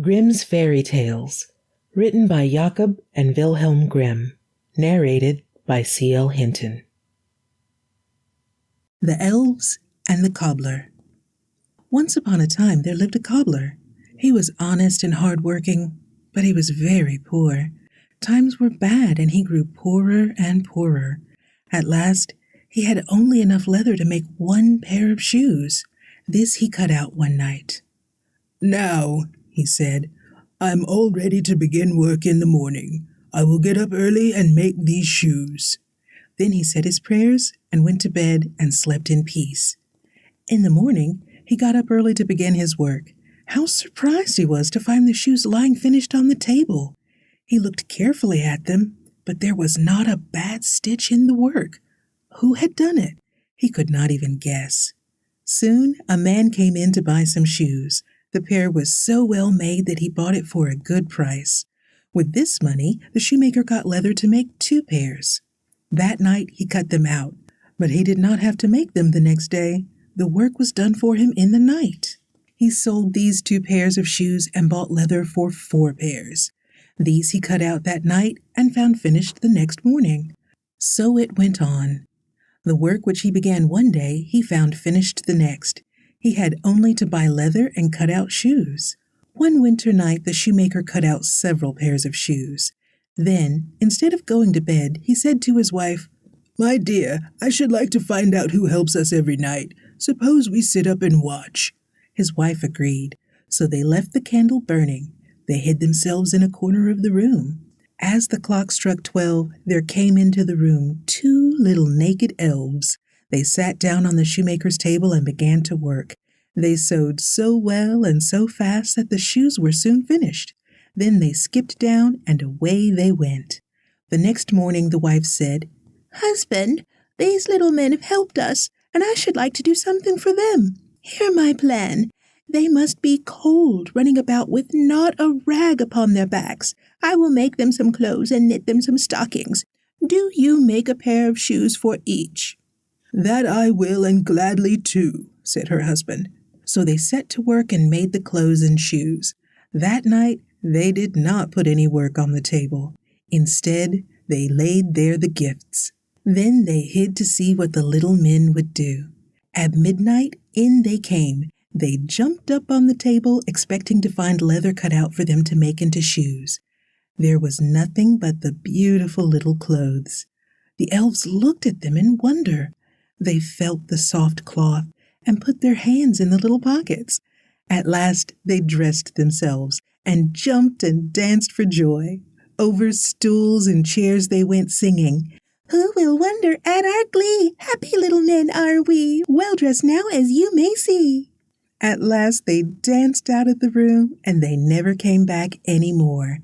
Grimm's Fairy Tales, written by Jakob and Wilhelm Grimm, narrated by C.L. Hinton. The Elves and the Cobbler. Once upon a time there lived a cobbler. He was honest and hard-working, but he was very poor. Times were bad, and he grew poorer and poorer. At last, he had only enough leather to make one pair of shoes. This he cut out one night. "Now," he said, "I'm all ready to begin work in the morning. I will get up early and make these shoes." Then he said his prayers and went to bed and slept in peace. In the morning, he got up early to begin his work. How surprised he was to find the shoes lying finished on the table. He looked carefully at them, but there was not a bad stitch in the work. Who had done it? He could not even guess. Soon a man came in to buy some shoes. The pair was so well made that he bought it for a good price. With this money, the shoemaker got leather to make 2 pairs. That night he cut them out, but he did not have to make them the next day. The work was done for him in the night. He sold these 2 pairs of shoes and bought leather for 4 pairs. These he cut out that night and found finished the next morning. So it went on. The work which he began one day he found finished the next. He had only to buy leather and cut out shoes. One winter night the shoemaker cut out several pairs of shoes. Then, instead of going to bed, he said to his wife, "My dear, I should like to find out who helps us every night. Suppose we sit up and watch." His wife agreed, so they left the candle burning. They hid themselves in a corner of the room. As the clock struck 12, there came into the room 2 little naked elves. They sat down on the shoemaker's table and began to work. They sewed so well and so fast that the shoes were soon finished. Then they skipped down and away they went. The next morning the wife said, "Husband, these little men have helped us, and I should like to do something for them. Hear my plan. They must be cold, running about with not a rag upon their backs. I will make them some clothes and knit them some stockings. Do you make a pair of shoes for each." "That I will, and gladly too," said her husband. So they set to work and made the clothes and shoes. That night they did not put any work on the table. Instead, they laid there the gifts. Then they hid to see what the little men would do. At midnight, in they came. They jumped up on the table, expecting to find leather cut out for them to make into shoes. There was nothing but the beautiful little clothes. The elves looked at them in wonder. They felt the soft cloth and put their hands in the little pockets. At last they dressed themselves and jumped and danced for joy. Over stools and chairs they went singing, "Who will wonder at our glee? Happy little men are we, well dressed now as you may see." At last they danced out of the room, and they never came back any more.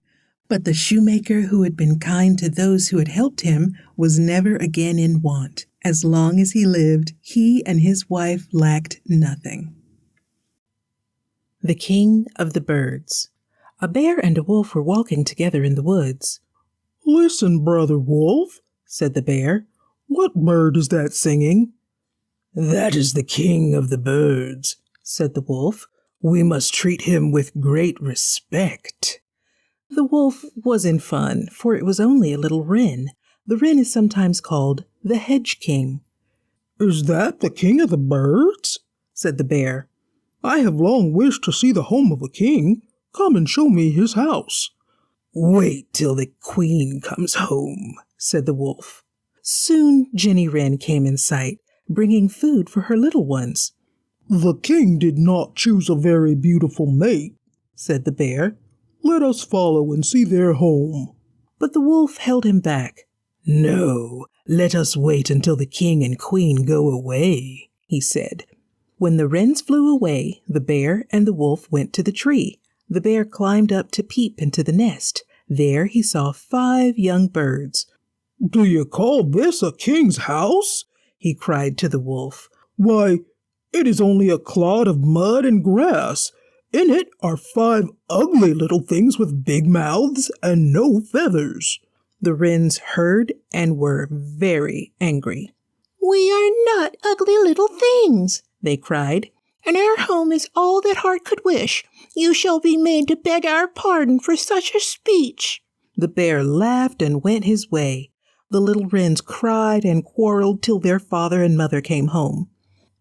But the shoemaker who had been kind to those who had helped him was never again in want. As long as he lived, he and his wife lacked nothing. The King of the Birds. A bear and a wolf were walking together in the woods. "Listen, Brother Wolf," said the bear. "What bird is that singing?" "That is the King of the Birds," said the wolf. "We must treat him with great respect." The wolf was in fun, for it was only a little wren. The wren is sometimes called the Hedge King. "Is that the King of the Birds?" said the bear. "I have long wished to see the home of a king. Come and show me his house." "Wait till the queen comes home," said the wolf. Soon Jenny Wren came in sight, bringing food for her little ones. "The king did not choose a very beautiful mate," said the bear. "Let us follow and see their home." But the wolf held him back. "No, let us wait until the king and queen go away," he said. When the wrens flew away, the bear and the wolf went to the tree. The bear climbed up to peep into the nest. There he saw 5 young birds. "Do you call this a king's house?" he cried to the wolf. "Why, it is only a clod of mud and grass. In it are 5 ugly little things with big mouths and no feathers." The wrens heard and were very angry. "We are not ugly little things," they cried, and our home is all that heart could wish. You shall be made to beg our pardon for such a speech." The bear laughed and went his way. The little wrens cried and quarreled till their father and mother came home.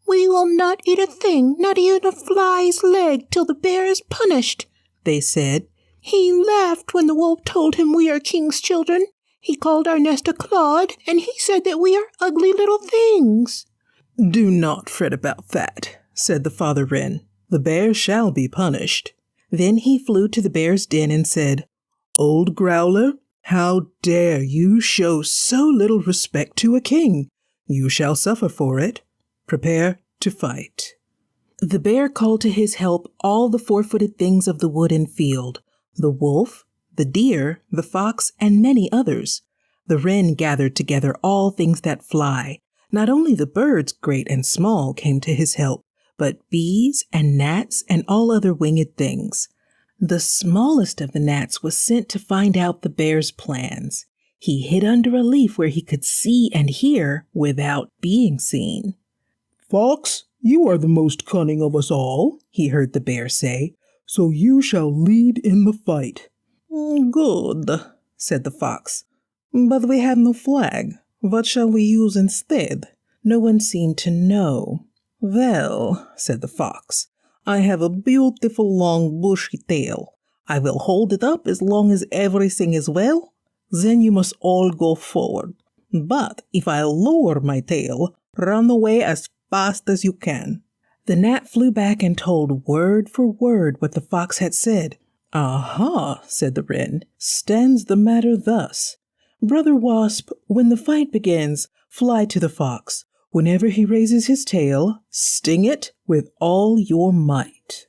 "We will not eat a thing, not even a fly's leg, till the bear is punished," they said. "He laughed when the wolf told him we are king's children. He called our nest a clod, and he said that we are ugly little things." "Do not fret about that," said the father wren. "The bear shall be punished." Then he flew to the bear's den and said, "Old Growler, how dare you show so little respect to a king? You shall suffer for it. Prepare to fight." The bear called to his help all the four-footed things of the wood and field, the wolf, the deer, the fox, and many others. The wren gathered together all things that fly. Not only the birds, great and small, came to his help, but bees and gnats and all other winged things. The smallest of the gnats was sent to find out the bear's plans. He hid under a leaf where he could see and hear without being seen. "Fox, you are the most cunning of us all," he heard the bear say, "so you shall lead in the fight." "Good," said the fox. "But we have no flag. What shall we use instead?" No one seemed to know. "Well," said the fox, "I have a beautiful long bushy tail. I will hold it up as long as everything is well. Then you must all go forward. But if I lower my tail, run away as fast as you can." The gnat flew back and told word for word what the fox had said. "Aha," said the wren, "stands the matter thus. Brother Wasp, when the fight begins, fly to the fox. Whenever he raises his tail, sting it with all your might."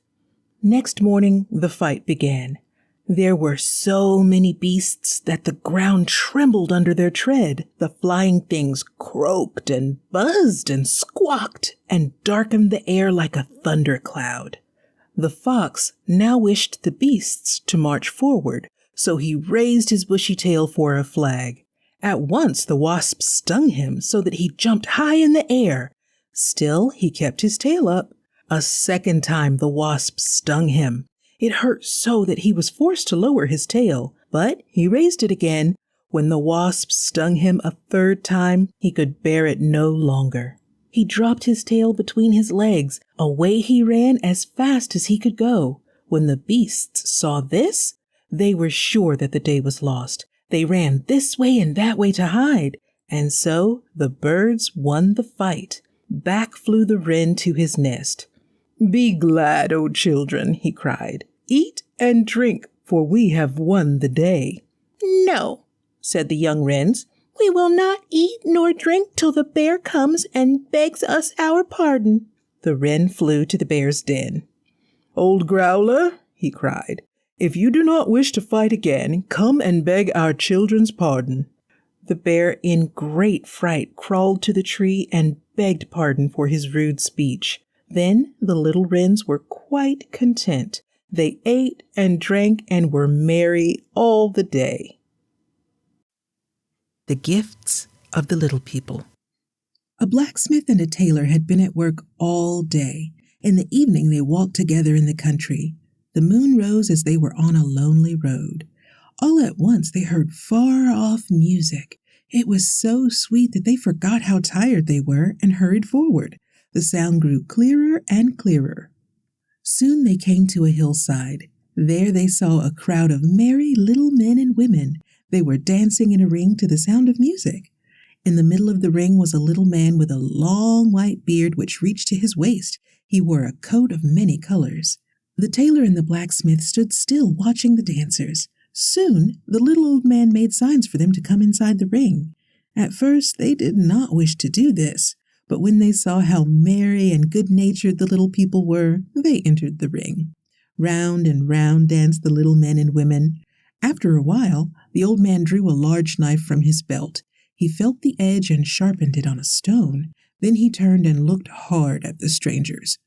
Next morning, the fight began. There were so many beasts that the ground trembled under their tread. The flying things croaked and buzzed and squawked and darkened the air like a thundercloud. The fox now wished the beasts to march forward, so he raised his bushy tail for a flag. At once the wasp stung him so that he jumped high in the air. Still, he kept his tail up. A second time the wasp stung him. It hurt so that he was forced to lower his tail, but he raised it again. When the wasp stung him a third time, he could bear it no longer. He dropped his tail between his legs. Away he ran as fast as he could go. When the beasts saw this, they were sure that the day was lost. They ran this way and that way to hide, and so the birds won the fight. Back flew the wren to his nest. "Be glad, O children," he cried. "Eat and drink, for we have won the day." "No," said the young wrens. "We will not eat nor drink till the bear comes and begs us our pardon." The wren flew to the bear's den. "Old Growler," he cried, "if you do not wish to fight again, come and beg our children's pardon." The bear, in great fright, crawled to the tree and begged pardon for his rude speech. Then the little wrens were quite content. They ate and drank and were merry all the day. The gifts of the little people. A blacksmith and a tailor had been at work all day. In the evening they walked together in the country. The moon rose as they were on a lonely road. All at once they heard far-off music. It was so sweet that they forgot how tired they were and hurried forward. The sound grew clearer and clearer. Soon they came to a hillside. There they saw a crowd of merry little men and women. They were dancing in a ring to the sound of music. In the middle of the ring was a little man with a long white beard which reached to his waist. He wore a coat of many colors. The tailor and the blacksmith stood still watching the dancers. Soon the little old man made signs for them to come inside the ring. At first they did not wish to do this, but when they saw how merry and good-natured the little people were, they entered the ring. Round and round danced the little men and women. After a while, the old man drew a large knife from his belt. He felt the edge and sharpened it on a stone. Then he turned and looked hard at the strangers.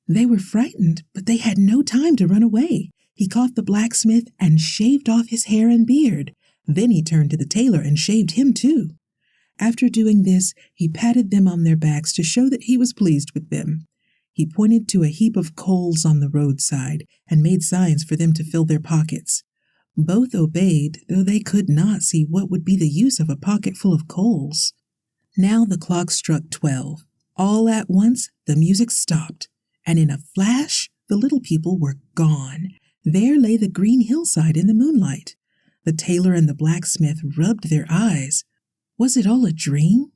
They were frightened, but they had no time to run away. He caught the blacksmith and shaved off his hair and beard. Then he turned to the tailor and shaved him too. After doing this, he patted them on their backs to show that he was pleased with them. He pointed to a heap of coals on the roadside and made signs for them to fill their pockets. Both obeyed, though they could not see what would be the use of a pocket full of coals. Now the clock struck 12. All at once the music stopped, and in a flash the little people were gone. There lay the green hillside in the moonlight. The tailor and the blacksmith rubbed their eyes. Was it all a dream?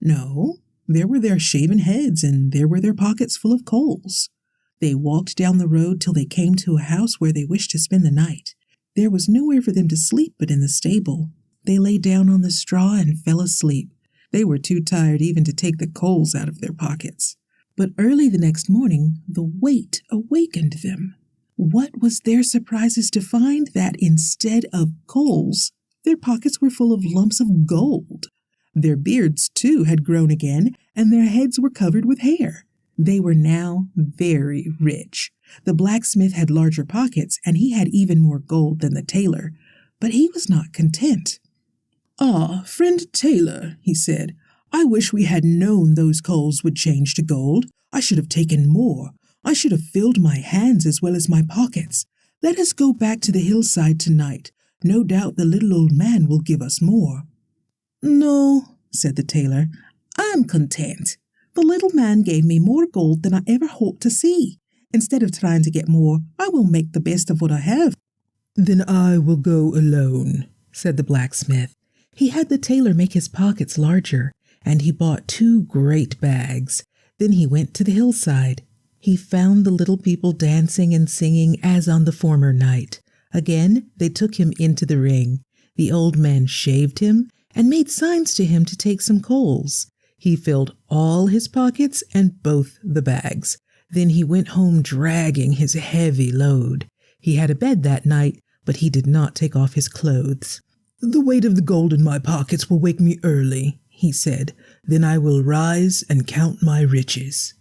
No, there were their shaven heads, and there were their pockets full of coals. They walked down the road till they came to a house where they wished to spend the night. There was nowhere for them to sleep but in the stable. They lay down on the straw and fell asleep. They were too tired even to take the coals out of their pockets. But early the next morning, the weight awakened them. What was their surprises to find that instead of coals, their pockets were full of lumps of gold. Their beards, too, had grown again, and their heads were covered with hair. They were now very rich. The blacksmith had larger pockets, and he had even more gold than the tailor, but he was not content. "Ah, friend tailor," he said, "I wish we had known those coals would change to gold. I should have taken more. I should have filled my hands as well as my pockets. Let us go back to the hillside tonight. No doubt the little old man will give us more." "No," said the tailor, "I'm content. The little man gave me more gold than I ever hoped to see. Instead of trying to get more, I will make the best of what I have." "Then I will go alone," said the blacksmith. He had the tailor make his pockets larger, and he bought 2 great bags. Then he went to the hillside. He found the little people dancing and singing as on the former night. Again they took him into the ring. The old man shaved him and made signs to him to take some coals. He filled all his pockets and both the bags. Then he went home dragging his heavy load. He had a bed that night, but he did not take off his clothes. "The weight of the gold in my pockets will wake me early," he said. "Then I will rise and count my riches."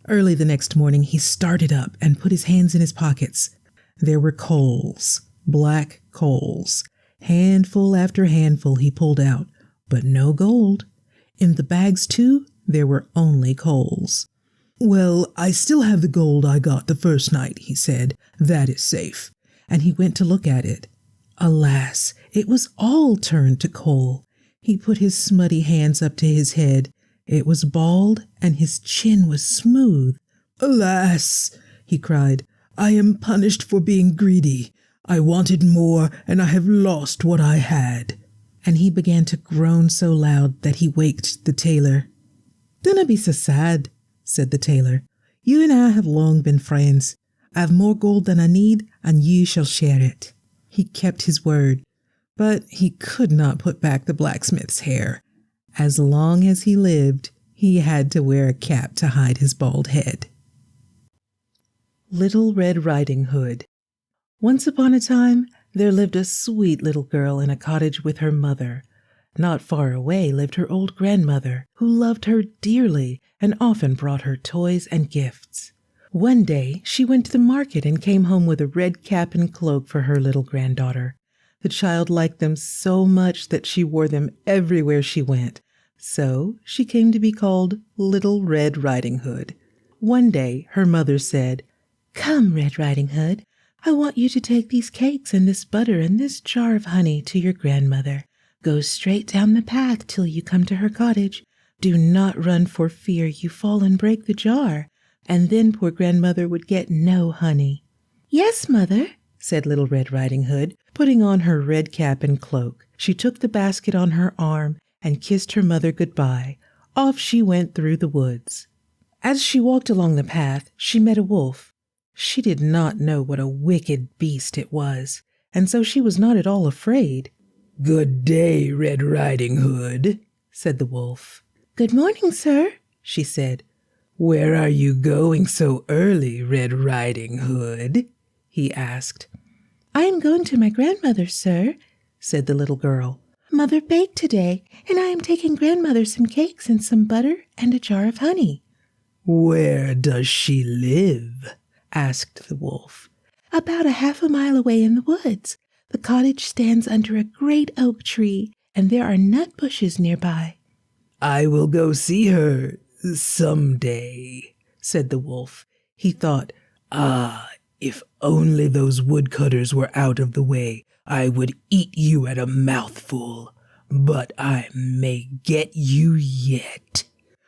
Early the next morning he started up and put his hands in his pockets. There were coals, black coals. Handful after handful he pulled out, but no gold. In the bags, too, there were only coals. "Well, I still have the gold I got the first night," he said. "That is safe." And he went to look at it. Alas, it was all turned to coal. He put his smutty hands up to his head. It was bald, and his chin was smooth. "Alas," he cried, "I am punished for being greedy. I wanted more, and I have lost what I had." And he began to groan so loud that he waked the tailor. "Dinna be so sad," said the tailor. "You and I have long been friends. I have more gold than I need, and you shall share it." He kept his word, but he could not put back the blacksmith's hair. As long as he lived, he had to wear a cap to hide his bald head. Little Red Riding Hood. Once upon a time, there lived a sweet little girl in a cottage with her mother. Not far away lived her old grandmother, who loved her dearly and often brought her toys and gifts. One day, she went to the market and came home with a red cap and cloak for her little granddaughter. The child liked them so much that she wore them everywhere she went, so she came to be called Little Red Riding Hood. One day, her mother said, "Come, Red Riding Hood, I want you to take these cakes and this butter and this jar of honey to your grandmother. Go straight down the path till you come to her cottage. Do not run for fear you fall and break the jar, and then poor grandmother would get no honey." "Yes, mother," said Little Red Riding Hood, putting on her red cap and cloak. She took the basket on her arm and kissed her mother goodbye. Off she went through the woods. As she walked along the path, she met a wolf. She did not know what a wicked beast it was, and so she was not at all afraid. "Good day, Red Riding Hood," said the wolf. "Good morning, sir," she said. "Where are you going so early, Red Riding Hood?" he asked. "I am going to my grandmother's, sir," said the little girl. "Mother baked today, and I am taking grandmother some cakes and some butter and a jar of honey." "Where does she live?" asked the wolf. "About a half a mile away in the woods. The cottage stands under a great oak tree, and there are nut bushes nearby." "I will go see her someday," said the wolf. He thought, if only those woodcutters were out of the way, I would eat you at a mouthful. But I may get you yet.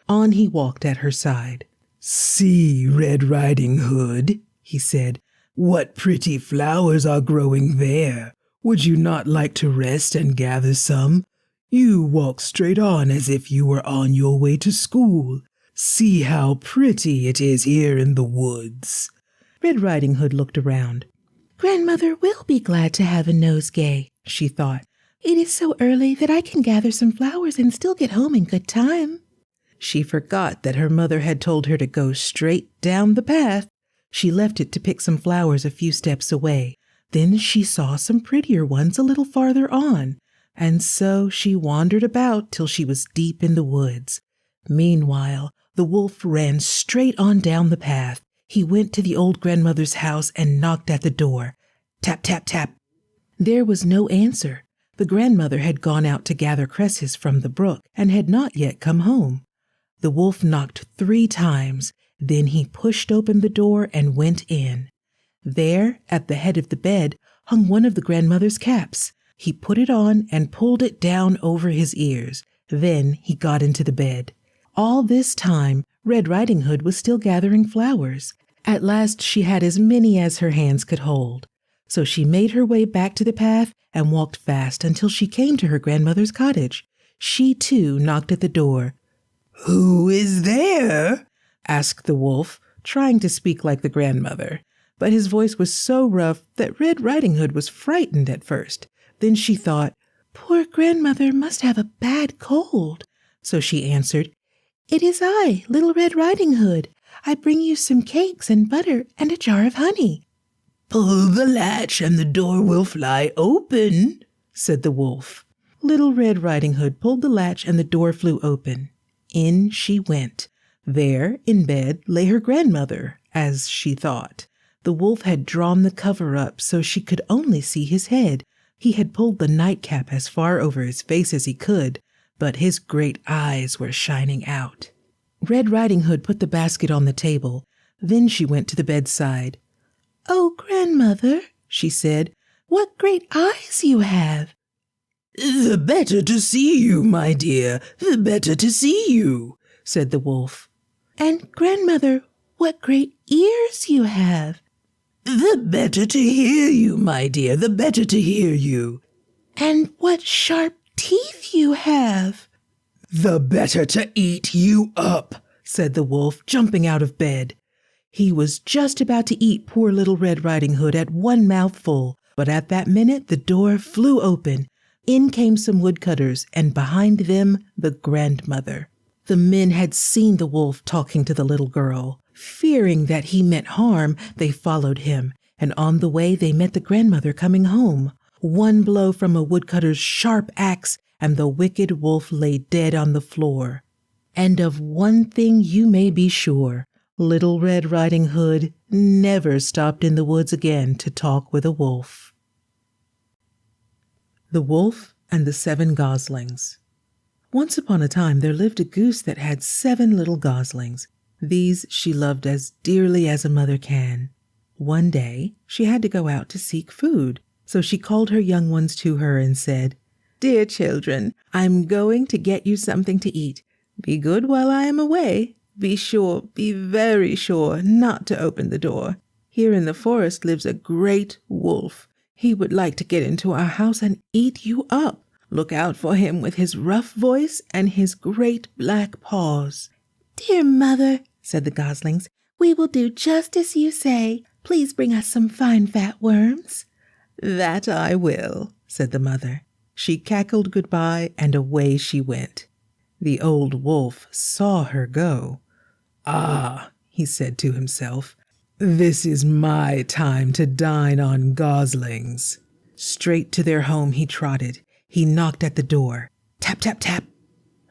On he walked at her side. See, Red Riding Hood, he said, what pretty flowers are growing there. Would you not like to rest and gather some? You walk straight on as if you were on your way to school. See how pretty it is here in the woods. Red Riding Hood looked around. Grandmother will be glad to have a nosegay, she thought. It is so early that I can gather some flowers and still get home in good time. She forgot that her mother had told her to go straight down the path. She left it to pick some flowers a few steps away. Then she saw some prettier ones a little farther on, and so she wandered about till she was deep in the woods. Meanwhile, the wolf ran straight on down the path. He went to the old grandmother's house and knocked at the door. Tap, tap, tap. There was no answer. The grandmother had gone out to gather cresses from the brook and had not yet come home. The wolf knocked 3 times. Then he pushed open the door and went in. There, at the head of the bed, hung one of the grandmother's caps. He put it on and pulled it down over his ears. Then he got into the bed. All this time, Red Riding Hood was still gathering flowers. At last she had as many as her hands could hold. So she made her way back to the path and walked fast until she came to her grandmother's cottage. She, too, knocked at the door. "Who is there?" asked the wolf, trying to speak like the grandmother. But his voice was so rough that Red Riding Hood was frightened at first. Then she thought, poor grandmother must have a bad cold. So she answered, "It is I, Little Red Riding Hood. I bring you some cakes and butter and a jar of honey." "Pull the latch and the door will fly open," said the wolf. Little Red Riding Hood pulled the latch and the door flew open. In she went. There, in bed, lay her grandmother, as she thought. The wolf had drawn the cover up so she could only see his head. He had pulled the nightcap as far over his face as he could, but his great eyes were shining out. Red Riding Hood put the basket on the table. Then she went to the bedside. "Oh, grandmother," she said, "what great eyes you have." "The better to see you, my dear, the better to see you," said the wolf. "And, grandmother, what great ears you have." "The better to hear you, my dear, the better to hear you." "And what sharp teeth you have." "The better to eat you up," said the wolf, jumping out of bed. He was just about to eat poor Little Red Riding Hood at one mouthful, but at that minute the door flew open. In came some woodcutters, and behind them the grandmother. The men had seen the wolf talking to the little girl. Fearing that he meant harm, they followed him, and on the way they met the grandmother coming home. One blow from a woodcutter's sharp axe, and the wicked wolf lay dead on the floor. And of one thing you may be sure, Little Red Riding Hood never stopped in the woods again to talk with a wolf. The Wolf and the 7 Goslings. Once upon a time there lived a goose that had 7 little goslings. These she loved as dearly as a mother can. One day she had to go out to seek food, so she called her young ones to her and said, "Dear children, I'm going to get you something to eat. Be good while I am away. Be sure, be very sure, not to open the door. Here in the forest lives a great wolf. He would like to get into our house and eat you up. Look out for him with his rough voice and his great black paws." "Dear mother," said the goslings, "we will do just as you say. Please bring us some fine fat worms." "That I will," said the mother. She cackled goodbye, and away she went. The old wolf saw her go. "Ah," he said to himself, "this is my time to dine on goslings." Straight to their home he trotted. He knocked at the door. Tap, tap, tap.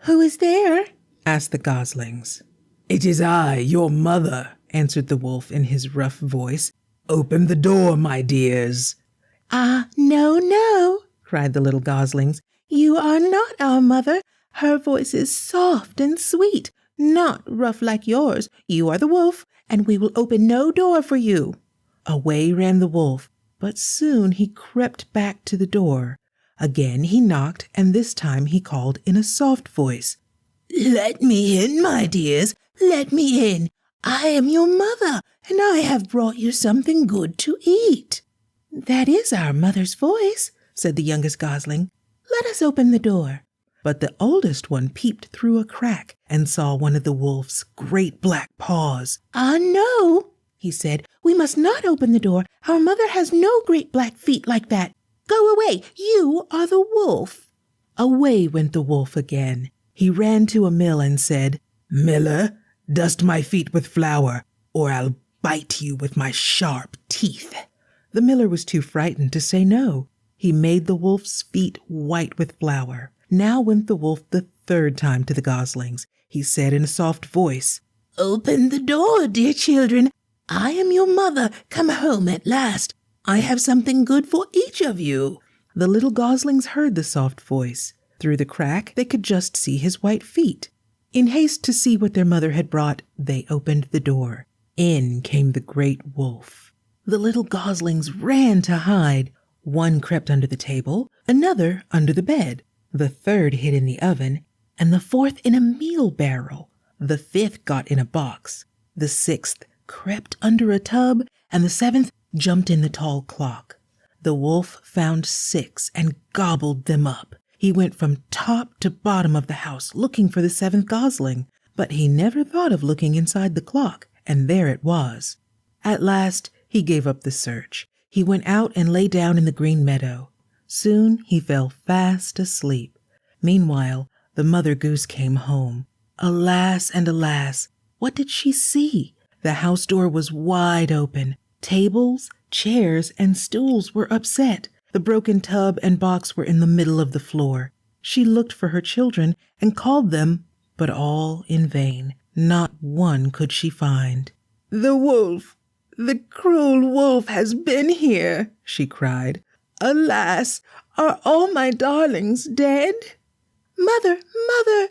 "Who is there?" asked the goslings. "It is I, your mother," answered the wolf in his rough voice. "Open the door, my dears." "Ah, no, no," cried the little goslings. "You are not our mother. Her voice is soft and sweet. "Not rough like yours. You are the wolf, and we will open no door for you." Away ran the wolf, but soon he crept back to the door. Again he knocked, and this time he called in a soft voice, "Let me in, my dears, let me in. I am your mother, and I have brought you something good to eat." "That is our mother's voice," said the youngest gosling. "Let us open the door." But the oldest one peeped through a crack and saw one of the wolf's great black paws. "Ah, no," he said, "we must not open the door. Our mother has no great black feet like that. Go away, you are the wolf." Away went the wolf again. He ran to a mill and said, "Miller, dust my feet with flour, or I'll bite you with my sharp teeth." The miller was too frightened to say no. He made the wolf's feet white with flour. Now went the wolf the third time to the goslings. He said in a soft voice, "Open the door, dear children. I am your mother, come home at last. I have something good for each of you." The little goslings heard the soft voice. Through the crack, they could just see his white feet. In haste to see what their mother had brought, they opened the door. In came the great wolf. The little goslings ran to hide. One crept under the table, another under the bed, the third hid in the oven, and the fourth in a meal barrel. The fifth got in a box. The sixth crept under a tub, and the seventh jumped in the tall clock. The wolf found 6 and gobbled them up. He went from top to bottom of the house looking for the 7th gosling, but he never thought of looking inside the clock, and there it was. At last he gave up the search. He went out and lay down in the green meadow. Soon he fell fast asleep. Meanwhile, the mother goose came home. Alas and alas, what did she see? The house door was wide open. Tables, chairs, and stools were upset. The broken tub and box were in the middle of the floor. She looked for her children and called them, but all in vain. Not one could she find. "The wolf, the cruel wolf has been here," she cried. "Alas, are all my darlings dead?" "Mother, mother,"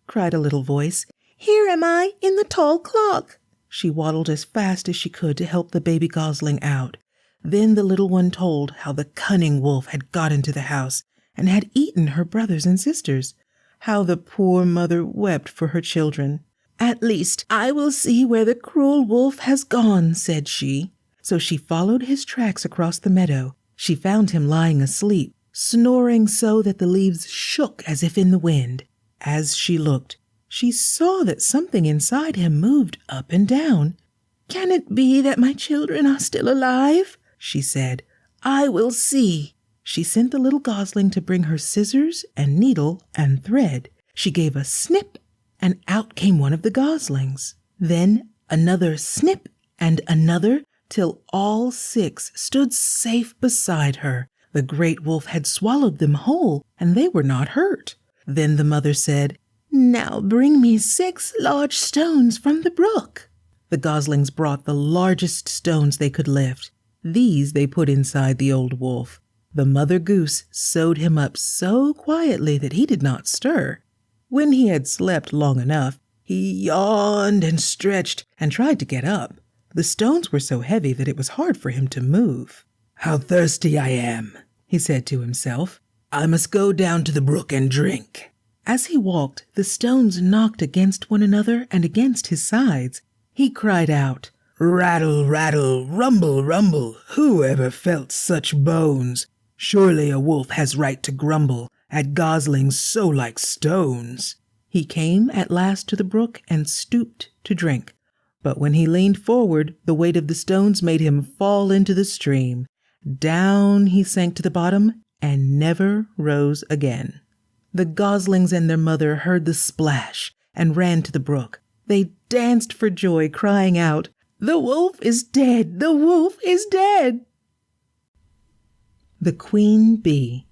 cried a little voice, "here am I in the tall clock." She waddled as fast as she could to help the baby gosling out. Then the little one told how the cunning wolf had got into the house and had eaten her brothers and sisters, how the poor mother wept for her children. "At least I will see where the cruel wolf has gone," said she. So she followed his tracks across the meadow. She found him lying asleep, snoring so that the leaves shook as if in the wind. As she looked, she saw that something inside him moved up and down. "Can it be that my children are still alive?" she said. "I will see." She sent the little gosling to bring her scissors and needle and thread. She gave a snip, and out came one of the goslings. Then another snip and another, till all 6 stood safe beside her. The great wolf had swallowed them whole, and they were not hurt. Then the mother said, "Now bring me 6 large stones from the brook." The goslings brought the largest stones they could lift. These they put inside the old wolf. The mother goose sewed him up so quietly that he did not stir. When he had slept long enough, he yawned and stretched and tried to get up. The stones were so heavy that it was hard for him to move. "How thirsty I am," he said to himself. "I must go down to the brook and drink." As he walked, the stones knocked against one another and against his sides. He cried out, "Rattle, rattle, rumble, rumble, who ever felt such bones? Surely a wolf has right to grumble at goslings so like stones." He came at last to the brook and stooped to drink. But when he leaned forward, the weight of the stones made him fall into the stream. Down he sank to the bottom and never rose again. The goslings and their mother heard the splash and ran to the brook. They danced for joy, crying out, "The wolf is dead! The wolf is dead!" The Queen Bee.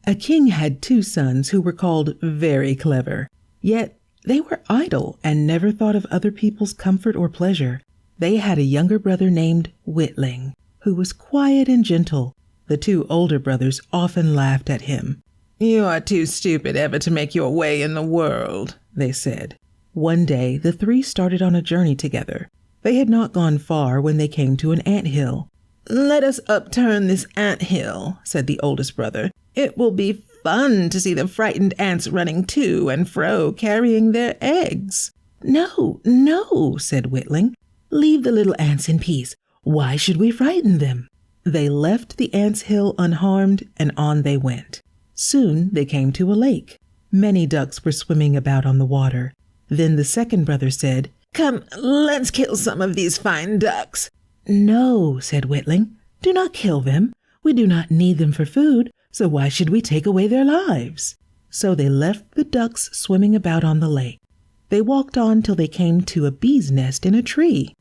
A king had 2 sons who were called very clever. Yet they were idle and never thought of other people's comfort or pleasure. They had a younger brother named Whitling, who was quiet and gentle. The 2 older brothers often laughed at him. "You are too stupid ever to make your way in the world," they said. One day, the three started on a journey together. They had not gone far when they came to an anthill. "Let us upturn this anthill," said the oldest brother. "It will be fun to see the frightened ants running to and fro carrying their eggs." "No, no," said Whitling. "Leave the little ants in peace. Why should we frighten them?" They left the ants' hill unharmed, and on they went. Soon they came to a lake. Many ducks were swimming about on the water. Then the second brother said, "Come, let's kill some of these fine ducks." "No," said Whitling. "Do not kill them. We do not need them for food, so why should we take away their lives?" So they left the ducks swimming about on the lake. They walked on till they came to a bee's nest in a tree.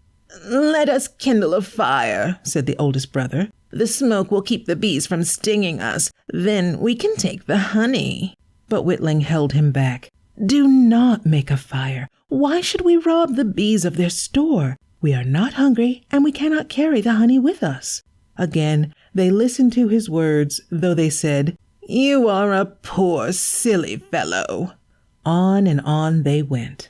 "Let us kindle a fire," said the oldest brother. "The smoke will keep the bees from stinging us. Then we can take the honey." But Whitling held him back. "Do not make a fire. Why should we rob the bees of their store? We are not hungry, and we cannot carry the honey with us." Again, they listened to his words, though they said, "You are a poor, silly fellow." On and on they went.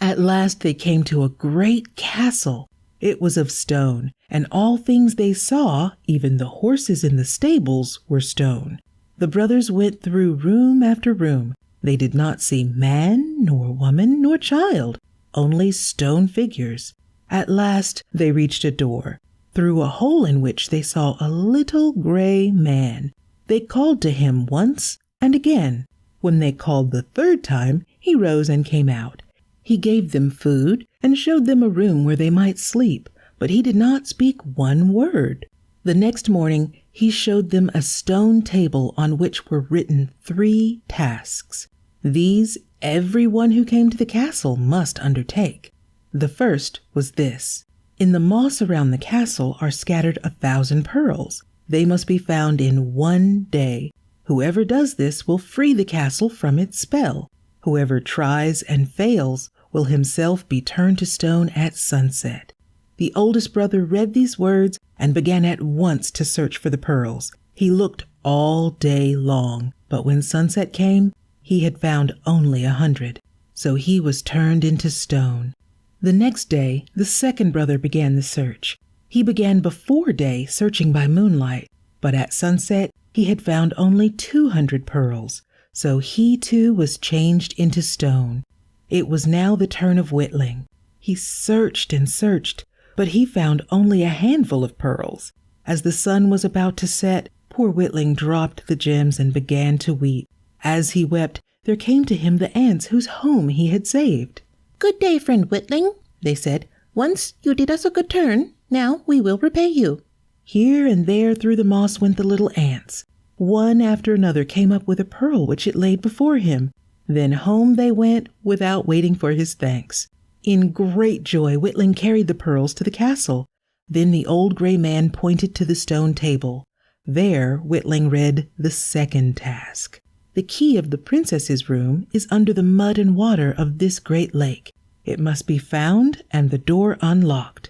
At last they came to a great castle. It was of stone, and all things they saw, even the horses in the stables, were stone. The brothers went through room after room. They did not see man, nor woman, nor child, only stone figures. At last they reached a door, through a hole in which they saw a little gray man. They called to him once and again. When they called the third time, he rose and came out. He gave them food and showed them a room where they might sleep, but he did not speak one word. The next morning he showed them a stone table on which were written 3 tasks. These every one who came to the castle must undertake. The first was this: in the moss around the castle are scattered 1,000 pearls. They must be found in 1 day. Whoever does this will free the castle from its spell. Whoever tries and fails will himself be turned to stone at sunset. The oldest brother read these words and began at once to search for the pearls. He looked all day long, but when sunset came, he had found only 100, so he was turned into stone. The next day, the second brother began the search. He began before day, searching by moonlight, but at sunset he had found only 200 pearls, so he too was changed into stone. It was now the turn of Whitling. He searched and searched, but he found only a handful of pearls. As the sun was about to set, poor Whitling dropped the gems and began to weep. As he wept, there came to him the ants whose home he had saved. "Good day, friend Whitling," they said. "Once you did us a good turn, now we will repay you." Here and there through the moss went the little ants. One after another came up with a pearl which it laid before him. Then home they went without waiting for his thanks. In great joy, Whitling carried the pearls to the castle. Then the old gray man pointed to the stone table. There Whitling read the second task. The key of the princess's room is under the mud and water of this great lake. It must be found and the door unlocked.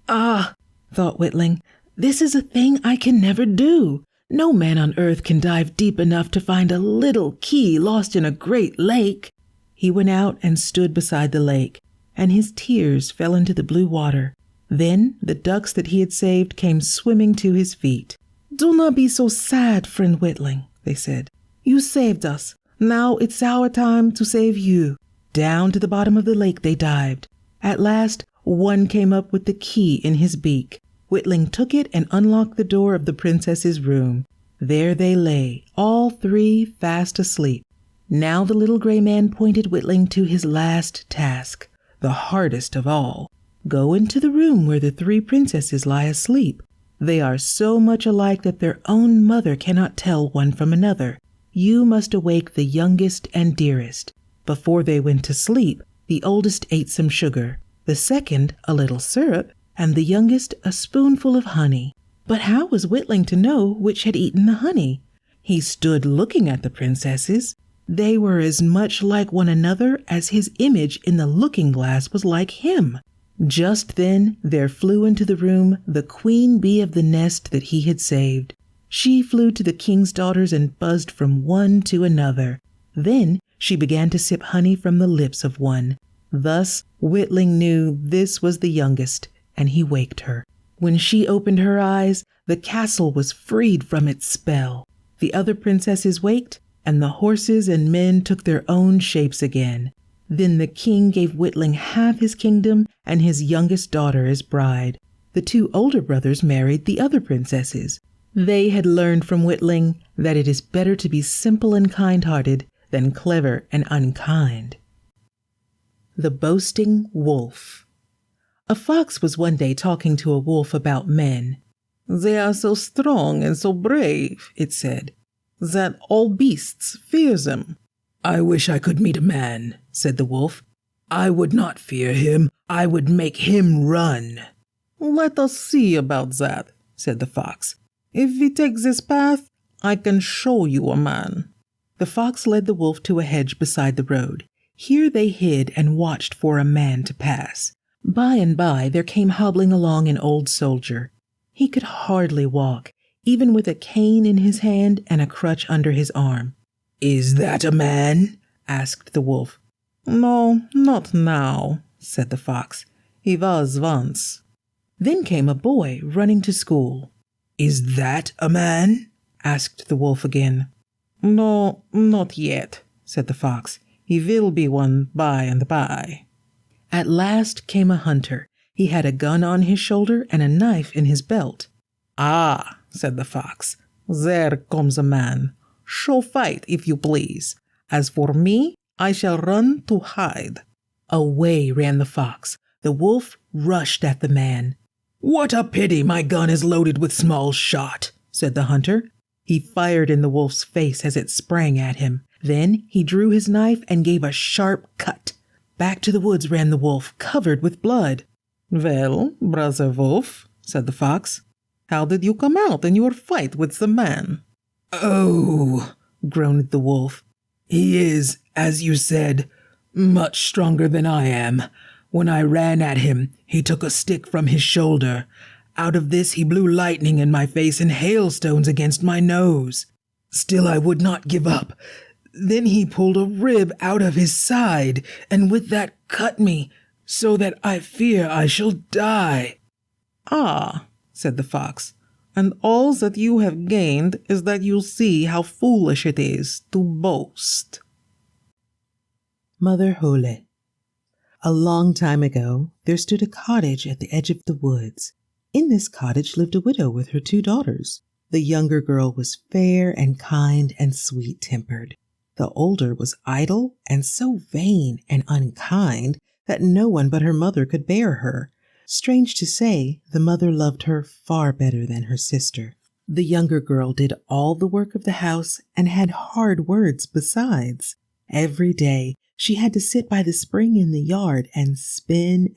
"Ah," thought Whitling, "this is a thing I can never do. No man on earth can dive deep enough to find a little key lost in a great lake." He went out and stood beside the lake, and his tears fell into the blue water. Then the ducks that he had saved came swimming to his feet. "Do not be so sad, friend Whitling," they said. "You saved us. Now it's our time to save you." Down to the bottom of the lake they dived. At last, one came up with the key in his beak. Whitling took it and unlocked the door of the princess's room. There they lay, all 3 fast asleep. Now the little gray man pointed Whitling to his last task, the hardest of all. "Go into the room where the 3 princesses lie asleep. They are so much alike that their own mother cannot tell one from another. You must awake the youngest and dearest." Before they went to sleep, the oldest ate some sugar, the second a little syrup, and the youngest a spoonful of honey. But how was Whitling to know which had eaten the honey? He stood looking at the princesses. They were as much like one another as his image in the looking-glass was like him. Just then there flew into the room the queen bee of the nest that he had saved. She flew to the king's daughters and buzzed from one to another. Then she began to sip honey from the lips of one. Thus, Whitling knew this was the youngest, and he waked her. When she opened her eyes, the castle was freed from its spell. The other princesses waked, and the horses and men took their own shapes again. Then the king gave Whitling half his kingdom and his youngest daughter as bride. The two older brothers married the other princesses. They had learned from Whitling that it is better to be simple and kind-hearted than clever and unkind. The Boasting Wolf. A fox was one day talking to a wolf about men. "They are so strong and so brave," it said, "that all beasts fear them." "I wish I could meet a man," said the wolf. "I would not fear him. I would make him run." "Let us see about that," said the fox. "If we take this path, I can show you a man." The fox led the wolf to a hedge beside the road. Here they hid and watched for a man to pass. By and by there came hobbling along an old soldier. He could hardly walk, even with a cane in his hand and a crutch under his arm. "Is that a man?" asked the wolf. "No, not now," said the fox. "He was once." Then came a boy running to school. "Is that a man?" asked the wolf again. "No, not yet," said the fox. "He will be one by and by." At last came a hunter. He had a gun on his shoulder and a knife in his belt. "Ah," said the fox, "there comes a man. Show fight, if you please. As for me, I shall run to hide." Away ran the fox. The wolf rushed at the man. "What a pity my gun is loaded with small shot," said the hunter. He fired in the wolf's face as it sprang at him. Then he drew his knife and gave a sharp cut. Back to the woods ran the wolf, covered with blood. "Well, brother wolf," said the fox, "how did you come out in your fight with the man?" "Oh," groaned the wolf, "he is, as you said, much stronger than I am. When I ran at him, he took a stick from his shoulder. Out of this he blew lightning in my face and hailstones against my nose. Still I would not give up. Then he pulled a rib out of his side, and with that cut me, so that I fear I shall die." "Ah," said the fox, "and all that you have gained is that you see how foolish it is to boast." Mother Hölle. A long time ago, there stood a cottage at the edge of the woods. In this cottage lived a widow with her 2 daughters. The younger girl was fair and kind and sweet-tempered. The older was idle and so vain and unkind that no one but her mother could bear her. Strange to say, the mother loved her far better than her sister. The younger girl did all the work of the house and had hard words besides. Every day she had to sit by the spring in the yard and spin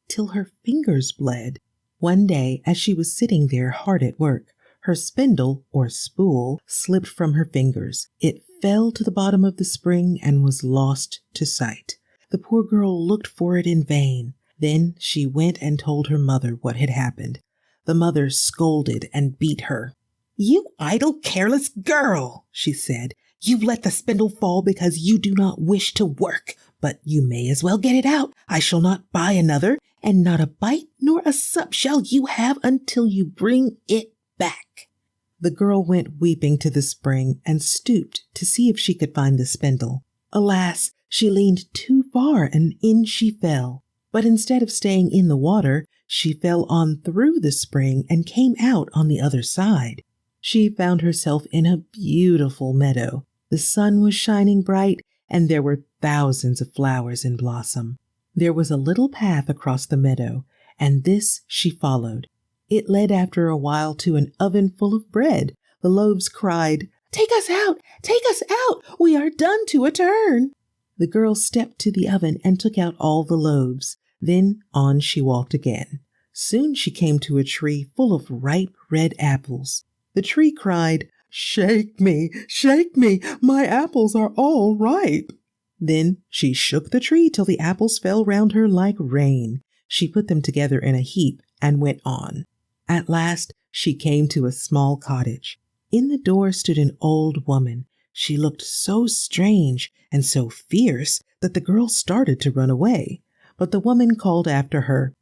till her fingers bled. One day, as she was sitting there hard at work, her spindle, or spool, slipped from her fingers. It fell to the bottom of the spring and was lost to sight. The poor girl looked for it in vain. Then she went and told her mother what had happened. The mother scolded and beat her. "You idle, careless girl," she said. "You let the spindle fall because you do not wish to work. But you may as well get it out. I shall not buy another, and not a bite nor a sup shall you have until you bring it back." The girl went weeping to the spring and stooped to see if she could find the spindle. Alas, she leaned too far and in she fell. But instead of staying in the water, she fell on through the spring and came out on the other side. She found herself in a beautiful meadow. The sun was shining bright, and there were thousands of flowers in blossom. There was a little path across the meadow, and this she followed. It led after a while to an oven full of bread. The loaves cried, "Take us out! Take us out! We are done to a turn!" The girl stepped to the oven and took out all the loaves. Then on she walked again. Soon she came to a tree full of ripe red apples. The tree cried, shake me, my apples are all ripe." Then she shook the tree till the apples fell round her like rain. She put them together in a heap and went on. At last she came to a small cottage. In the door stood an old woman. She looked so strange and so fierce that the girl started to run away, but the woman called after her,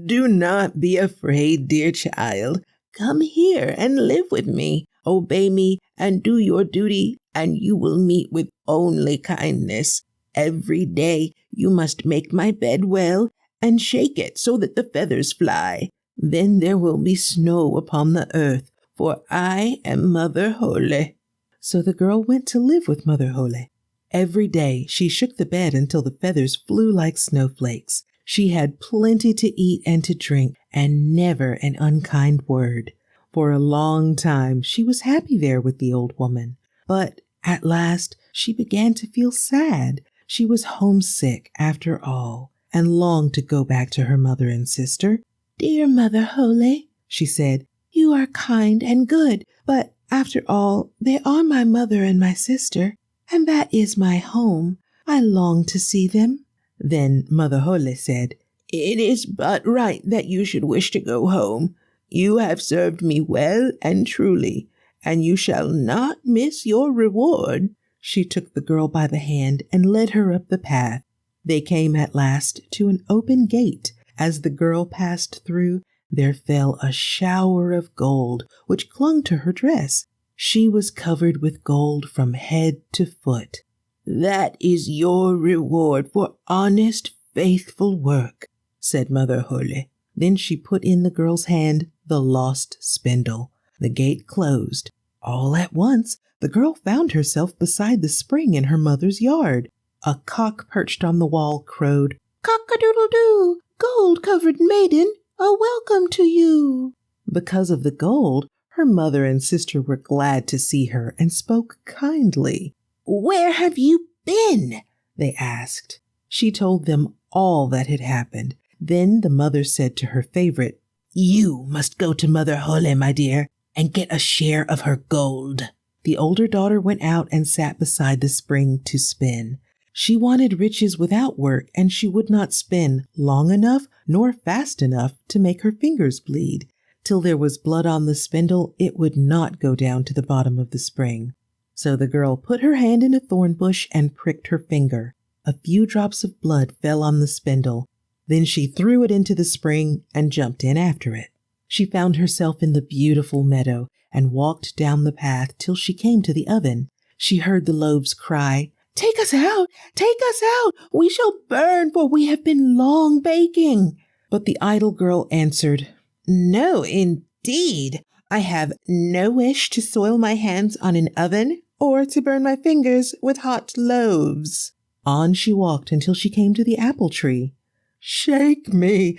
"Do not be afraid, dear child. Come here and live with me. Obey me and do your duty, and you will meet with only kindness. Every day you must make my bed well and shake it so that the feathers fly. Then there will be snow upon the earth, for I am Mother Hölle." So the girl went to live with Mother Hölle. Every day she shook the bed until the feathers flew like snowflakes. She had plenty to eat and to drink, and never an unkind word. For a long time she was happy there with the old woman. But at last she began to feel sad. She was homesick after all, and longed to go back to her mother and sister. "Dear Mother Hölle," she said, "you are kind and good, but after all, they are my mother and my sister, and that is my home. I long to see them." Then Mother Hölle said, "It is but right that you should wish to go home. You have served me well and truly, and you shall not miss your reward." She took the girl by the hand and led her up the path. They came at last to an open gate. As the girl passed through, there fell a shower of gold, which clung to her dress. She was covered with gold from head to foot. "That is your reward for honest, faithful work," said Mother Hölle. Then she put in the girl's hand the lost spindle. The gate closed. All at once, the girl found herself beside the spring in her mother's yard. A cock perched on the wall crowed, "Cock-a-doodle-doo, gold-covered maiden, a welcome to you." Because of the gold, her mother and sister were glad to see her and spoke kindly. "Where have you been?" they asked. She told them all that had happened. Then the mother said to her favorite, "You must go to Mother Hölle, my dear, and get a share of her gold." The older daughter went out and sat beside the spring to spin. She wanted riches without work, and she would not spin long enough nor fast enough to make her fingers bleed. Till there was blood on the spindle, it would not go down to the bottom of the spring. So the girl put her hand in a thorn bush and pricked her finger. A few drops of blood fell on the spindle. Then she threw it into the spring and jumped in after it. She found herself in the beautiful meadow and walked down the path till she came to the oven. She heard the loaves cry, "Take us out! Take us out! We shall burn, for we have been long baking." But the idle girl answered, "No, indeed. I have no wish to soil my hands on an oven or to burn my fingers with hot loaves." On she walked until she came to the apple tree. Shake me,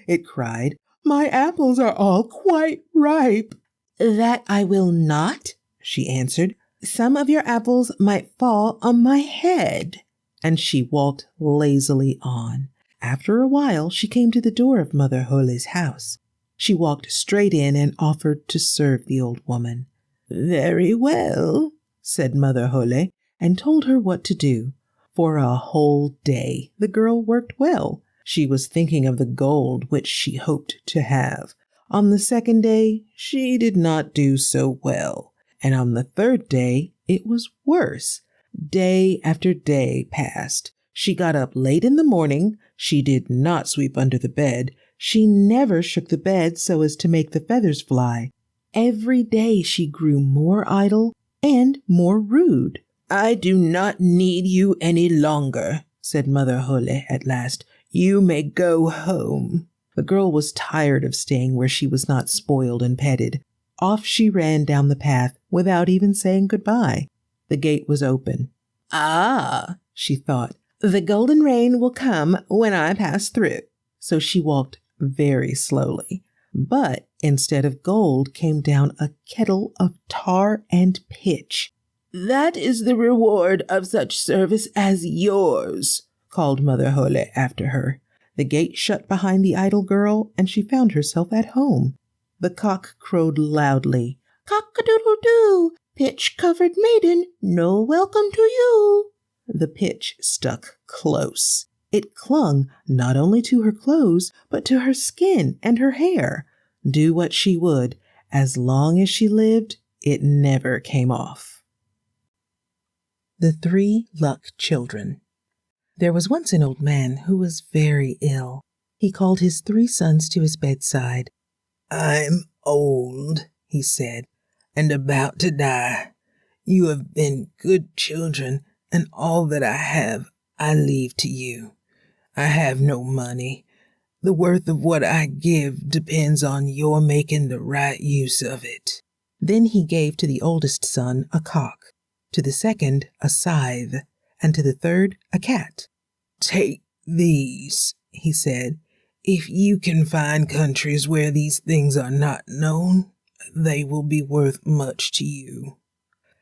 it cried. "My apples are all quite ripe." "That I will not," she answered. "Some of your apples might fall on my head." And she walked lazily on. After a while, she came to the door of Mother Hölle's house. She walked straight in and offered to serve the old woman. "Very well," said Mother Hölle, and told her what to do. For a whole day, the girl worked well. She was thinking of the gold which she hoped to have. On the second day, she did not do so well. And on the third day, it was worse. Day after day passed. She got up late in the morning. She did not sweep under the bed. She never shook the bed so as to make the feathers fly. Every day she grew more idle and more rude. "I do not need you any longer," said Mother Hölle at last. "You may go home." The girl was tired of staying where she was not spoiled and petted. Off she ran down the path without even saying goodbye. The gate was open. "Ah," she thought, "the golden rain will come when I pass through." So she walked very slowly. But instead of gold came down a kettle of tar and pitch. "That is the reward of such service as yours," called Mother Hölle after her. The gate shut behind the idle girl, and she found herself at home. The cock crowed loudly, "Cock-a-doodle-doo, pitch-covered maiden, no welcome to you." The pitch stuck close. It clung not only to her clothes, but to her skin and her hair. Do what she would, as long as she lived, it never came off. The 3 Luck Children. There was once an old man who was very ill. He called his 3 sons to his bedside. "I'm old," he said, "and about to die. You have been good children, and all that I have I leave to you. I have no money. The worth of what I give depends on your making the right use of it." Then he gave to the oldest son a cock, to the second a scythe, and to the third a cat. "Take these," he said. "If you can find countries where these things are not known, they will be worth much to you."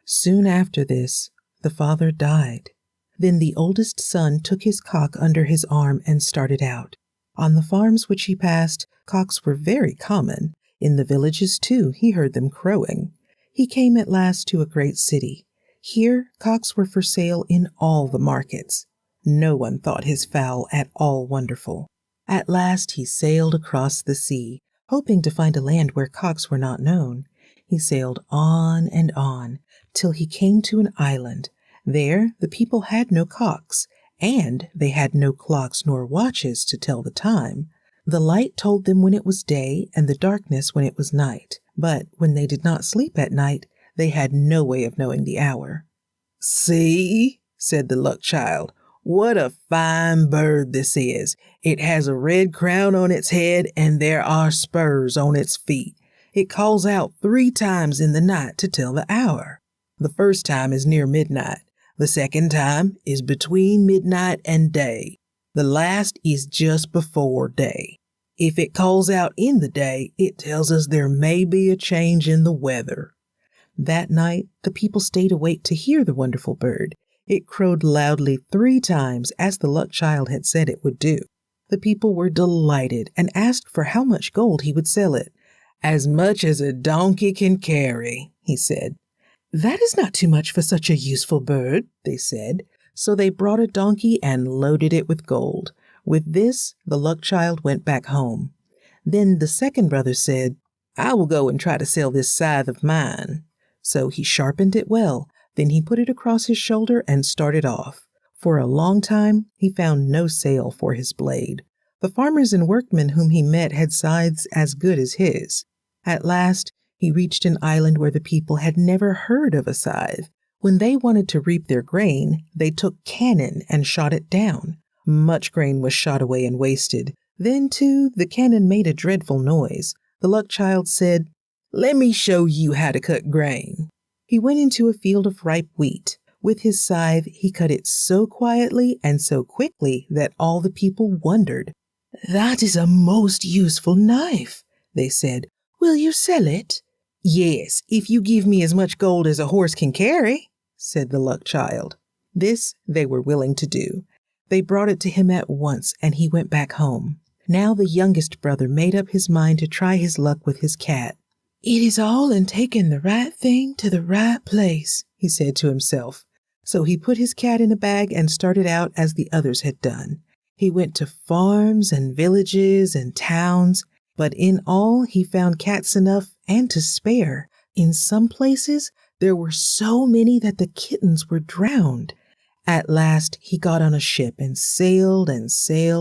Soon after this, the father died. Then the oldest son took his cock under his arm and started out. On the farms which he passed, cocks were very common. In the villages, too, he heard them crowing. He came at last to a great city. Here, cocks were for sale in all the markets. No one thought his fowl at all wonderful. At last he sailed across the sea, hoping to find a land where cocks were not known. He sailed on and on, till he came to an island. There the people had no cocks, and they had no clocks nor watches to tell the time. The light told them when it was day, and the darkness when it was night. But when they did not sleep at night, they had no way of knowing the hour. "See," said the luck child, "what a fine bird this is. It has a red crown on its head, and there are spurs on its feet. It calls out 3 times in the night to tell the hour. The first time is near midnight. The second time is between midnight and day. The last is just before day. If it calls out in the day, it tells us there may be a change in the weather." That night, the people stayed awake to hear the wonderful bird. It crowed loudly 3 times, as the luck child had said it would do. The people were delighted and asked for how much gold he would sell it. "As much as a donkey can carry," he said. "That is not too much for such a useful bird," they said. So they brought a donkey and loaded it with gold. With this, the luck child went back home. Then the second brother said, "I will go and try to sell this scythe of mine." So he sharpened it well. Then he put it across his shoulder and started off. For a long time, he found no sale for his blade. The farmers and workmen whom he met had scythes as good as his. At last, he reached an island where the people had never heard of a scythe. When they wanted to reap their grain, they took cannon and shot it down. Much grain was shot away and wasted. Then, too, the cannon made a dreadful noise. The luck child said, "Let me show you how to cut grain." He went into a field of ripe wheat. With his scythe, he cut it so quietly and so quickly that all the people wondered. "That is a most useful knife," they said. "Will you sell it?" "Yes, if you give me as much gold as a horse can carry," said the luck child. This they were willing to do. They brought it to him at once, and he went back home. Now the youngest brother made up his mind to try his luck with his cat. "It is all in taking the right thing to the right place," he said to himself. So he put his cat in a bag and started out as the others had done. He went to farms and villages and towns, but in all he found cats enough and to spare. In some places there were so many that the kittens were drowned. At last he got on a ship and sailed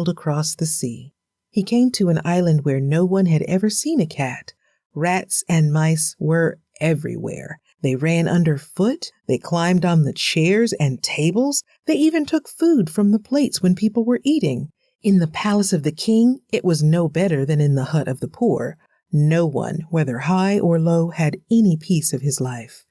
across the sea. He came to an island where no one had ever seen a cat. Rats and mice were everywhere. They ran underfoot, they climbed on the chairs and tables, they even took food from the plates when people were eating. In the palace of the king, it was no better than in the hut of the poor. No one, whether high or low, had any piece of his life.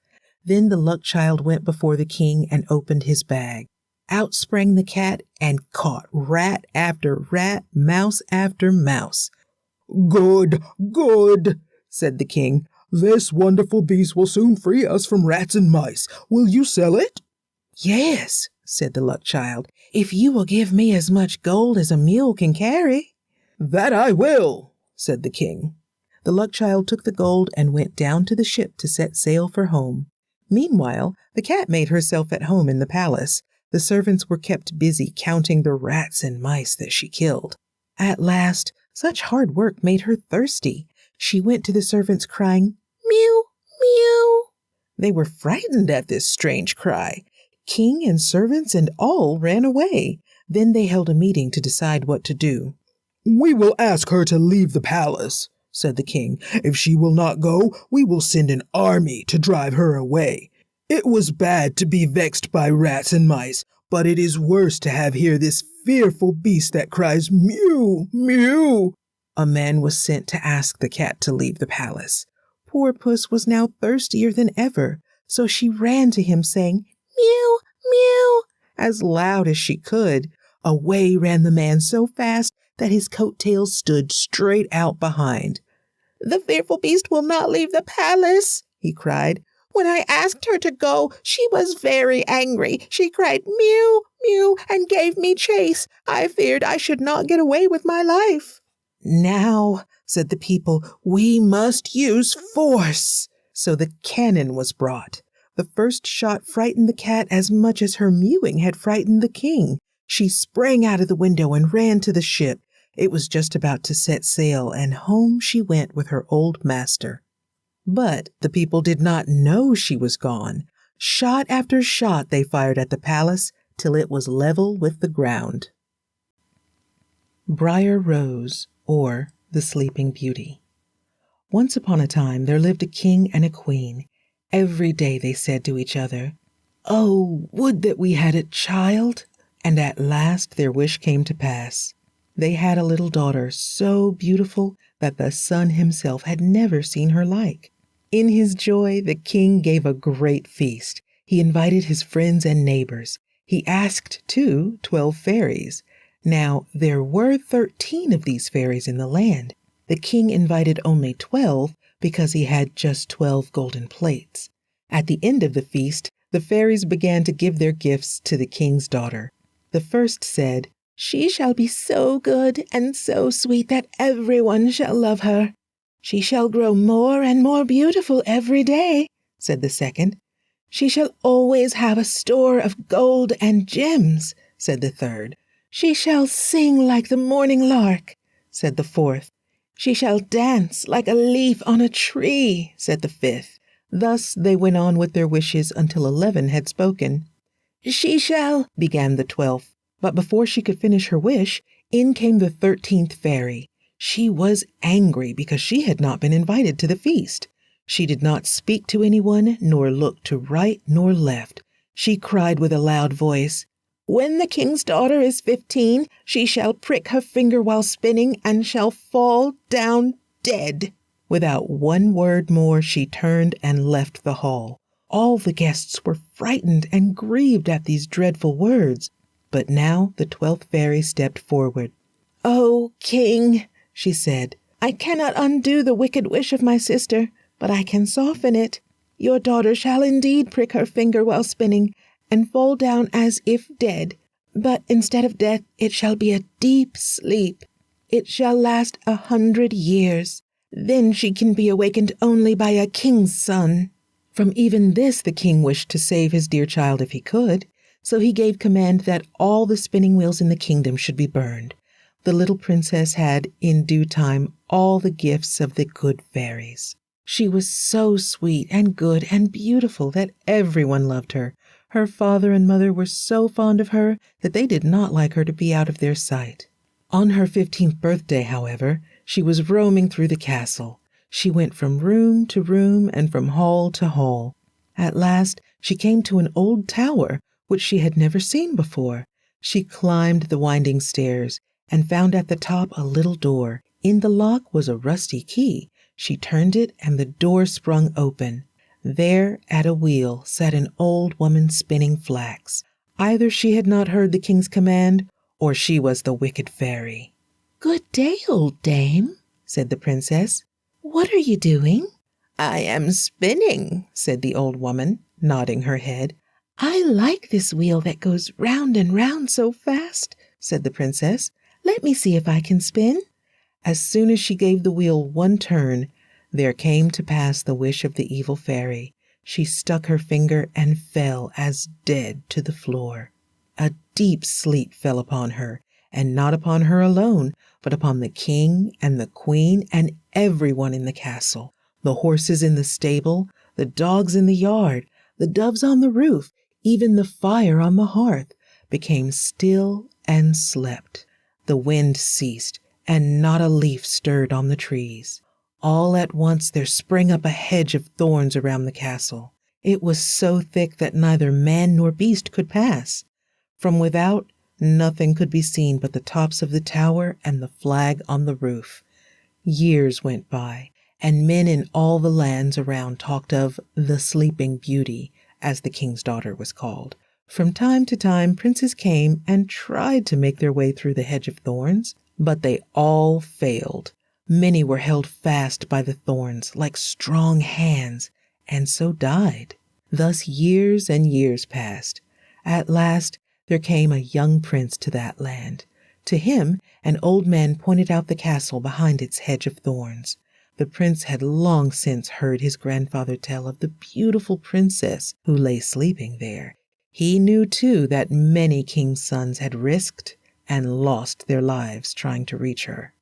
Then the luck child went before the king and opened his bag. Out sprang the cat and caught rat after rat, mouse after mouse. "Good, good," said the king. "This wonderful beast will soon free us from rats and mice. Will you sell it?" "Yes," said the luck child, "if you will give me as much gold as a mule can carry." "That I will," said the king. The luck child took the gold and went down to the ship to set sail for home. Meanwhile, the cat made herself at home in the palace. The servants were kept busy counting the rats and mice that she killed. At last, such hard work made her thirsty. She went to the servants crying, "Mew, mew." They were frightened at this strange cry. King and servants and all ran away. Then they held a meeting to decide what to do. "We will ask her to leave the palace," said the king. "If she will not go, we will send an army to drive her away. It was bad to be vexed by rats and mice, but it is worse to have here this fearful beast that cries mew, mew." A man was sent to ask the cat to leave the palace. Poor Puss was now thirstier than ever, so she ran to him saying, "Mew, mew," as loud as she could. Away ran the man so fast that his coat-tails stood straight out behind. "The fearful beast will not leave the palace," he cried. "When I asked her to go, she was very angry. She cried, 'Mew, mew,' and gave me chase. I feared I should not get away with my life." "Now," said the people, "we must use force." So the cannon was brought. The first shot frightened the cat as much as her mewing had frightened the king. She sprang out of the window and ran to the ship. It was just about to set sail, and home she went with her old master. But the people did not know she was gone. Shot after shot they fired at the palace till it was level with the ground. Briar Rose, or the Sleeping Beauty. Once upon a time there lived a king and a queen. Every day they said to each other, "Oh, would that we had a child!" And at last their wish came to pass. They had a little daughter so beautiful that the sun himself had never seen her like. In his joy, the king gave a great feast. He invited his friends and neighbors. He asked, too, 12 fairies. Now, there were 13 of these fairies in the land. The king invited only 12 because he had just 12 golden plates. At the end of the feast, the fairies began to give their gifts to the king's daughter. The first said, "She shall be so good and so sweet that everyone shall love her." "She shall grow more and more beautiful every day," said the second. "She shall always have a store of gold and gems," said the third. "She shall sing like the morning lark," said the fourth. "She shall dance like a leaf on a tree," said the fifth. Thus they went on with their wishes until 11 had spoken. "She shall," began the 12th, but before she could finish her wish, in came the 13th fairy. She was angry because she had not been invited to the feast. She did not speak to anyone, nor look to right nor left. She cried with a loud voice, "When the king's daughter is 15, she shall prick her finger while spinning and shall fall down dead." Without one word more, she turned and left the hall. All the guests were frightened and grieved at these dreadful words. But now the 12th fairy stepped forward. "Oh, king," she said, "I cannot undo the wicked wish of my sister, but I can soften it. Your daughter shall indeed prick her finger while spinning and fall down as if dead. But instead of death, it shall be a deep sleep. It shall last 100 years. Then she can be awakened only by a king's son." From even this the king wished to save his dear child if he could, so he gave command that all the spinning wheels in the kingdom should be burned. The little princess had, in due time, all the gifts of the good fairies. She was so sweet and good and beautiful that everyone loved her. Her father and mother were so fond of her that they did not like her to be out of their sight. On her 15th birthday, however, she was roaming through the castle. She went from room to room and from hall to hall. At last, she came to an old tower, which she had never seen before. She climbed the winding stairs and found at the top a little door. In the lock was a rusty key. She turned it and the door sprung open. There, at a wheel, sat an old woman spinning flax. Either she had not heard the king's command, or she was the wicked fairy. "Good day, old dame," said the princess. "What are you doing?" "I am spinning," said the old woman, nodding her head. "I like this wheel that goes round and round so fast," said the princess. "Let me see if I can spin." As soon as she gave the wheel one turn, there came to pass the wish of the evil fairy. She stuck her finger and fell as dead to the floor. A deep sleep fell upon her, and not upon her alone, but upon the king and the queen and everyone in the castle, the horses in the stable, the dogs in the yard, the doves on the roof, even the fire on the hearth, became still and slept. The wind ceased, and not a leaf stirred on the trees. All at once there sprang up a hedge of thorns around the castle. It was so thick that neither man nor beast could pass. From without, nothing could be seen but the tops of the tower and the flag on the roof. Years went by, and men in all the lands around talked of the Sleeping Beauty, as the king's daughter was called. From time to time, princes came and tried to make their way through the hedge of thorns, but they all failed. Many were held fast by the thorns like strong hands, and so died. Thus years and years passed. At last there came a young prince to that land. To him, an old man pointed out the castle behind its hedge of thorns. The prince had long since heard his grandfather tell of the beautiful princess who lay sleeping there. He knew, too, that many kings' sons had risked and lost their lives trying to reach her.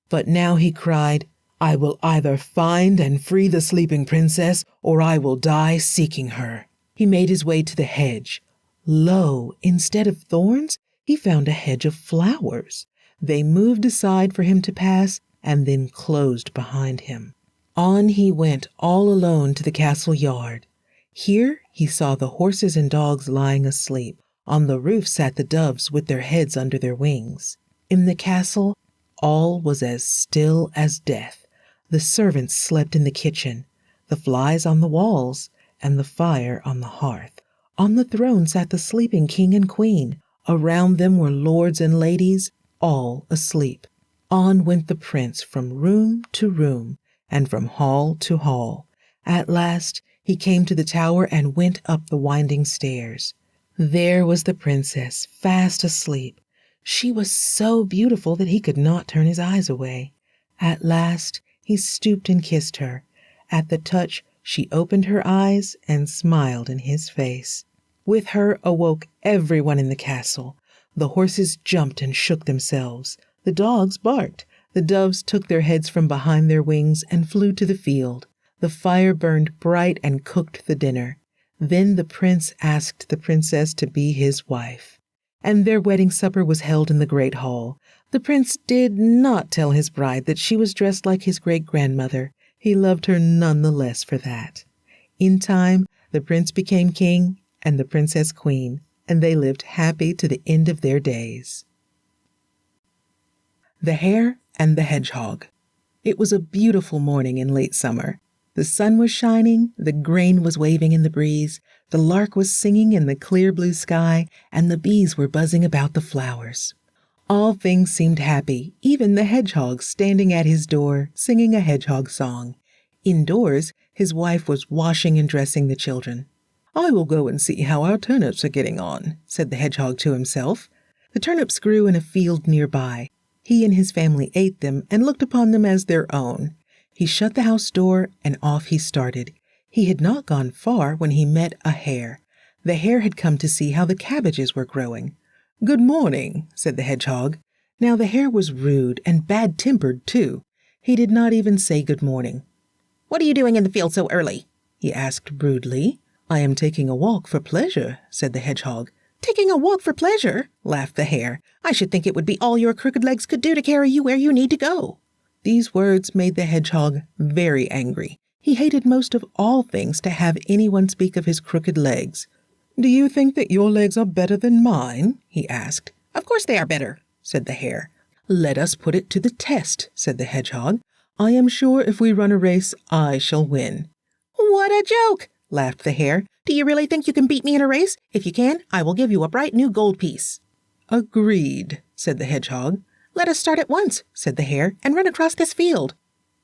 But now he cried, "I will either find and free the sleeping princess, or I will die seeking her." He made his way to the hedge. Lo, instead of thorns, he found a hedge of flowers. They moved aside for him to pass, and then closed behind him. On he went all alone to the castle yard. Here he saw the horses and dogs lying asleep. On the roof sat the doves with their heads under their wings. In the castle, all was as still as death. The servants slept in the kitchen, the flies on the walls, and the fire on the hearth. On the throne sat the sleeping king and queen. Around them were lords and ladies, all asleep. On went the prince from room to room and from hall to hall. At last he came to the tower and went up the winding stairs. There was the princess, fast asleep. She was so beautiful that he could not turn his eyes away. At last he stooped and kissed her. At the touch, she opened her eyes and smiled in his face. With her awoke everyone in the castle. The horses jumped and shook themselves. The dogs barked. The doves took their heads from behind their wings and flew to the field. The fire burned bright and cooked the dinner. Then the prince asked the princess to be his wife, and their wedding supper was held in the great hall. The prince did not tell his bride that she was dressed like his great-grandmother. He loved her none the less for that. In time, the prince became king and the princess queen, and they lived happy to the end of their days. The Hare and the Hedgehog. It was a beautiful morning in late summer. The sun was shining, the grain was waving in the breeze, the lark was singing in the clear blue sky, and the bees were buzzing about the flowers. All things seemed happy, even the hedgehog standing at his door, singing a hedgehog song. Indoors, his wife was washing and dressing the children. "I will go and see how our turnips are getting on," said the hedgehog to himself. The turnips grew in a field nearby. He and his family ate them and looked upon them as their own. He shut the house door, and off he started. He had not gone far when he met a hare. The hare had come to see how the cabbages were growing. "Good morning," said the hedgehog. Now the hare was rude and bad-tempered, too. He did not even say good morning. "What are you doing in the field so early?" he asked rudely. "I am taking a walk for pleasure," said the hedgehog. "Taking a walk for pleasure?" laughed the hare. "I should think it would be all your crooked legs could do to carry you where you need to go." These words made the hedgehog very angry. He hated most of all things to have anyone speak of his crooked legs. "Do you think that your legs are better than mine?" he asked. "Of course they are better," said the hare. "Let us put it to the test," said the hedgehog. "I am sure if we run a race, I shall win." "What a joke!" laughed the hare. "Do you really think you can beat me in a race? If you can, I will give you a bright new gold piece." "Agreed," said the hedgehog. "Let us start at once," said the hare, "and run across this field."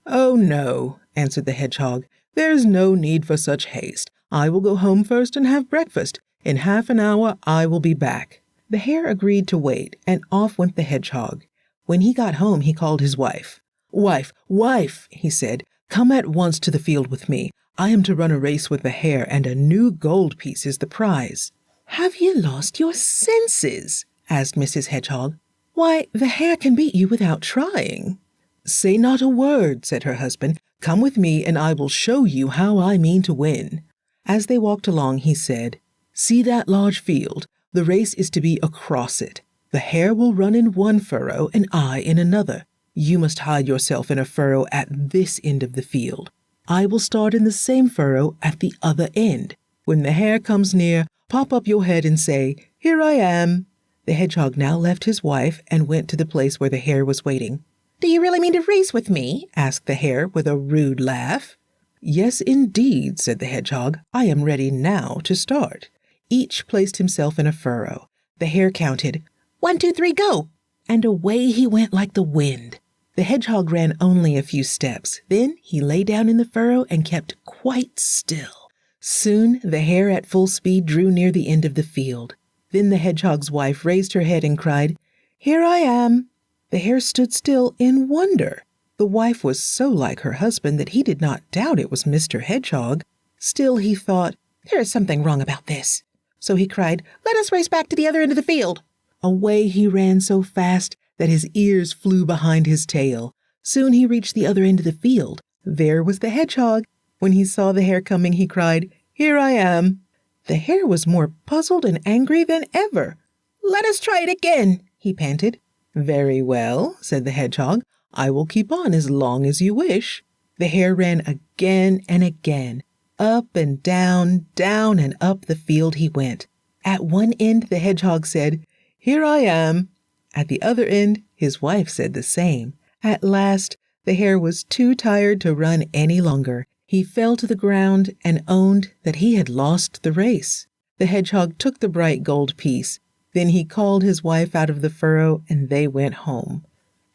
"Oh, no," answered the hedgehog. "There's no need for such haste. I will go home first and have breakfast. In half an hour I will be back." The hare agreed to wait, and off went the hedgehog. When he got home, he called his wife. "Wife, wife," he said, "come at once to the field with me. I am to run a race with the hare, and a new gold piece is the prize." "Have you lost your senses?" asked Mrs. Hedgehog. "Why, the hare can beat you without trying." "Say not a word," said her husband. "Come with me, and I will show you how I mean to win." As they walked along, he said, "See that large field? The race is to be across it. The hare will run in one furrow and I in another. You must hide yourself in a furrow at this end of the field. I will start in the same furrow at the other end. When the hare comes near, pop up your head and say, 'Here I am.'" The hedgehog now left his wife and went to the place where the hare was waiting. "Do you really mean to race with me?" asked the hare with a rude laugh. "Yes, indeed," said the hedgehog. "I am ready now to start." Each placed himself in a furrow. The hare counted, 1, 2, 3, go! And away he went like the wind. The hedgehog ran only a few steps. Then he lay down in the furrow and kept quite still. Soon the hare at full speed drew near the end of the field. Then the hedgehog's wife raised her head and cried, "Here I am." The hare stood still in wonder. The wife was so like her husband that he did not doubt it was Mr. Hedgehog. Still he thought, "There is something wrong about this." So he cried, "Let us race back to the other end of the field." Away he ran so fast that his ears flew behind his tail. Soon he reached the other end of the field. There was the hedgehog. When he saw the hare coming, he cried, "Here I am." The hare was more puzzled and angry than ever. "Let us try it again," he panted. "Very well," said the hedgehog. "I will keep on as long as you wish." The hare ran again and again. Up and down and up the field he went. At one end the hedgehog said, "Here I am." At the other end his wife said the same. At last the hare was too tired to run any longer. He fell to the ground and owned that he had lost the race. The hedgehog took the bright gold piece. Then he called his wife out of the furrow and they went home.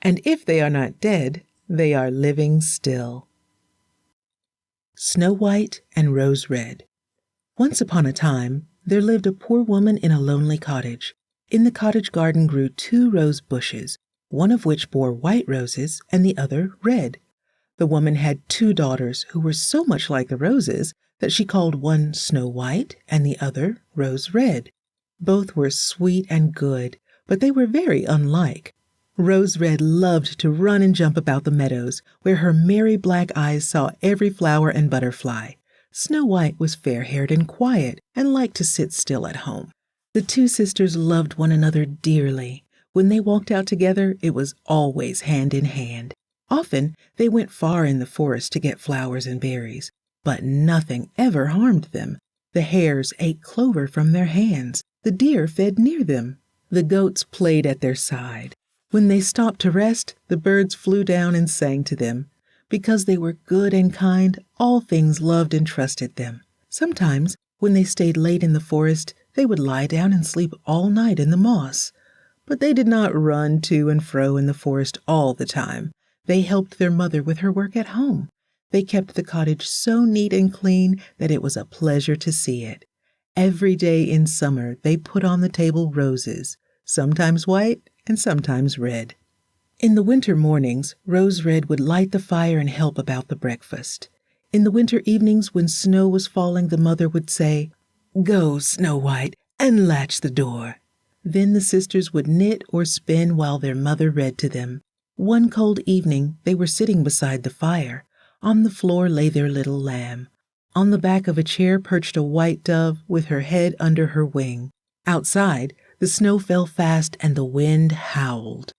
And if they are not dead, they are living still. Snow White and Rose Red. Once upon a time, there lived a poor woman in a lonely cottage. In the cottage garden grew 2 rose bushes, one of which bore white roses and the other red. The woman had 2 daughters who were so much like the roses that she called one Snow White and the other Rose Red. Both were sweet and good, but they were very unlike. Rose Red loved to run and jump about the meadows, where her merry black eyes saw every flower and butterfly. Snow White was fair-haired and quiet, and liked to sit still at home. The 2 sisters loved one another dearly. When they walked out together, it was always hand in hand. Often they went far in the forest to get flowers and berries, but nothing ever harmed them. The hares ate clover from their hands. The deer fed near them. The goats played at their side. When they stopped to rest, the birds flew down and sang to them. Because they were good and kind, all things loved and trusted them. Sometimes, when they stayed late in the forest, they would lie down and sleep all night in the moss. But they did not run to and fro in the forest all the time. They helped their mother with her work at home. They kept the cottage so neat and clean that it was a pleasure to see it. Every day in summer they put on the table roses, sometimes white and sometimes red. In the winter mornings, Rose Red would light the fire and help about the breakfast. In the winter evenings when snow was falling, the mother would say, "Go, Snow White, and latch the door." Then the sisters would knit or spin while their mother read to them. One cold evening they were sitting beside the fire. On the floor lay their little lamb. On the back of a chair perched a white dove with her head under her wing. Outside, the snow fell fast and the wind howled.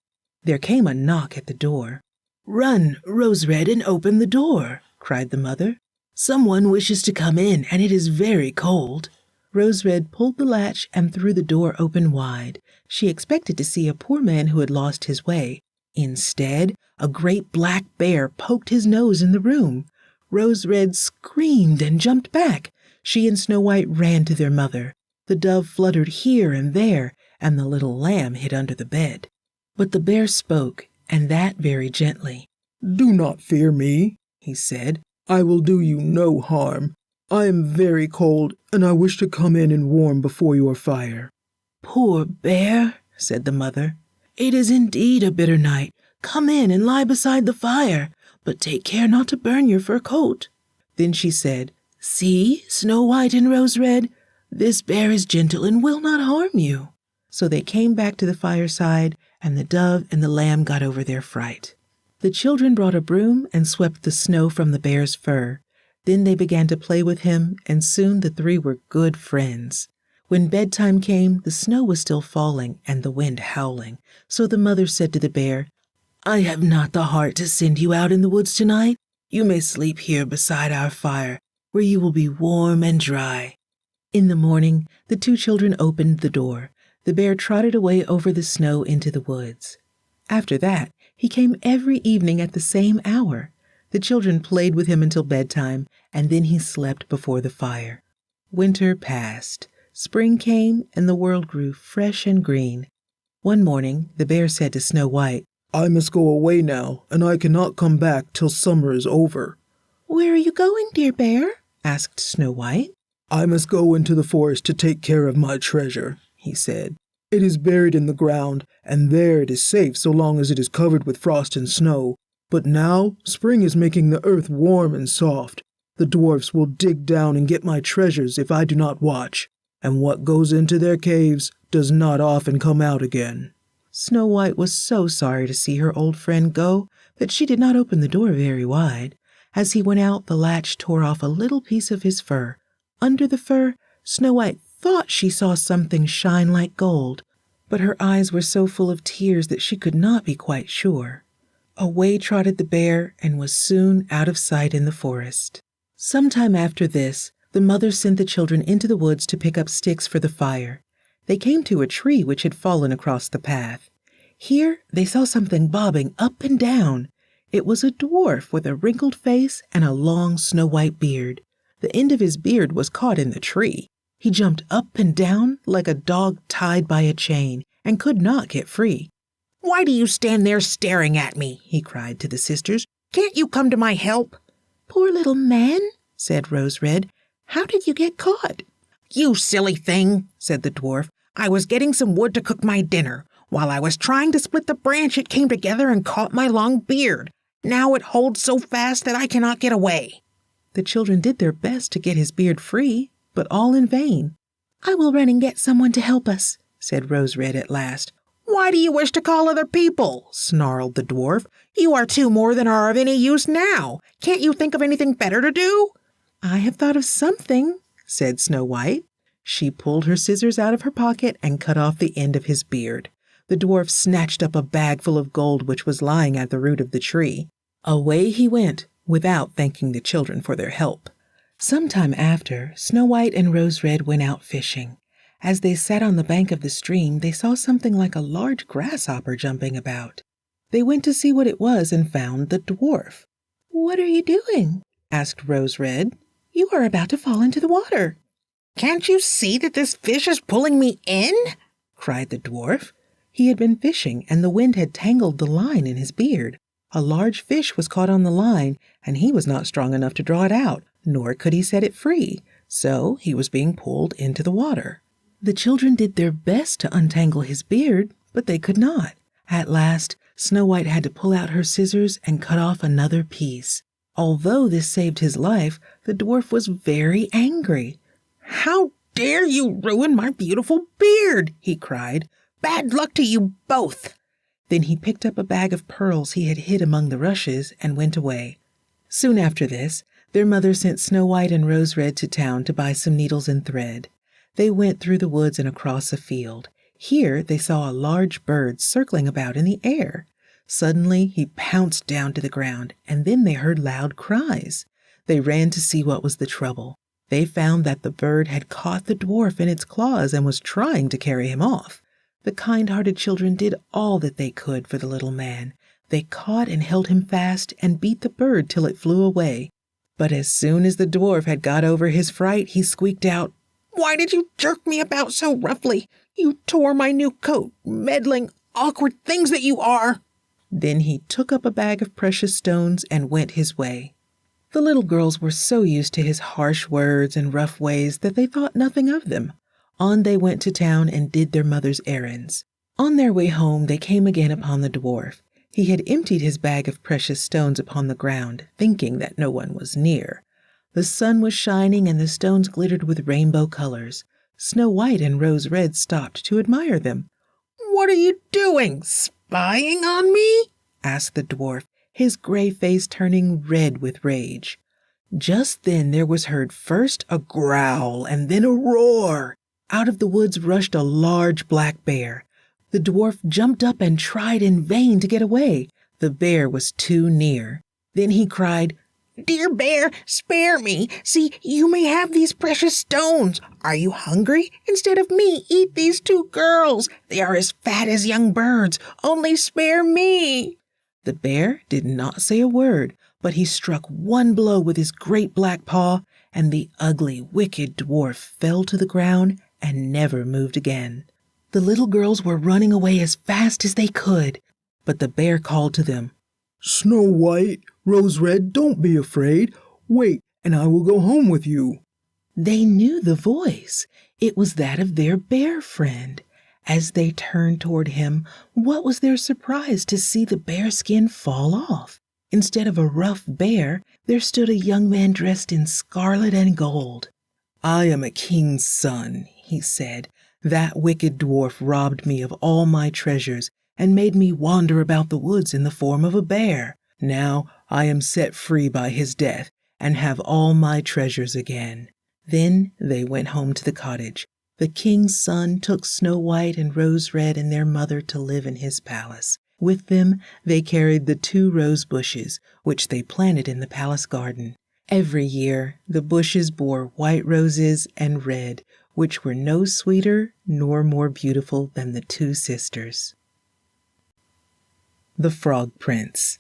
There came a knock at the door. "Run, Rose Red, and open the door," cried the mother. "Someone wishes to come in, and it is very cold." Rose Red pulled the latch and threw the door open wide. She expected to see a poor man who had lost his way. Instead, a great black bear poked his nose in the room. Rose Red screamed and jumped back. She and Snow White ran to their mother. The dove fluttered here and there, and the little lamb hid under the bed. But the bear spoke, and that very gently. "Do not fear me," he said. "I will do you no harm. I am very cold, and I wish to come in and warm before your fire." "Poor bear," said the mother. "It is indeed a bitter night. Come in and lie beside the fire, but take care not to burn your fur coat." Then she said, "See, Snow White and Rose Red, this bear is gentle and will not harm you." So they came back to the fireside, and the dove and the lamb got over their fright. The children brought a broom and swept the snow from the bear's fur. Then they began to play with him, and soon the 3 were good friends. When bedtime came, the snow was still falling and the wind howling. So the mother said to the bear, "I have not the heart to send you out in the woods tonight. You may sleep here beside our fire, where you will be warm and dry." In the morning, the two children opened the door. The bear trotted away over the snow into the woods. After that, he came every evening at the same hour. The children played with him until bedtime, and then he slept before the fire. Winter passed. Spring came, and the world grew fresh and green. One morning, the bear said to Snow White, "I must go away now, and I cannot come back till summer is over." "Where are you going, dear bear?" asked Snow White. "I must go into the forest to take care of my treasure," he said. "It is buried in the ground, and there it is safe so long as it is covered with frost and snow. But now spring is making the earth warm and soft. The dwarfs will dig down and get my treasures if I do not watch, and what goes into their caves does not often come out again." Snow White was so sorry to see her old friend go that she did not open the door very wide. As he went out, the latch tore off a little piece of his fur. Under the fur, Snow White thought she saw something shine like gold, but her eyes were so full of tears that she could not be quite sure. Away trotted the bear and was soon out of sight in the forest. Sometime after this, the mother sent the children into the woods to pick up sticks for the fire. They came to a tree which had fallen across the path. Here they saw something bobbing up and down. It was a dwarf with a wrinkled face and a long snow-white beard. The end of his beard was caught in the tree. He jumped up and down like a dog tied by a chain and could not get free. "Why do you stand there staring at me?" he cried to the sisters. "Can't you come to my help?" "Poor little man," said Rose Red. "How did you get caught?" "You silly thing," said the dwarf. "I was getting some wood to cook my dinner. While I was trying to split the branch, it came together and caught my long beard. Now it holds so fast that I cannot get away." The children did their best to get his beard free, but all in vain. "I will run and get someone to help us," said Rose Red at last. "Why do you wish to call other people?" snarled the dwarf. "You are two more than are of any use now. Can't you think of anything better to do?" "I have thought of something," said Snow White. She pulled her scissors out of her pocket and cut off the end of his beard. The dwarf snatched up a bag full of gold which was lying at the root of the tree. Away he went, without thanking the children for their help. Some time after, Snow White and Rose Red went out fishing. As they sat on the bank of the stream, they saw something like a large grasshopper jumping about. They went to see what it was and found the dwarf. "What are you doing?" asked Rose Red. "You are about to fall into the water." "Can't you see that this fish is pulling me in?" cried the dwarf. He had been fishing, and the wind had tangled the line in his beard. A large fish was caught on the line, and he was not strong enough to draw it out, nor could he set it free, so he was being pulled into the water. The children did their best to untangle his beard, but they could not. At last, Snow White had to pull out her scissors and cut off another piece. Although this saved his life, the dwarf was very angry. "How dare you ruin my beautiful beard?" he cried. "Bad luck to you both." Then he picked up a bag of pearls he had hid among the rushes and went away. Soon after this, their mother sent Snow White and Rose Red to town to buy some needles and thread. They went through the woods and across a field. Here they saw a large bird circling about in the air. Suddenly he pounced down to the ground, and then they heard loud cries. They ran to see what was the trouble. They found that the bird had caught the dwarf in its claws and was trying to carry him off. The kind-hearted children did all that they could for the little man. They caught and held him fast and beat the bird till it flew away. But as soon as the dwarf had got over his fright, he squeaked out, "Why did you jerk me about so roughly? You tore my new coat, meddling, awkward things that you are." Then he took up a bag of precious stones and went his way. The little girls were so used to his harsh words and rough ways that they thought nothing of them. On they went to town and did their mother's errands. On their way home, they came again upon the dwarf. He had emptied his bag of precious stones upon the ground, thinking that no one was near. The sun was shining and the stones glittered with rainbow colors. Snow White and Rose Red stopped to admire them. "What are you doing? Spying on me?" asked the dwarf, his gray face turning red with rage. Just then there was heard first a growl and then a roar. Out of the woods rushed a large black bear. The dwarf jumped up and tried in vain to get away. The bear was too near. Then he cried, "Dear bear, spare me. See, you may have these precious stones. Are you hungry? Instead of me, eat these two girls. They are as fat as young birds. Only spare me." The bear did not say a word, but he struck one blow with his great black paw, and the ugly, wicked dwarf fell to the ground and never moved again. The little girls were running away as fast as they could, but the bear called to them, Snow White, Rose Red, don't be afraid. Wait, and I will go home with you. They knew the voice. It was that of their bear friend. As they turned toward him, what was their surprise to see the bear skin fall off. Instead of a rough bear, there stood a young man dressed in scarlet and gold. "I am a king's son," he said. "That wicked dwarf robbed me of all my treasures and made me wander about the woods in the form of a bear. Now I am set free by his death and have all my treasures again." Then they went home to the cottage. The king's son took Snow White and Rose Red and their mother to live in his palace. With them they carried the 2 rose bushes, which they planted in the palace garden. Every year the bushes bore white roses and red, which were no sweeter nor more beautiful than the 2 sisters. The Frog Prince.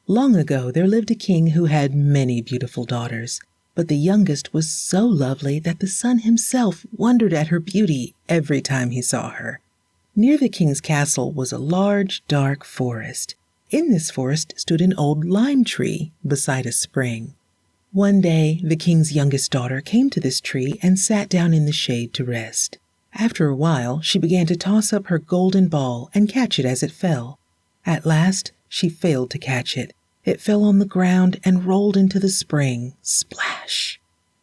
Long ago there lived a king who had many beautiful daughters, but the youngest was so lovely that the sun himself wondered at her beauty every time he saw her. Near the king's castle was a large, dark forest. In this forest stood an old lime tree beside a spring. One day the king's youngest daughter came to this tree and sat down in the shade to rest. After a while she began to toss up her golden ball and catch it as it fell. At last she failed to catch it. It fell on the ground and rolled into the spring. Splash!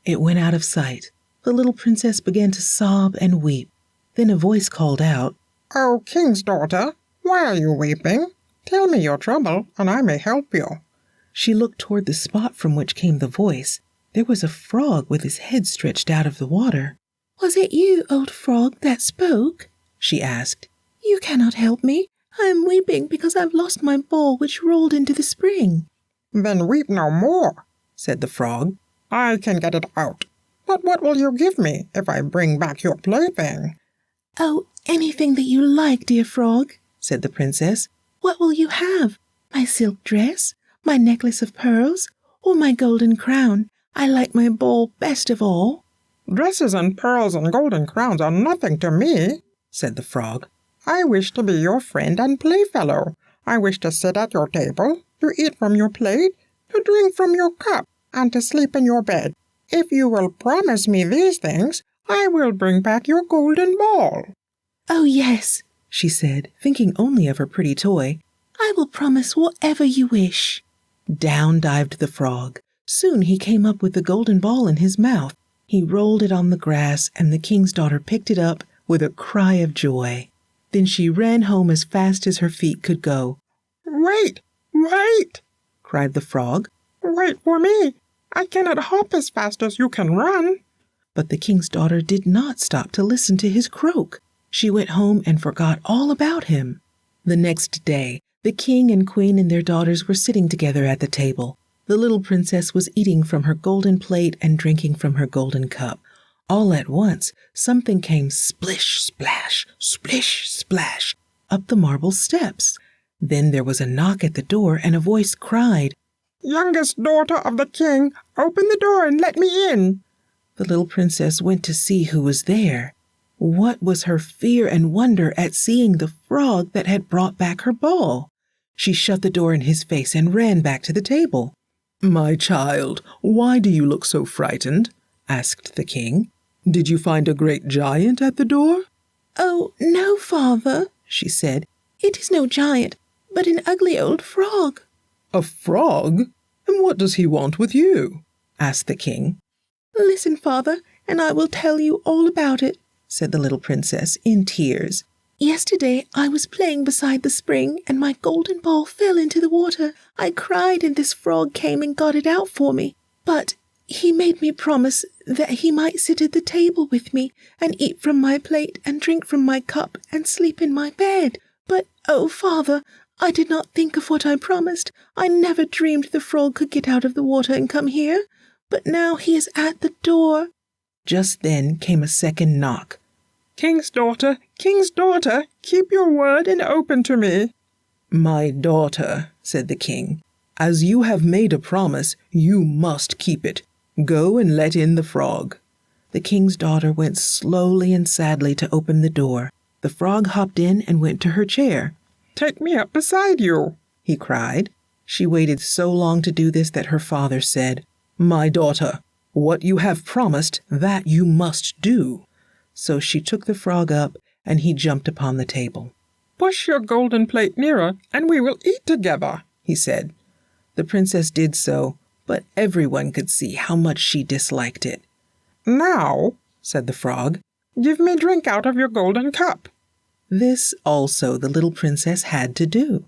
It went out of sight. The little princess began to sob and weep. Then a voice called out, "Oh, king's daughter, why are you weeping? Tell me your trouble, and I may help you." She looked toward the spot from which came the voice. There was a frog with his head stretched out of the water. "Was it you, old frog, that spoke?" she asked. "You cannot help me. I am weeping because I've lost my ball which rolled into the spring." "Then weep no more," said the frog. "I can get it out. But what will you give me if I bring back your plaything?" "Oh, anything that you like, dear frog," said the princess. "What will you have? My silk dress, my necklace of pearls, or my golden crown? I like my ball best of all." "Dresses and pearls and golden crowns are nothing to me," said the frog. "I wish to be your friend and playfellow. I wish to sit at your table, to eat from your plate, to drink from your cup, and to sleep in your bed. If you will promise me these things, I will bring back your golden ball." "Oh, yes," she said, thinking only of her pretty toy. "I will promise whatever you wish." Down dived the frog. Soon he came up with the golden ball in his mouth. He rolled it on the grass, and the king's daughter picked it up with a cry of joy. Then she ran home as fast as her feet could go. "Wait, wait!" cried the frog. "Wait for me. I cannot hop as fast as you can run." But the king's daughter did not stop to listen to his croak. She went home and forgot all about him. The next day, the king and queen and their daughters were sitting together at the table. The little princess was eating from her golden plate and drinking from her golden cup. All at once, something came splish, splash, splish, splash, up the marble steps. Then there was a knock at the door, and a voice cried, "Youngest daughter of the king, open the door and let me in." The little princess went to see who was there. What was her fear and wonder at seeing the frog that had brought back her ball? She shut the door in his face and ran back to the table. "My child, why do you look so frightened?" asked the king. "Did you find a great giant at the door?" "Oh, no, father," she said. "It is no giant, but an ugly old frog." "A frog? And what does he want with you?" asked the king. "Listen, father, and I will tell you all about it," said the little princess in tears. "Yesterday I was playing beside the spring, and my golden ball fell into the water. I cried, and this frog came and got it out for me. But he made me promise that he might sit at the table with me and eat from my plate and drink from my cup and sleep in my bed. But, oh, father, I did not think of what I promised. I never dreamed the frog could get out of the water and come here. But now he is at the door." Just then came a second knock. King's daughter, keep your word and open to me." "My daughter," said the king, "as you have made a promise, you must keep it. Go and let in the frog." The king's daughter went slowly and sadly to open the door. The frog hopped in and went to her chair. "Take me up beside you," he cried. She waited so long to do this that her father said, "My daughter, what you have promised, that you must do." So she took the frog up, and he jumped upon the table. "Push your golden plate nearer, and we will eat together," he said. The princess did so, but everyone could see how much she disliked it. "Now," said the frog, "give me drink out of your golden cup." This also the little princess had to do.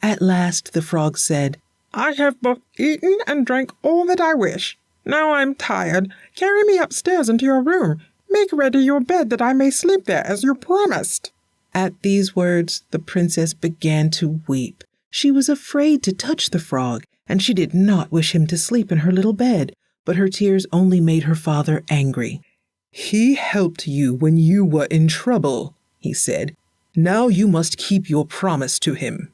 At last the frog said, "I have both eaten and drank all that I wish. Now I'm tired. Carry me upstairs into your room. Make ready your bed that I may sleep there as you promised." At these words, the princess began to weep. She was afraid to touch the frog, and she did not wish him to sleep in her little bed, but her tears only made her father angry. "He helped you when you were in trouble," he said. "Now you must keep your promise to him."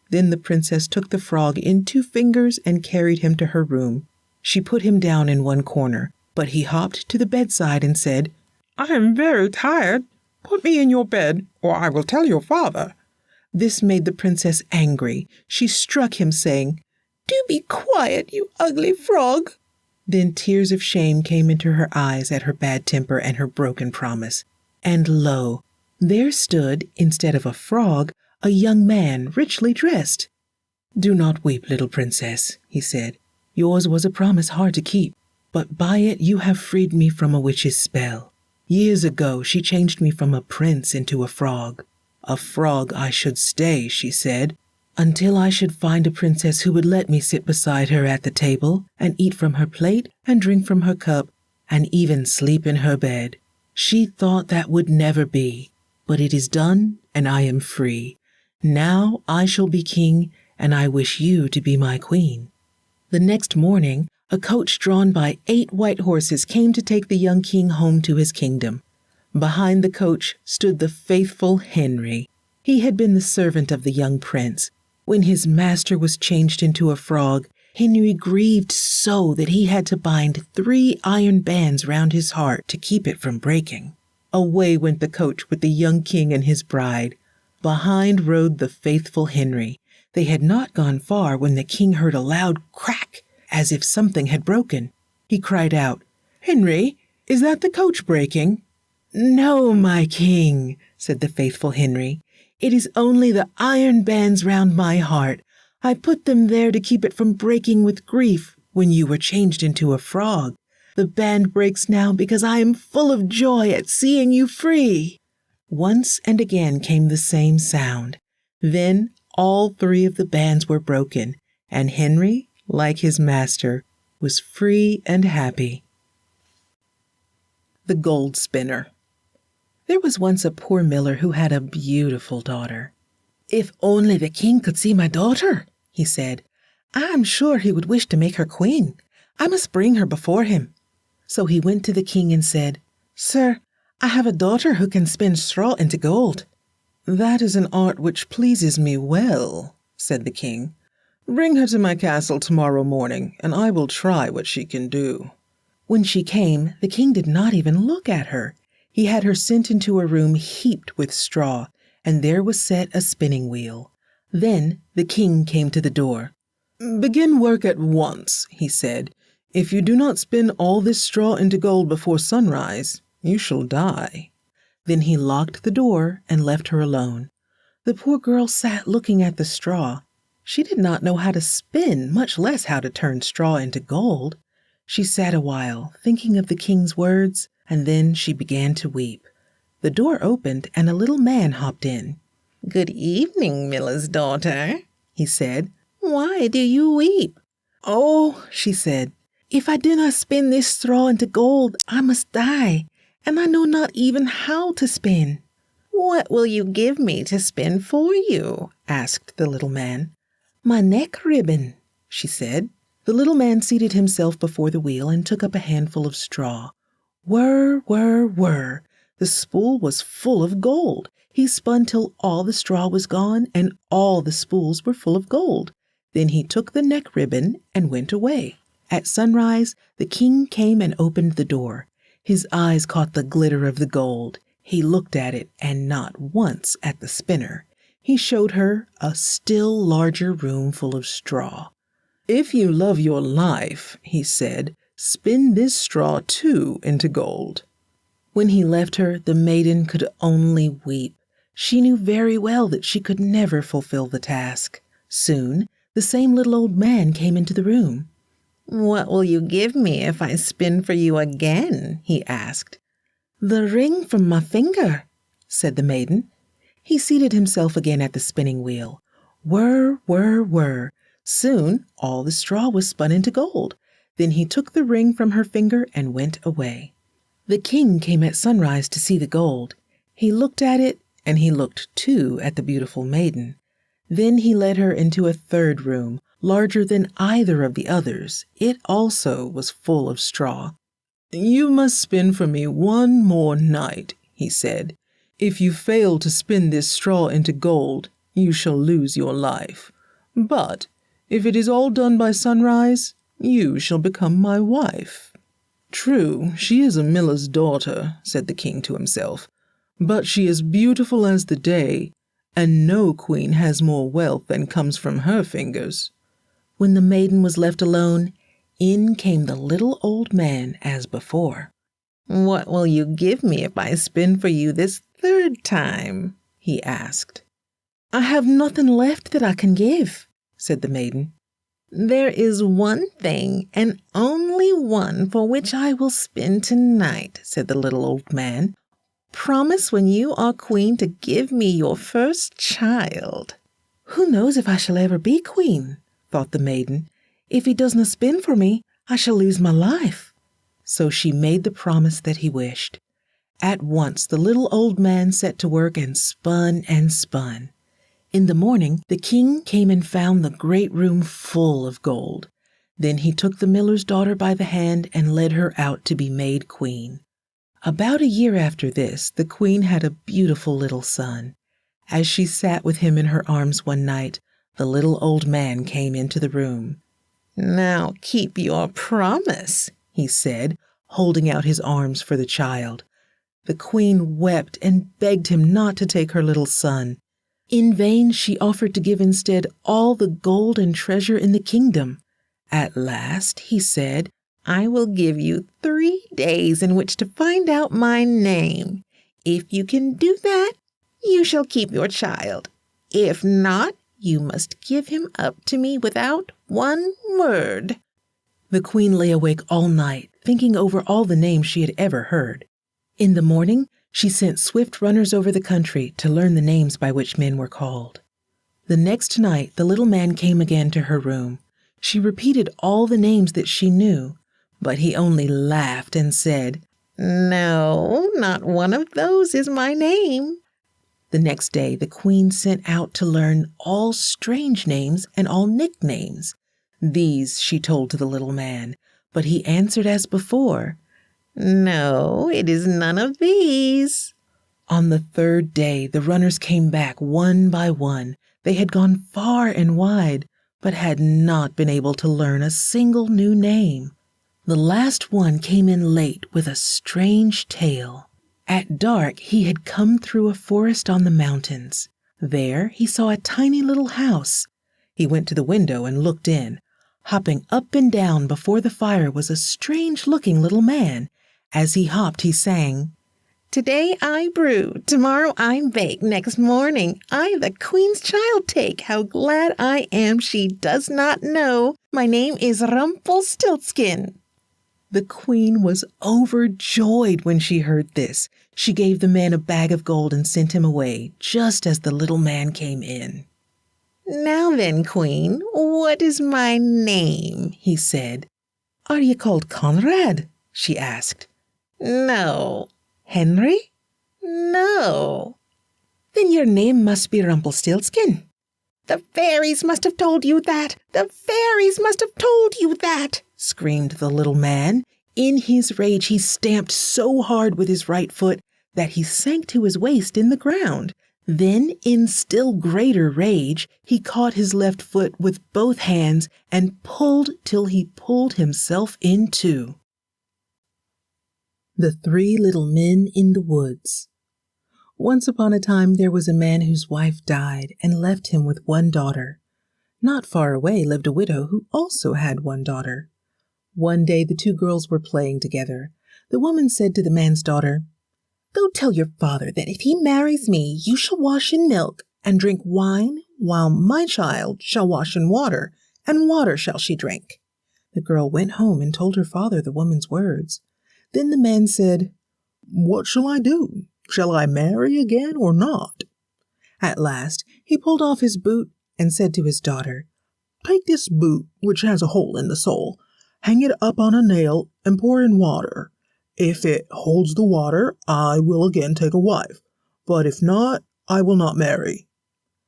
Then the princess took the frog in 2 fingers and carried him to her room. She put him down in one corner, but he hopped to the bedside and said, "I am very tired. Put me in your bed, or I will tell your father." This made the princess angry. She struck him, saying, "Do be quiet, you ugly frog." Then tears of shame came into her eyes at her bad temper and her broken promise. And lo, there stood, instead of a frog, a young man richly dressed. "Do not weep, little princess," he said. "Yours was a promise hard to keep, but by it you have freed me from a witch's spell. Years ago she changed me from a prince into a frog. A frog I should stay, she said, until I should find a princess who would let me sit beside her at the table and eat from her plate and drink from her cup and even sleep in her bed. She thought that would never be, but it is done and I am free. Now I shall be king and I wish you to be my queen." The next morning, a coach drawn by 8 white horses came to take the young king home to his kingdom. Behind the coach stood the faithful Henry. He had been the servant of the young prince. When his master was changed into a frog, Henry grieved so that he had to bind 3 iron bands round his heart to keep it from breaking. Away went the coach with the young king and his bride. Behind rode the faithful Henry. They had not gone far when the king heard a loud crack, as if something had broken. He cried out, "Henry, is that the coach breaking?" "No, my king," said the faithful Henry. "It is only the iron bands round my heart. I put them there to keep it from breaking with grief when you were changed into a frog. The band breaks now because I am full of joy at seeing you free." Once and again came the same sound. Then all 3 of the bands were broken, and Henry, like his master, was free and happy. The Gold Spinner. There was once a poor miller who had a beautiful daughter. "If only the king could see my daughter," he said, "I am sure he would wish to make her queen. I must bring her before him." So he went to the king and said, "Sir, I have a daughter who can spin straw into gold." "That is an art which pleases me well," said the king. "Bring her to my castle tomorrow morning, and I will try what she can do." When she came, the king did not even look at her. He had her sent into a room heaped with straw, and there was set a spinning wheel. Then the king came to the door. "Begin work at once," he said. "If you do not spin all this straw into gold before sunrise, you shall die." Then he locked the door and left her alone. The poor girl sat looking at the straw. She did not know how to spin, much less how to turn straw into gold. She sat a while, thinking of the king's words, and then she began to weep. The door opened, and a little man hopped in. "Good evening, miller's daughter," he said. "Why do you weep?" "Oh," she said, If I do not spin this straw into gold, I must die, and I know not even how to spin." "What will you give me to spin for you?" asked the little man. "My neck ribbon," she said. The little man seated himself before the wheel and took up a handful of straw. Whir, whir, whir. The spool was full of gold. He spun till all the straw was gone and all the spools were full of gold. Then he took the neck ribbon and went away. At sunrise, the king came and opened the door. His eyes caught the glitter of the gold. He looked at it and not once at the spinner. He showed her a still larger room full of straw. "If you love your life," he said, "spin this straw too into gold." When he left her, the maiden could only weep. She knew very well that she could never fulfill the task. Soon, the same little old man came into the room. "What will you give me if I spin for you again?" he asked. "The ring from my finger," said the maiden. He seated himself again at the spinning wheel. Whir, whir, whir. Soon all the straw was spun into gold. Then he took the ring from her finger and went away. The king came at sunrise to see the gold. He looked at it, and he looked too at the beautiful maiden. Then he led her into a third room, larger than either of the others. It also was full of straw. "You must spin for me one more night," he said. "If you fail to spin this straw into gold, you shall lose your life. But if it is all done by sunrise, you shall become my wife." "True, she is a miller's daughter," said the king to himself, "but she is beautiful as the day, and no queen has more wealth than comes from her fingers." When the maiden was left alone, in came the little old man as before. "What will you give me if I spin for you this third time?" he asked. "I have nothing left that I can give," said the maiden. "There is one thing, and only one, for which I will spin tonight," said the little old man. "Promise when you are queen to give me your first child." "Who knows if I shall ever be queen?" thought the maiden. "If he does not spin for me, I shall lose my life." So she made the promise that he wished. At once the little old man set to work and spun and spun. In the morning, the king came and found the great room full of gold. Then he took the miller's daughter by the hand and led her out to be made queen. About a year after this, the queen had a beautiful little son. As she sat with him in her arms one night, the little old man came into the room. "Now keep your promise," he said, holding out his arms for the child. The queen wept and begged him not to take her little son. In vain she offered to give instead all the gold and treasure in the kingdom. At last he said, "I will give you 3 days in which to find out my name. If you can do that, you shall keep your child. If not, you must give him up to me without one word." The queen lay awake all night, thinking over all the names she had ever heard. In the morning, she sent swift runners over the country to learn the names by which men were called. The next night, the little man came again to her room. She repeated all the names that she knew, but he only laughed and said, "No, not one of those is my name." The next day, the queen sent out to learn all strange names and all nicknames. These she told to the little man, but he answered as before, "No, it is none of these." On the third day, the runners came back one by one. They had gone far and wide, but had not been able to learn a single new name. The last one came in late with a strange tale. At dark, he had come through a forest on the mountains. There, he saw a tiny little house. He went to the window and looked in. Hopping up and down before the fire was a strange-looking little man. As he hopped, he sang, "Today I brew, tomorrow I bake, next morning I the queen's child take. How glad I am she does not know. My name is Rumpelstiltskin." The queen was overjoyed when she heard this. She gave the man a bag of gold and sent him away, just as the little man came in. "Now then, queen, what is my name?" he said. "Are you called Conrad?" she asked. "No." "Henry?" "No." "Then your name must be Rumpelstiltskin." "The fairies must have told you that! The fairies must have told you that!" screamed the little man. In his rage, he stamped so hard with his right foot that he sank to his waist in the ground. Then, in still greater rage, he caught his left foot with both hands and pulled till he pulled himself in two. The Three Little Men in the Woods. Once upon a time there was a man whose wife died and left him with one daughter. Not far away lived a widow who also had one daughter. One day the two girls were playing together. The woman said to the man's daughter, "Go tell your father that if he marries me, you shall wash in milk and drink wine, while my child shall wash in water, and water shall she drink." The girl went home and told her father the woman's words. Then the man said, "What shall I do? Shall I marry again or not?" At last he pulled off his boot and said to his daughter, "Take this boot, which has a hole in the sole, hang it up on a nail, and pour in water. If it holds the water, I will again take a wife, but if not, I will not marry."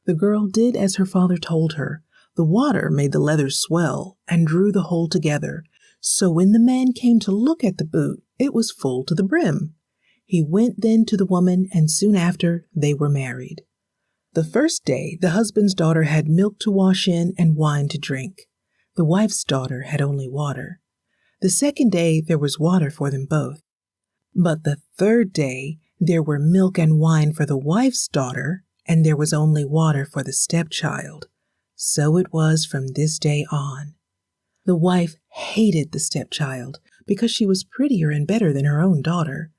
The girl did as her father told her. The water made the leather swell and drew the hole together, so when the man came to look at the boot, it was full to the brim. He went then to the woman, and soon after they were married. The first day the husband's daughter had milk to wash in and wine to drink. The wife's daughter had only water. The second day there was water for them both. But the third day there were milk and wine for the wife's daughter, and there was only water for the stepchild. So it was from this day on. The wife hated the stepchild because she was prettier and better than her own daughter.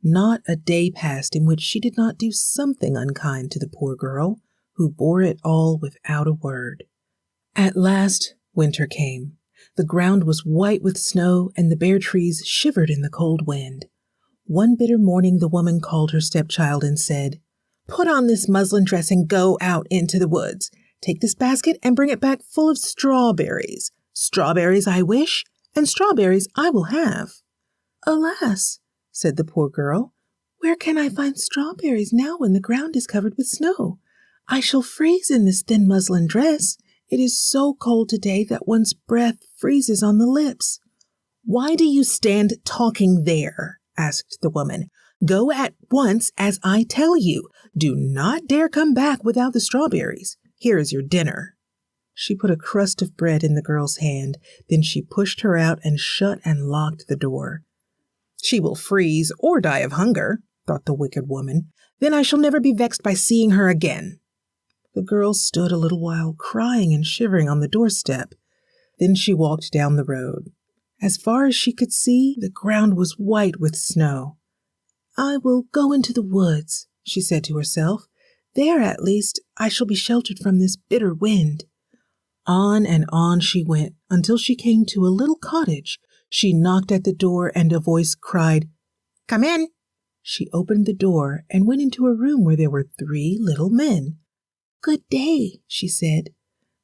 Not a day passed in which she did not do something unkind to the poor girl, who bore it all without a word. At last winter came. The ground was white with snow, and the bare trees shivered in the cold wind. One bitter morning the woman called her stepchild and said, "Put on this muslin dress and go out into the woods. Take this basket and bring it back full of strawberries. Strawberries I wish, and strawberries I will have." "Alas," said the poor girl, "where can I find strawberries now when the ground is covered with snow? I shall freeze in this thin muslin dress. It is so cold today that one's breath freezes on the lips." "Why do you stand talking there?" asked the woman. "Go at once as I tell you. Do not dare come back without the strawberries. Here is your dinner." She put a crust of bread in the girl's hand. Then she pushed her out and shut and locked the door. "She will freeze or die of hunger," thought the wicked woman. "Then I shall never be vexed by seeing her again." The girl stood a little while crying and shivering on the doorstep. Then she walked down the road. As far as she could see, the ground was white with snow. "I will go into the woods," she said to herself. "There, at least, I shall be sheltered from this bitter wind." On and on she went until she came to a little cottage. She knocked at the door, and a voice cried, "Come in." She opened the door and went into a room where there were 3 little men. "Good day," she said.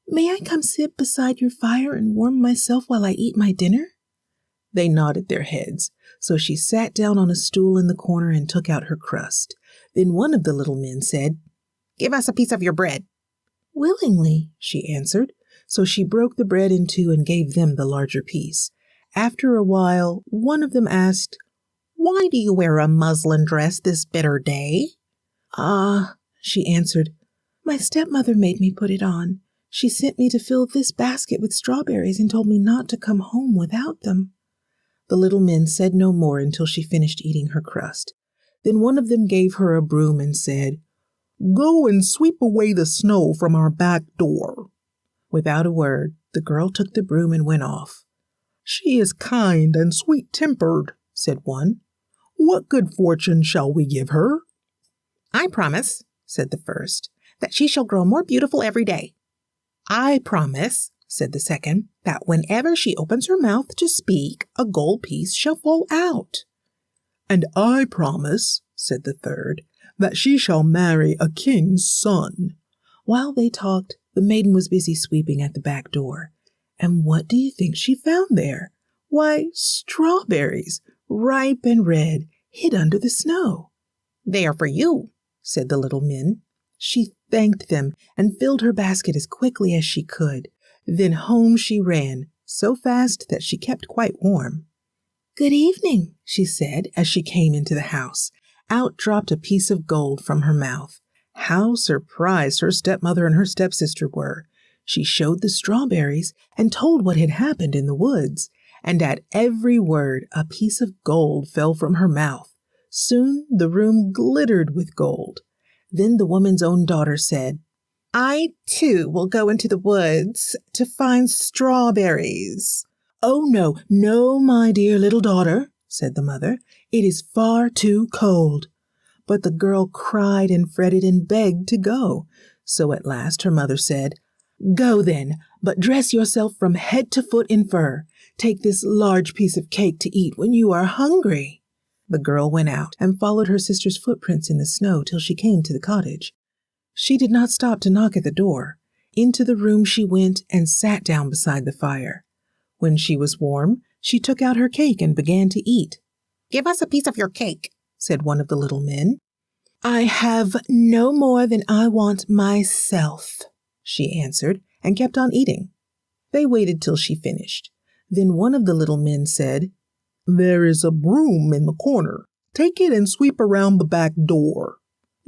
"May I come sit beside your fire and warm myself while I eat my dinner?" They nodded their heads, so she sat down on a stool in the corner and took out her crust. Then one of the little men said, "Give us a piece of your bread." "Willingly," she answered. So she broke the bread in 2 and gave them the larger piece. After a while, one of them asked, "Why do you wear a muslin dress this bitter day?" "Ah," she answered, "my stepmother made me put it on. She sent me to fill this basket with strawberries and told me not to come home without them." The little men said no more until she finished eating her crust. Then one of them gave her a broom and said, "Go and sweep away the snow from our back door." Without a word, the girl took the broom and went off. "She is kind and sweet-tempered," said one. "What good fortune shall we give her?" "I promise," said the first, "that she shall grow more beautiful every day." "I promise," said the second, "that whenever she opens her mouth to speak, a gold piece shall fall out." "And I promise," said the third, "that she shall marry a king's son." While they talked, the maiden was busy sweeping at the back door. And what do you think she found there? Why, strawberries, ripe and red, hid under the snow. "They are for you," said the little men. She thanked them and filled her basket as quickly as she could. Then home she ran, so fast that she kept quite warm. "Good evening," she said as she came into the house. Out dropped a piece of gold from her mouth. How surprised her stepmother and her stepsister were. She showed the strawberries and told what had happened in the woods. And at every word a piece of gold fell from her mouth. Soon the room glittered with gold. Then the woman's own daughter said, "I, too, will go into the woods to find strawberries." "Oh, no, no, my dear little daughter," said the mother. "It is far too cold." But the girl cried and fretted and begged to go. So at last her mother said, "Go then, but dress yourself from head to foot in fur. Take this large piece of cake to eat when you are hungry." The girl went out and followed her sister's footprints in the snow till she came to the cottage. She did not stop to knock at the door. Into the room she went and sat down beside the fire. When she was warm, she took out her cake and began to eat. "Give us a piece of your cake," said one of the little men. "I have no more than I want myself," she answered, and kept on eating. They waited till she finished. Then one of the little men said, "There is a broom in the corner. Take it and sweep around the back door."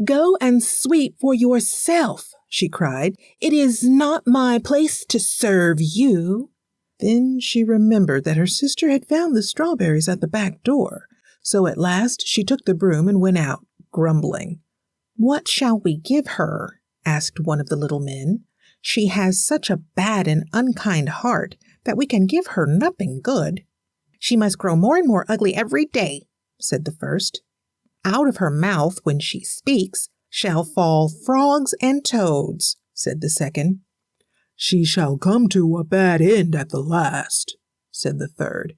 "Go and sweep for yourself," she cried. "It is not my place to serve you." Then she remembered that her sister had found the strawberries at the back door. So at last she took the broom and went out, grumbling. "What shall we give her?" asked one of the little men. "She has such a bad and unkind heart that we can give her nothing good." "She must grow more and more ugly every day," said the first. "Out of her mouth, when she speaks, shall fall frogs and toads," said the second. "She shall come to a bad end at the last," said the third.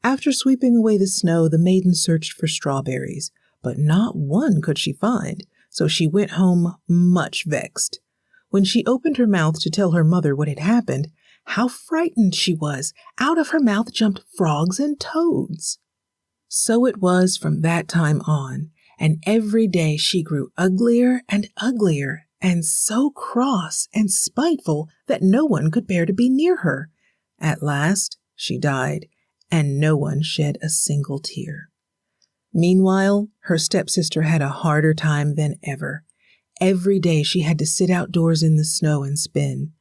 After sweeping away the snow, the maiden searched for strawberries, but not one could she find, so she went home much vexed. When she opened her mouth to tell her mother what had happened, how frightened she was! Out of her mouth jumped frogs and toads. So it was from that time on, and every day she grew uglier and uglier, and so cross and spiteful that no one could bear to be near her. At last she died, and no one shed a single tear. Meanwhile, her stepsister had a harder time than ever. Every day she had to sit outdoors in the snow and spin.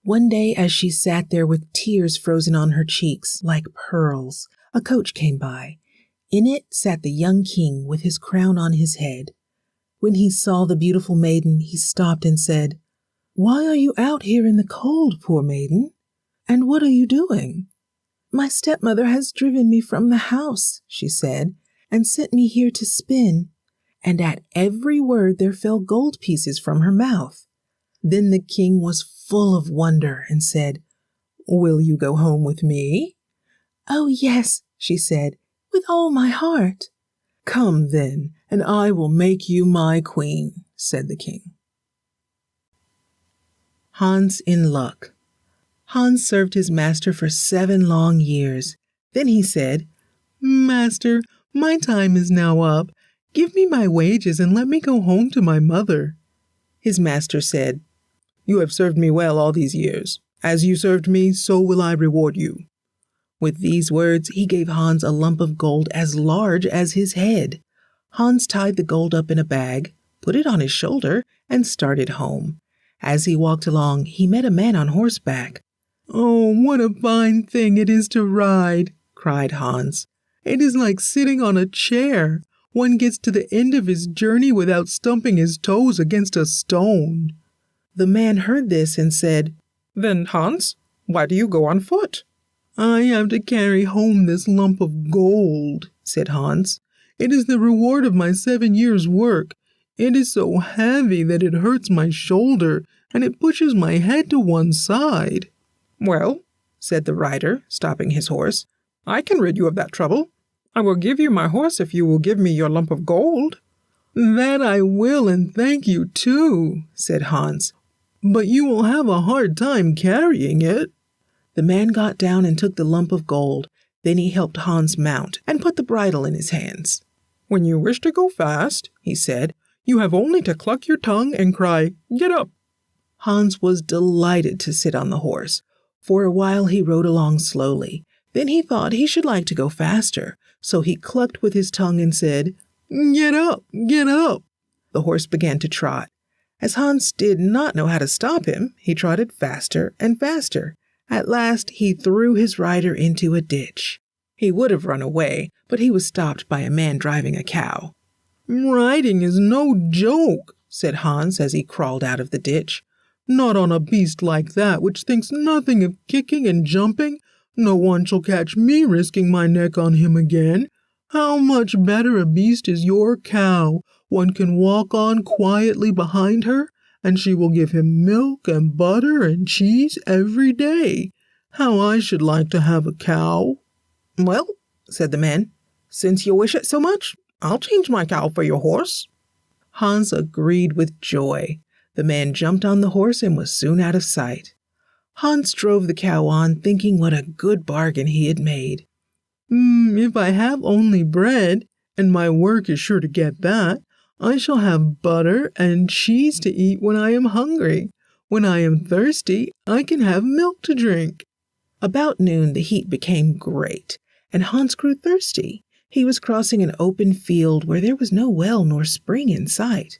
One day, as she sat there with tears frozen on her cheeks like pearls, a coach came by. In it sat the young king with his crown on his head. When he saw the beautiful maiden, he stopped and said, "Why are you out here in the cold, poor maiden? And what are you doing?" "My stepmother has driven me from the house," she said, "and sent me here to spin." And at every word there fell gold pieces from her mouth. Then the king was full of wonder and said, "Will you go home with me?" "Oh, yes," she said, "with all my heart." "Come then, and I will make you my queen," said the king. Hans in luck. Hans served his master for 7 long years. Then he said, "Master, my time is now up. Give me my wages and let me go home to my mother." His master said, "You have served me well all these years. As you served me, so will I reward you." With these words, he gave Hans a lump of gold as large as his head. Hans tied the gold up in a bag, put it on his shoulder, and started home. As he walked along, he met a man on horseback. "Oh, what a fine thing it is to ride!" cried Hans. "It is like sitting on a chair. One gets to the end of his journey without stumping his toes against a stone." The man heard this and said, "Then, Hans, why do you go on foot?" "I have to carry home this lump of gold," said Hans. "It is the reward of my 7 years' work. It is so heavy that it hurts my shoulder, and it pushes my head to one side." "Well," said the rider, stopping his horse, "I can rid you of that trouble. I will give you my horse if you will give me your lump of gold." "That I will, and thank you too," said Hans. "But you will have a hard time carrying it." The man got down and took the lump of gold. Then he helped Hans mount and put the bridle in his hands. "When you wish to go fast," he said, "you have only to cluck your tongue and cry, 'Get up!'" Hans was delighted to sit on the horse. For a while he rode along slowly. Then he thought he should like to go faster, so he clucked with his tongue and said, "Get up, get up." The horse began to trot. As Hans did not know how to stop him, he trotted faster and faster. At last he threw his rider into a ditch. He would have run away, but he was stopped by a man driving a cow. "Riding is no joke," said Hans as he crawled out of the ditch. "Not on a beast like that, which thinks nothing of kicking and jumping. No one shall catch me risking my neck on him again. How much better a beast is your cow. One can walk on quietly behind her, and she will give him milk and butter and cheese every day. How I should like to have a cow." "Well," said the man, "since you wish it so much, I'll change my cow for your horse." Hans agreed with joy. The man jumped on the horse and was soon out of sight. Hans drove the cow on, thinking what a good bargain he had made. If I have only bread, and my work is sure to get that, I shall have butter and cheese to eat when I am hungry. When I am thirsty, I can have milk to drink." About noon the heat became great, and Hans grew thirsty. He was crossing an open field where there was no well nor spring in sight.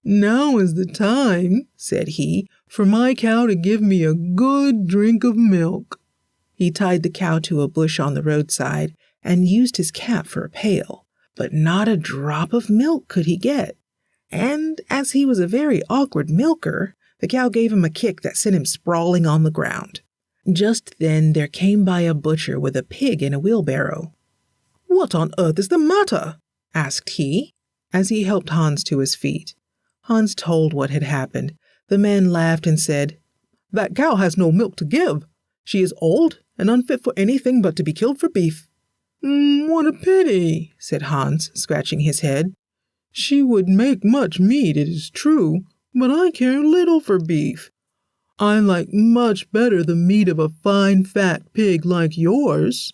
"Now is the time," said he, "for my cow to give me a good drink of milk." He tied the cow to a bush on the roadside and used his cap for a pail, but not a drop of milk could he get. And as he was a very awkward milker, the cow gave him a kick that sent him sprawling on the ground. Just then there came by a butcher with a pig in a wheelbarrow. "What on earth is the matter?" asked he, as he helped Hans to his feet. Hans told what had happened. The man laughed and said, "That cow has no milk to give. She is old and unfit for anything but to be killed for beef." "What a pity," said Hans, scratching his head. "She would make much meat, it is true, but I care little for beef. I like much better the meat of a fine fat pig like yours."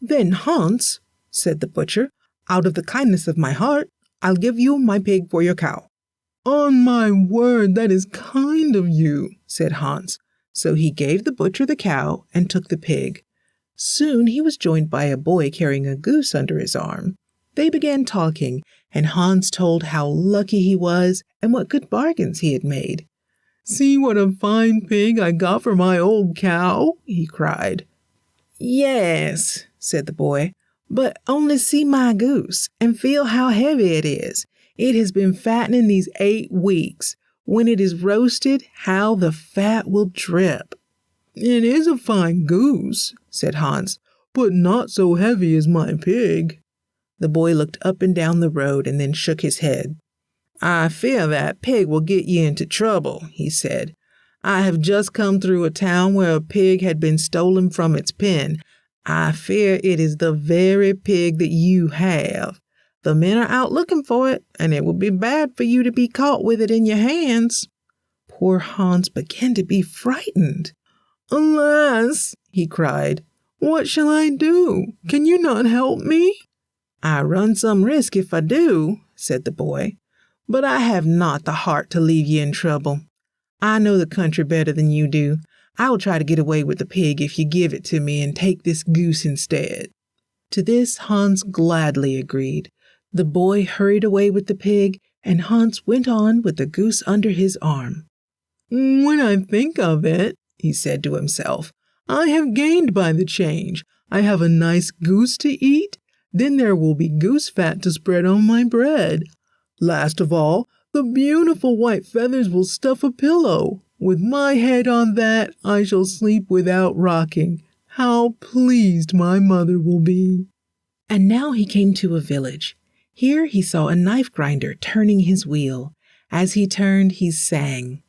"Then, Hans," said the butcher, "out of the kindness of my heart, I'll give you my pig for your cow." "On my word, that is kind of you," said Hans. So he gave the butcher the cow and took the pig. Soon he was joined by a boy carrying a goose under his arm. They began talking, and Hans told how lucky he was and what good bargains he had made. "See what a fine pig I got for my old cow," he cried. "Yes," said the boy, "but only see my goose and feel how heavy it is. It has been fattening these 8 weeks. When it is roasted, how the fat will drip." "It is a fine goose," said Hans, "but not so heavy as my pig." The boy looked up and down the road and then shook his head. "I fear that pig will get you into trouble," he said. "I have just come through a town where a pig had been stolen from its pen. I fear it is the very pig that you have. The men are out looking for it, and it would be bad for you to be caught with it in your hands." Poor Hans began to be frightened. "Alas," he cried, "what shall I do? Can you not help me?" "I run some risk if I do," said the boy, "but I have not the heart to leave you in trouble. I know the country better than you do. I will try to get away with the pig if you give it to me and take this goose instead." To this Hans gladly agreed. The boy hurried away with the pig, and Hans went on with the goose under his arm. "When I think of it," he said to himself, "I have gained by the change. I have a nice goose to eat. Then there will be goose fat to spread on my bread. Last of all, the beautiful white feathers will stuff a pillow. With my head on that, I shall sleep without rocking. How pleased my mother will be." And now he came to a village. Here he saw a knife grinder turning his wheel. As he turned, he sang,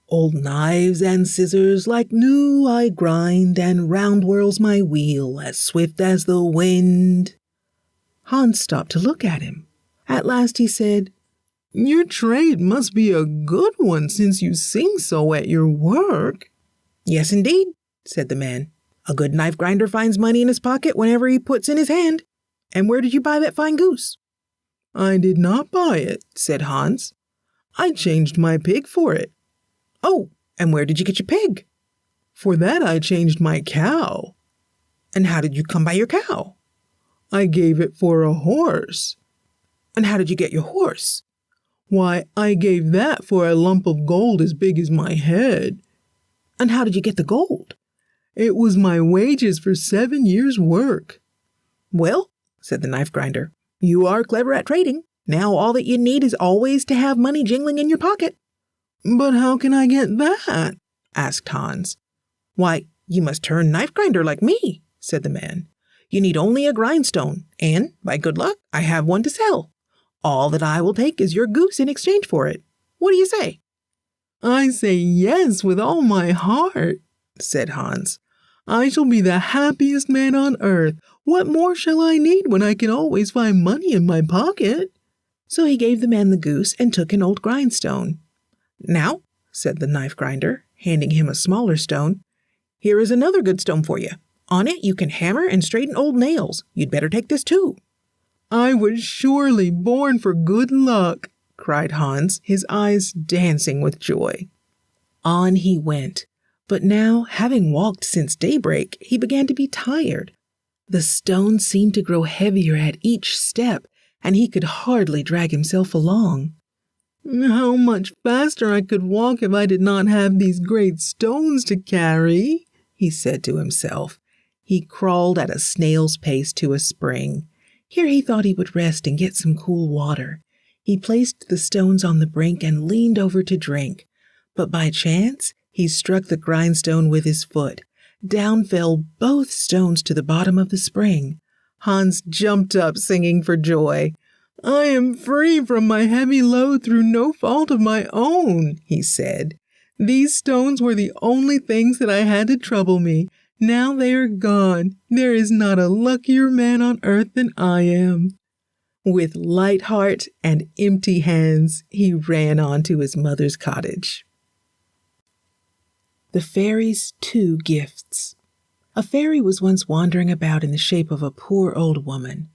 "Old knives and scissors like new I grind, and round whirls my wheel as swift as the wind." Hans stopped to look at him. At last he said, "Your trade must be a good one since you sing so at your work." "Yes, indeed," said the man. A good knife grinder finds money in his pocket whenever he puts in his hand. And where did you buy that fine goose?" "I did not buy it," said Hans. "I changed my pig for it." "Oh, and where did you get your pig?" "For that I changed my cow." "And how did you come by your cow?" "I gave it for a horse." "And how did you get your horse?" "Why, I gave that for a lump of gold as big as my head." "And how did you get the gold?" "It was my wages for 7 years' work." "Well," said the knife grinder, "you are clever at trading. Now all that you need is always to have money jingling in your pocket." "But how can I get that?" asked Hans. "Why, you must turn knife grinder like me," said the man. "You need only a grindstone, and, by good luck, I have one to sell. All that I will take is your goose in exchange for it. What do you say?" "I say yes with all my heart," said Hans. "I shall be the happiest man on earth. What more shall I need when I can always find money in my pocket?" So he gave the man the goose and took an old grindstone. "Now," said the knife grinder, handing him a smaller stone, "here is another good stone for you. On it you can hammer and straighten old nails. You'd better take this too." "I was surely born for good luck," cried Hans, his eyes dancing with joy. On he went, but now, having walked since daybreak, he began to be tired. The stone seemed to grow heavier at each step, and he could hardly drag himself along. "How much faster I could walk if I did not have these great stones to carry," he said to himself. He crawled at a snail's pace to a spring. Here he thought he would rest and get some cool water. He placed the stones on the brink and leaned over to drink. But by chance, he struck the grindstone with his foot. Down fell both stones to the bottom of the spring. Hans jumped up, singing for joy. "I am free from my heavy load through no fault of my own," he said. "These stones were the only things that I had to trouble me. Now they are gone. There is not a luckier man on earth than I am." With light heart and empty hands, he ran on to his mother's cottage. The Fairy's 2 Gifts. A fairy was once wandering about in the shape of a poor old woman.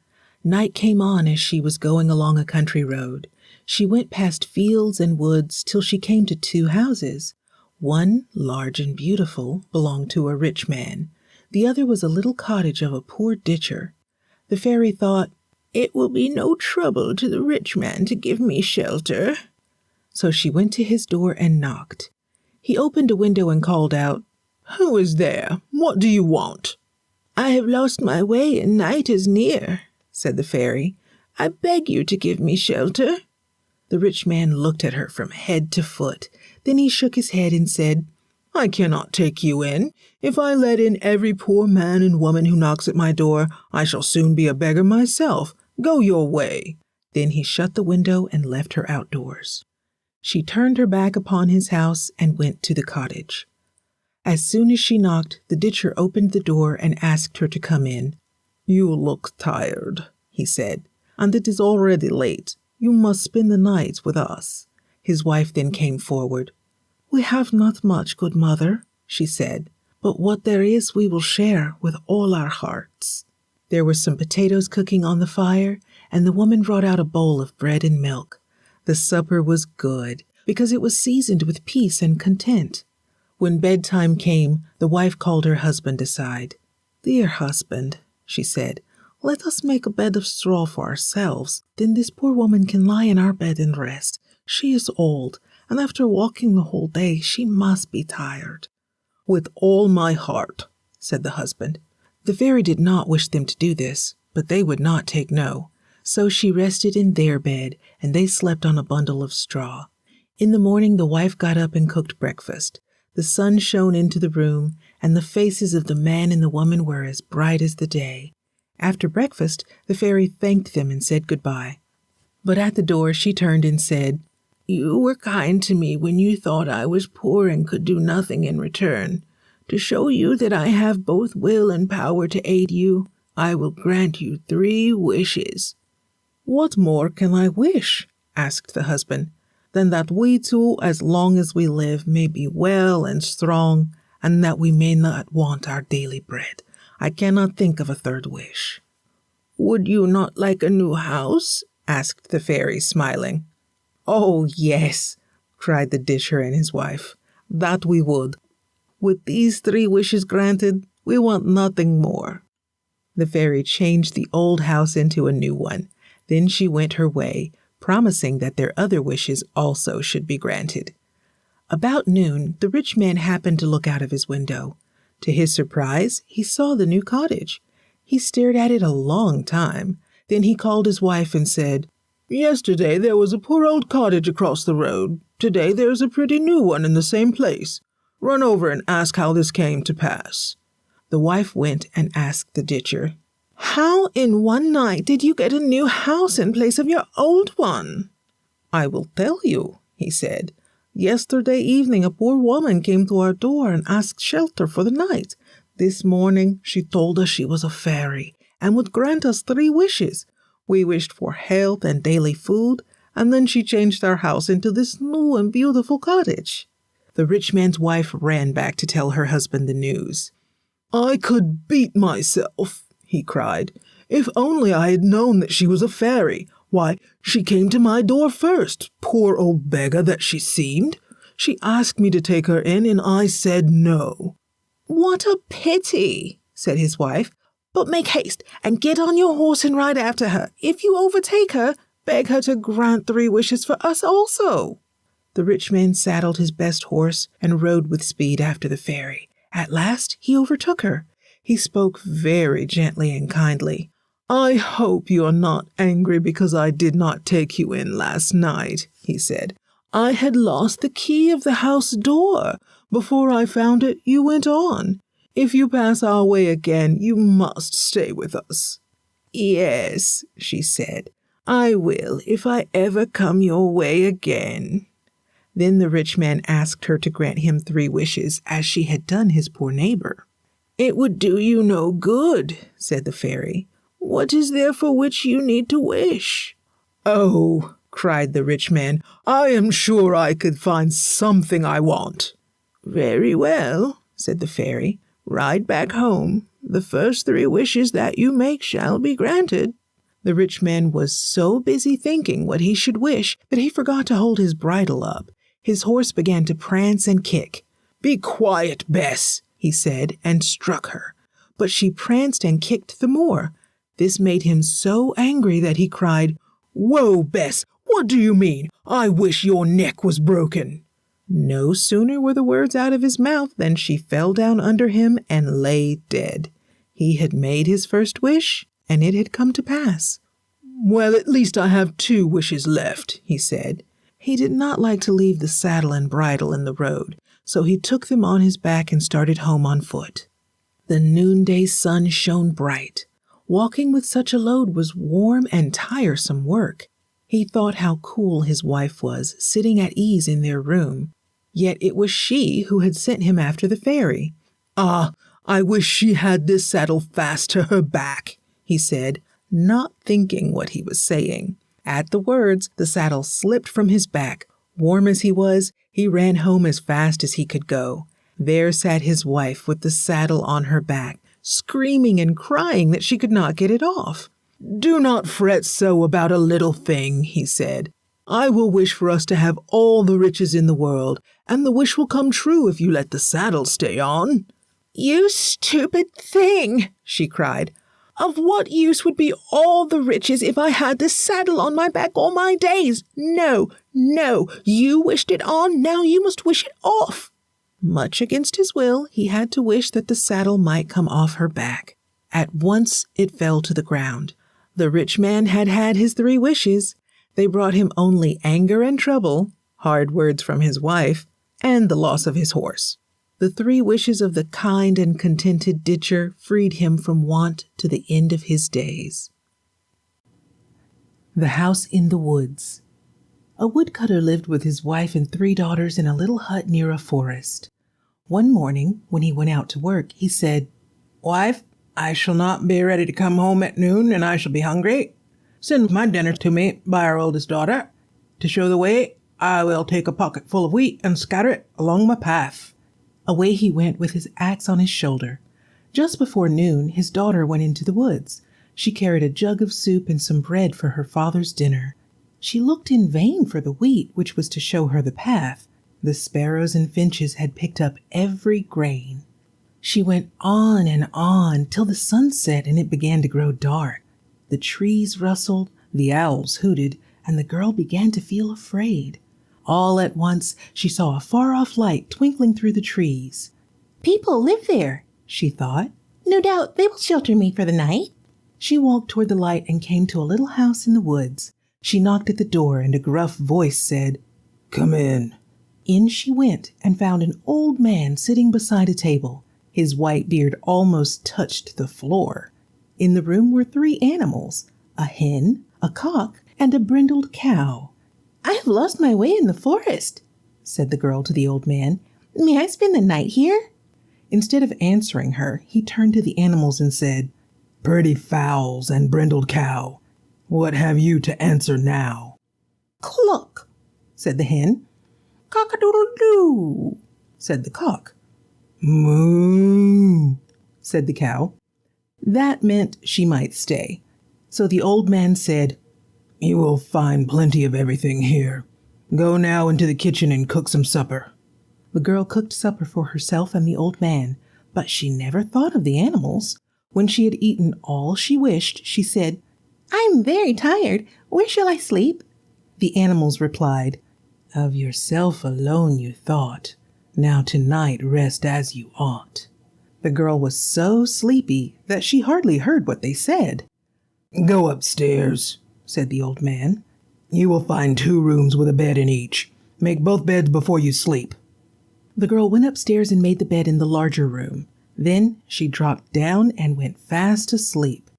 Night came on as she was going along a country road. She went past fields and woods till she came to 2 houses. One, large and beautiful, belonged to a rich man. The other was a little cottage of a poor ditcher. The fairy thought, "It will be no trouble to the rich man to give me shelter." So she went to his door and knocked. He opened a window and called out, "Who is there? What do you want?" "I have lost my way and night is near," said the fairy. "I beg you to give me shelter." The rich man looked at her from head to foot. Then he shook his head and said, "I cannot take you in. If I let in every poor man and woman who knocks at my door, I shall soon be a beggar myself. Go your way." Then he shut the window and left her outdoors. She turned her back upon his house and went to the cottage. As soon as she knocked, the ditcher opened the door and asked her to come in. "You look tired," he said, "and it is already late. You must spend the night with us." His wife then came forward. "We have not much, good mother," she said, "but what there is we will share with all our hearts." There were some potatoes cooking on the fire, and the woman brought out a bowl of bread and milk. The supper was good, because it was seasoned with peace and content. When bedtime came, the wife called her husband aside. "Dear husband," she said, "let us make a bed of straw for ourselves. Then this poor woman can lie in our bed and rest. She is old, and after walking the whole day, she must be tired." "With all my heart," said the husband. The fairy did not wish them to do this, but they would not take no. So she rested in their bed, and they slept on a bundle of straw. In the morning, the wife got up and cooked breakfast. The sun shone into the room, and the faces of the man and the woman were as bright as the day. After breakfast, the fairy thanked them and said goodbye. But at the door she turned and said, "You were kind to me when you thought I was poor and could do nothing in return. To show you that I have both will and power to aid you, I will grant you 3 wishes." "What more can I wish?" asked the husband. "Than that we two, as long as we live, may be well and strong, and that we may not want our daily bread. I cannot think of a third wish." "Would you not like a new house?" asked the fairy, smiling. "Oh, yes," cried the ditcher and his wife. "That we would. With these 3 wishes granted, we want nothing more." The fairy changed the old house into a new one. Then she went her way, promising that their other wishes also should be granted. About noon, the rich man happened to look out of his window. To his surprise, he saw the new cottage. He stared at it a long time. Then he called his wife and said, "Yesterday there was a poor old cottage across the road. Today there is a pretty new one in the same place. Run over and ask how this came to pass." The wife went and asked the ditcher, "How in one night did you get a new house in place of your old one?" "I will tell you," he said. "Yesterday evening a poor woman came to our door and asked shelter for the night. This morning she told us she was a fairy and would grant us 3 wishes. We wished for health and daily food, and then she changed our house into this new and beautiful cottage." The rich man's wife ran back to tell her husband the news. "I could beat myself," he cried. "If only I had known that she was a fairy. Why, she came to my door first, poor old beggar that she seemed. She asked me to take her in, and I said no." "What a pity," said his wife. "But make haste and get on your horse and ride after her. If you overtake her, beg her to grant 3 wishes for us also." The rich man saddled his best horse and rode with speed after the fairy. At last he overtook her. He spoke very gently and kindly. "I hope you are not angry because I did not take you in last night," he said. "I had lost the key of the house door. Before I found it, you went on. If you pass our way again, you must stay with us." "Yes," she said, "I will if I ever come your way again." Then the rich man asked her to grant him 3 wishes, as she had done his poor neighbor. "It would do you no good," said the fairy. "What is there for which you need to wish?" "Oh," cried the rich man, "I am sure I could find something I want." "Very well," said the fairy. "Ride back home. The first 3 wishes that you make shall be granted." The rich man was so busy thinking what he should wish that he forgot to hold his bridle up. His horse began to prance and kick. "Be quiet, Bess," he said, and struck her. But she pranced and kicked the more. This made him so angry that he cried, "Whoa, Bess, what do you mean? I wish your neck was broken." No sooner were the words out of his mouth than she fell down under him and lay dead. He had made his first wish, and it had come to pass. "Well, at least I have 2 wishes left," he said. He did not like to leave the saddle and bridle in the road, so he took them on his back and started home on foot. The noonday sun shone bright. Walking with such a load was warm and tiresome work. He thought how cool his wife was, sitting at ease in their room. Yet it was she who had sent him after the fairy. "Ah, I wish she had this saddle fast to her back," he said, not thinking what he was saying. At the words, the saddle slipped from his back. Warm as he was, he ran home as fast as he could go. There sat his wife with the saddle on her back, screaming and crying that she could not get it off. "Do not fret so about a little thing," he said. "I will wish for us to have all the riches in the world, and the wish will come true if you let the saddle stay on." "You stupid thing," she cried. "Of what use would be all the riches if I had this saddle on my back all my days? No, no, you wished it on, now you must wish it off." Much against his will, he had to wish that the saddle might come off her back. At once it fell to the ground. The rich man had had his 3 wishes. They brought him only anger and trouble, hard words from his wife, and the loss of his horse. The 3 wishes of the kind and contented ditcher freed him from want to the end of his days. The House in the Woods. A woodcutter lived with his wife and 3 daughters in a little hut near a forest. One morning, when he went out to work, he said, "Wife, I shall not be ready to come home at noon, and I shall be hungry. Send my dinner to me by our oldest daughter. To show the way, I will take a pocket full of wheat and scatter it along my path." Away he went with his axe on his shoulder. Just before noon, his daughter went into the woods. She carried a jug of soup and some bread for her father's dinner. She looked in vain for the wheat, which was to show her the path. The sparrows and finches had picked up every grain. She went on till the sun set and it began to grow dark. The trees rustled, the owls hooted, and the girl began to feel afraid. All at once she saw a far-off light twinkling through the trees. "People live there," she thought. "No doubt they will shelter me for the night." She walked toward the light and came to a little house in the woods. She knocked at the door and a gruff voice said, "Come in." In she went and found an old man sitting beside a table. His white beard almost touched the floor. In the room were 3 animals, a hen, a cock, and a brindled cow. "I have lost my way in the forest," said the girl to the old man. "May I spend the night here?" Instead of answering her, he turned to the animals and said, "Pretty fowls and brindled cow, what have you to answer now?" "Cluck," said the hen. "Cock-a-doodle-doo," said the cock. "Moo," said the cow. That meant she might stay. So the old man said, "You will find plenty of everything here. Go now into the kitchen and cook some supper." The girl cooked supper for herself and the old man, but she never thought of the animals. When she had eaten all she wished, she said, "I'm very tired. Where shall I sleep?" The animals replied, "Of yourself alone you thought. Now tonight rest as you ought." The girl was so sleepy that she hardly heard what they said. "Go upstairs," said the old man. "You will find 2 rooms with a bed in each. Make both beds before you sleep." The girl went upstairs and made the bed in the larger room. Then she dropped down and went fast asleep.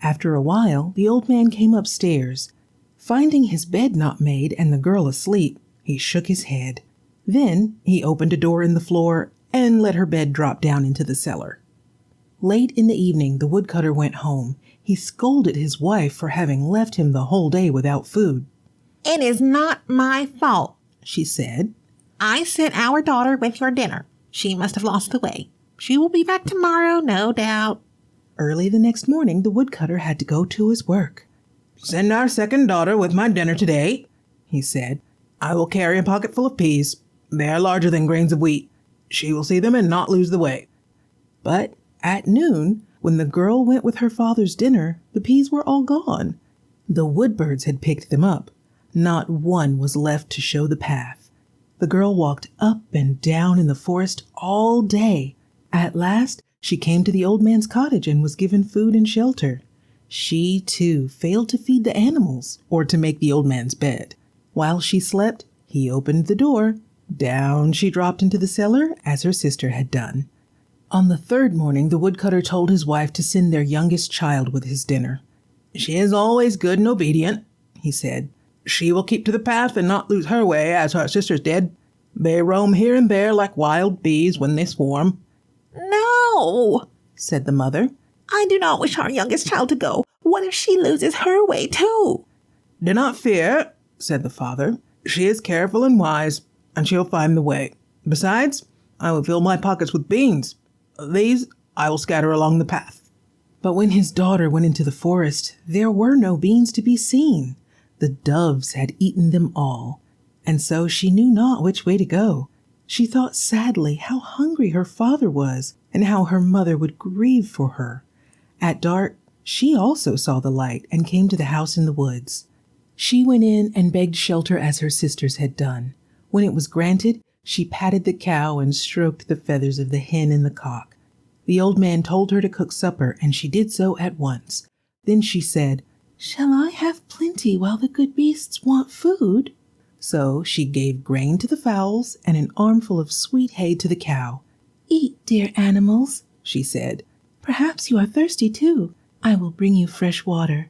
After a while, the old man came upstairs. Finding his bed not made and the girl asleep, he shook his head. Then he opened a door in the floor and let her bed drop down into the cellar. Late in the evening, the woodcutter went home. He scolded his wife for having left him the whole day without food. "It is not my fault," she said. "I sent our daughter with your dinner. She must have lost the way. She will be back tomorrow, no doubt." Early the next morning, the woodcutter had to go to his work. "Send our second daughter with my dinner today," he said. "I will carry a pocket full of peas. They are larger than grains of wheat. She will see them and not lose the way." But at noon, when the girl went with her father's dinner, the peas were all gone. The woodbirds had picked them up. Not one was left to show the path. The girl walked up and down in the forest all day. At last, she came to the old man's cottage and was given food and shelter. She, too, failed to feed the animals or to make the old man's bed. While she slept, he opened the door. Down she dropped into the cellar as her sister had done. On the 3rd morning, the woodcutter told his wife to send their youngest child with his dinner. "She is always good and obedient," he said. "She will keep to the path and not lose her way as her sisters did. They roam here and there like wild bees when they swarm." "No," said the mother. "I do not wish our youngest child to go. What if she loses her way too?" "Do not fear," said the father. "She is careful and wise, and she'll find the way. Besides, I will fill my pockets with beans. These I will scatter along the path." But when his daughter went into the forest, there were no beans to be seen. The doves had eaten them all, and so she knew not which way to go. She thought sadly how hungry her father was and how her mother would grieve for her. At dark, she also saw the light and came to the house in the woods. She went in and begged shelter as her sisters had done. When it was granted, she patted the cow and stroked the feathers of the hen and the cock. The old man told her to cook supper, and she did so at once. Then she said, "Shall I have plenty while the good beasts want food?" So she gave grain to the fowls and an armful of sweet hay to the cow. "Eat, dear animals," she said. "Perhaps you are thirsty too. I will bring you fresh water."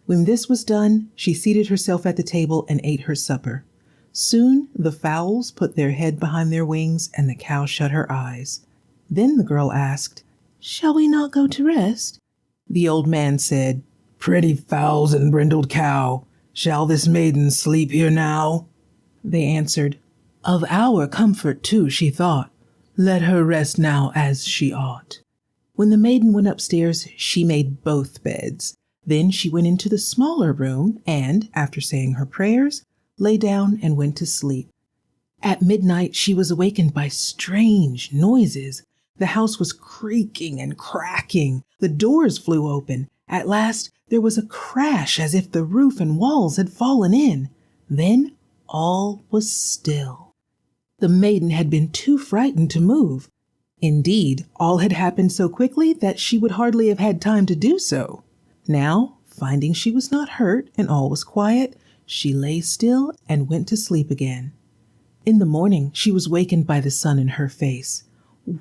When this was done, she seated herself at the table and ate her supper. Soon the fowls put their head behind their wings and the cow shut her eyes. Then the girl asked, "Shall we not go to rest?" The old man said, "Pretty fowls and brindled cow, shall this maiden sleep here now?" They answered, "Of our comfort too, she thought. Let her rest now as she ought." When the maiden went upstairs, she made both beds. Then she went into the smaller room and, after saying her prayers, lay down and went to sleep. At midnight, she was awakened by strange noises. The house was creaking and cracking. The doors flew open. At last, there was a crash as if the roof and walls had fallen in. Then all was still. The maiden had been too frightened to move. Indeed, all had happened so quickly that she would hardly have had time to do so. Now, finding she was not hurt and all was quiet, she lay still and went to sleep again. In the morning, she was wakened by the sun in her face.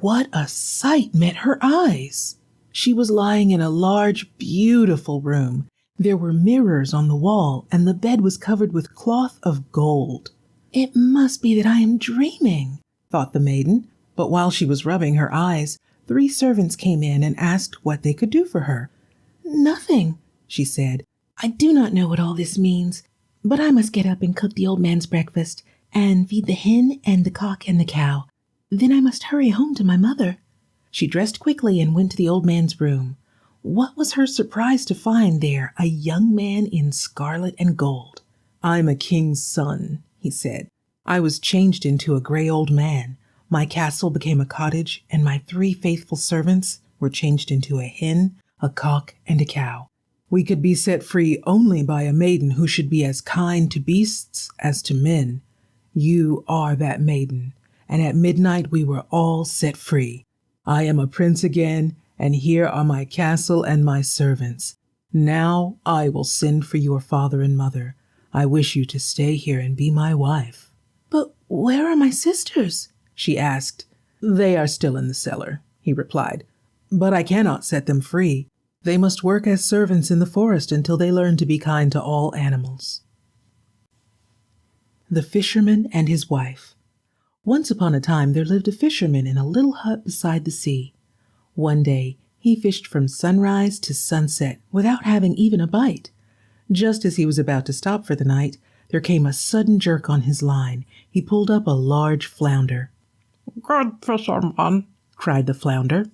What a sight met her eyes! She was lying in a large, beautiful room. There were mirrors on the wall, and the bed was covered with cloth of gold. "It must be that I am dreaming," thought the maiden. But while she was rubbing her eyes, 3 servants came in and asked what they could do for her. "Nothing," she said. "I do not know what all this means, but I must get up and cook the old man's breakfast and feed the hen and the cock and the cow. Then I must hurry home to my mother." She dressed quickly and went to the old man's room. What was her surprise to find there a young man in scarlet and gold. "I'm a king's son," he said. "I was changed into a gray old man. My castle became a cottage, and my 3 faithful servants were changed into a hen, a cock, and a cow. We could be set free only by a maiden who should be as kind to beasts as to men. You are that maiden, and at midnight we were all set free. I am a prince again, and here are my castle and my servants. Now I will send for your father and mother. I wish you to stay here and be my wife." "But where are my sisters?" she asked. "They are still in the cellar," he replied. "But I cannot set them free. They must work as servants in the forest until they learn to be kind to all animals." The Fisherman and His Wife. Once upon a time there lived a fisherman in a little hut beside the sea. One day he fished from sunrise to sunset without having even a bite. Just as he was about to stop for the night, there came a sudden jerk on his line. He pulled up a large flounder. "Good fisherman," cried the flounder,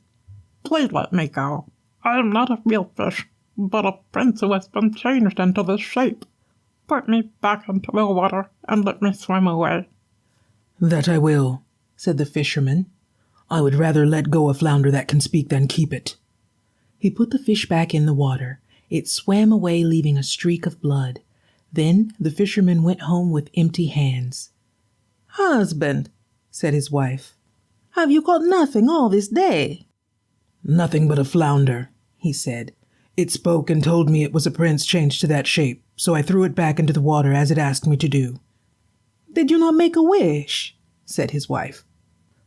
"please let me go. I am not a real fish, but a prince who has been changed into this shape. Put me back into the water and let me swim away." "That I will," said the fisherman. "I would rather let go a flounder that can speak than keep it." He put the fish back in the water. It swam away, leaving a streak of blood. Then the fisherman went home with empty hands. "Husband," said his wife, "have you caught nothing all this day?" "Nothing but a flounder," he said. "It spoke and told me it was a prince changed to that shape, so I threw it back into the water as it asked me to do." "Did you not make a wish?" said his wife.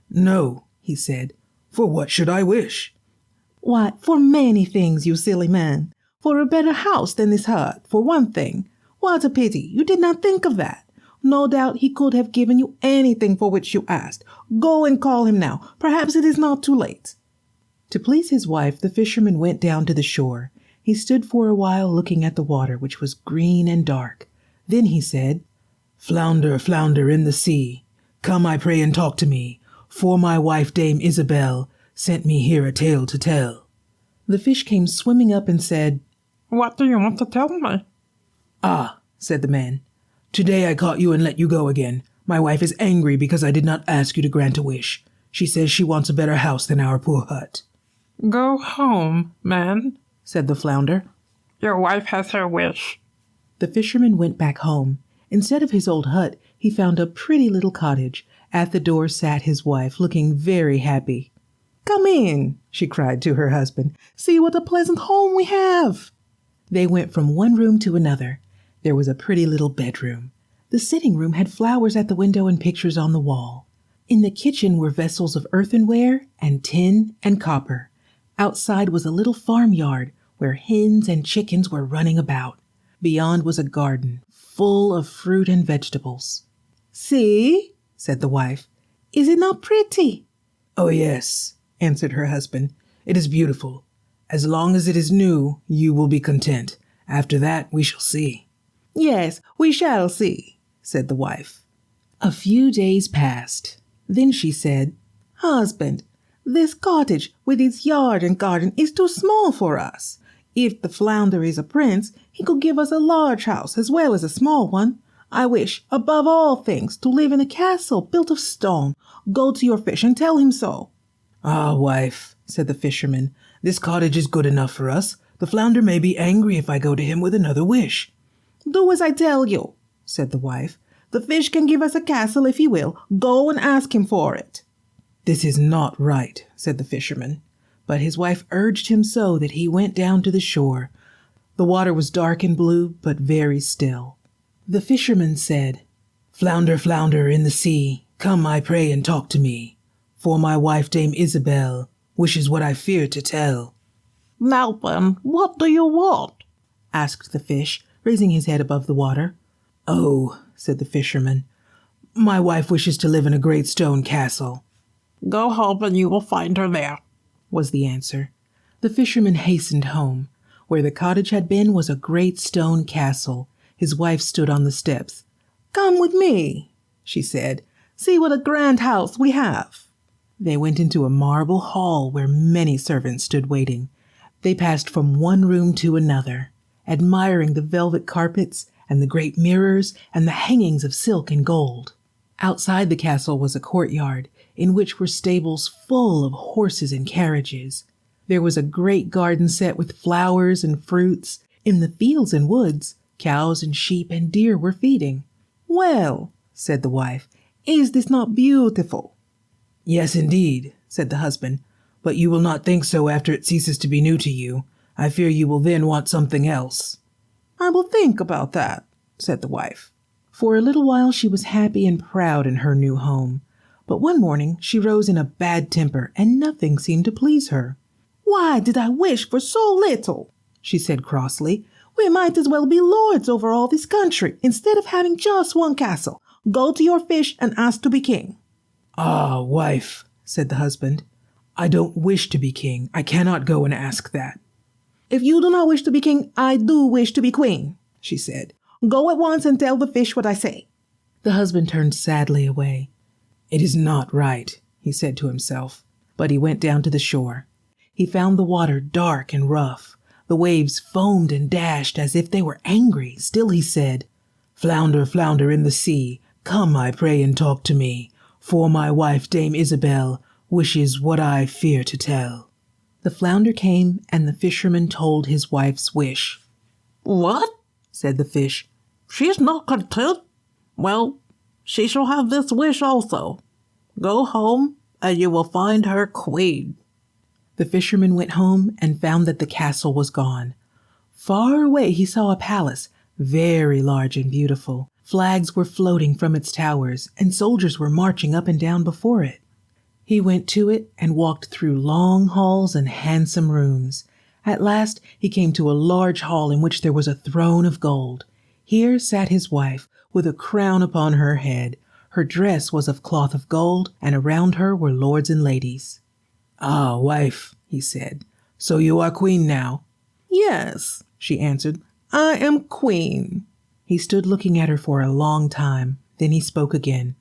"No," he said. "For what should I wish?" "Why, for many things, you silly man. For a better house than this hut, for one thing. What a pity you did not think of that. No doubt he could have given you anything for which you asked. Go and call him now. Perhaps it is not too late." To please his wife, the fisherman went down to the shore. He stood for a while looking at the water, which was green and dark. Then he said, "Flounder, flounder in the sea, come, I pray, and talk to me, for my wife Dame Isabel sent me here a tale to tell." The fish came swimming up and said, "What do you want to tell me?" "Ah," said the man, "today I caught you and let you go again. My wife is angry because I did not ask you to grant a wish. She says she wants a better house than our poor hut." "Go home, man," said the flounder. "Your wife has her wish." The fisherman went back home. Instead of his old hut, he found a pretty little cottage. At the door sat his wife, looking very happy. "Come in," she cried to her husband. "See what a pleasant home we have." They went from one room to another. There was a pretty little bedroom. The sitting room had flowers at the window and pictures on the wall. In the kitchen were vessels of earthenware and tin and copper. Outside was a little farmyard where hens and chickens were running about. Beyond was a garden full of fruit and vegetables. "See," said the wife, "is it not pretty?" "Oh, yes," answered her husband. "It is beautiful. As long as it is new, you will be content. After that, we shall see." "Yes, we shall see," said the wife. A few days passed. Then she said, Husband, this cottage with its yard and garden is too small for us. If the flounder is a prince, he could give us a large house as well as a small one. I wish, above all things, to live in a castle built of stone. Go to your fish and tell him so." "Ah, wife," said the fisherman, "this cottage is good enough for us. The flounder may be angry if I go to him with another wish." "Do as I tell you," said the wife. "The fish can give us a castle if he will. Go and ask him for it." "This is not right," said the fisherman. But his wife urged him so that he went down to the shore. The water was dark and blue, but very still. The fisherman said, "Flounder, flounder in the sea, come, I pray, and talk to me. For my wife, Dame Isabel, wishes what I fear to tell." "Now then, what do you want?" asked the fish, raising his head above the water. "Oh," said the fisherman, "my wife wishes to live in a great stone castle." "Go home and you will find her there," was the answer. The fisherman hastened home. Where the cottage had been was a great stone castle. His wife stood on the steps. "Come with me," she said. "See what a grand house we have." They went into a marble hall where many servants stood waiting. They passed from one room to another, admiring the velvet carpets and the great mirrors and the hangings of silk and gold. Outside the castle was a courtyard in which were stables full of horses and carriages. There was a great garden set with flowers and fruits. In the fields and woods, cows and sheep and deer were feeding. "Well," said the wife, "is this not beautiful?" "Yes, indeed," said the husband, "but you will not think so after it ceases to be new to you. I fear you will then want something else." "I will think about that," said the wife. For a little while she was happy and proud in her new home. But one morning she rose in a bad temper, and nothing seemed to please her. "Why did I wish for so little?" she said crossly. "We might as well be lords over all this country instead of having just one castle. Go to your fish and ask to be king." "Ah, wife," said the husband, "I don't wish to be king. I cannot go and ask that." "If you do not wish to be king, I do wish to be queen," she said. "Go at once and tell the fish what I say." The husband turned sadly away. "It is not right," he said to himself, but he went down to the shore. He found the water dark and rough. The waves foamed and dashed as if they were angry. Still he said, "Flounder, flounder in the sea, come, I pray, and talk to me, for my wife, Dame Isabel, wishes what I fear to tell." The flounder came, and the fisherman told his wife's wish. "What?" said the fish. "She is not content? Well, she shall have this wish also. Go home, and you will find her queen." The fisherman went home and found that the castle was gone. Far away he saw a palace, very large and beautiful. Flags were floating from its towers, and soldiers were marching up and down before it. He went to it and walked through long halls and handsome rooms. At last he came to a large hall in which there was a throne of gold. Here sat his wife, with a crown upon her head. Her dress was of cloth of gold, and around her were lords and ladies. "Ah, wife," he said, "so you are queen now?" "Yes," she answered, "I am queen." He stood looking at her for a long time. Then he spoke again.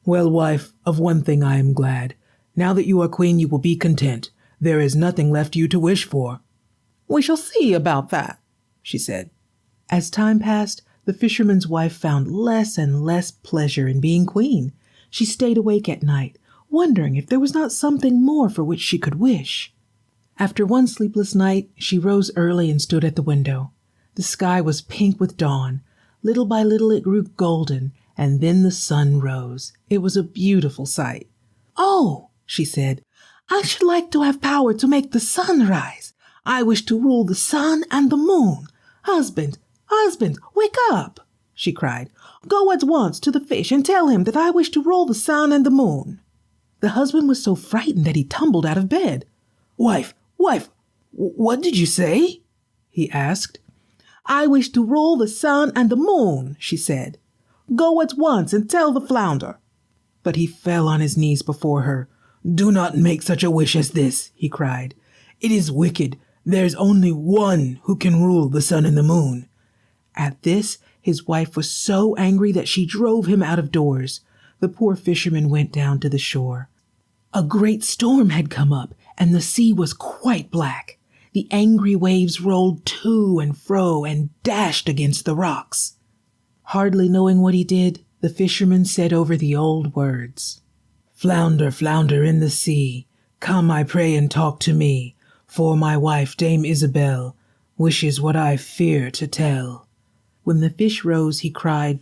"Well, wife, of one thing I am glad. Now that you are queen, you will be content. There is nothing left you to wish for." "We shall see about that," she said. As time passed, the fisherman's wife found less and less pleasure in being queen. She stayed awake at night, wondering if there was not something more for which she could wish. After one sleepless night, she rose early and stood at the window. The sky was pink with dawn. Little by little it grew golden, and then the sun rose. It was a beautiful sight. "Oh," she said, "I should like to have power to make the sun rise. I wish to rule the sun and the moon. Husband, husband, wake up," she cried. "Go at once to the fish and tell him that I wish to rule the sun and the moon." The husband was so frightened that he tumbled out of bed. Wife, what did you say?" he asked. "I wish to rule the sun and the moon," she said. "Go at once and tell the flounder." But he fell on his knees before her. "Do not make such a wish as this," he cried. "It is wicked. There's only one who can rule the sun and the moon." At this, his wife was so angry that she drove him out of doors. The poor fisherman went down to the shore. A great storm had come up, and the sea was quite black. The angry waves rolled to and fro and dashed against the rocks. Hardly knowing what he did, the fisherman said over the old words, "Flounder, flounder in the sea, come, I pray, and talk to me, for my wife, Dame Isabel, wishes what I fear to tell." When the fish rose, he cried,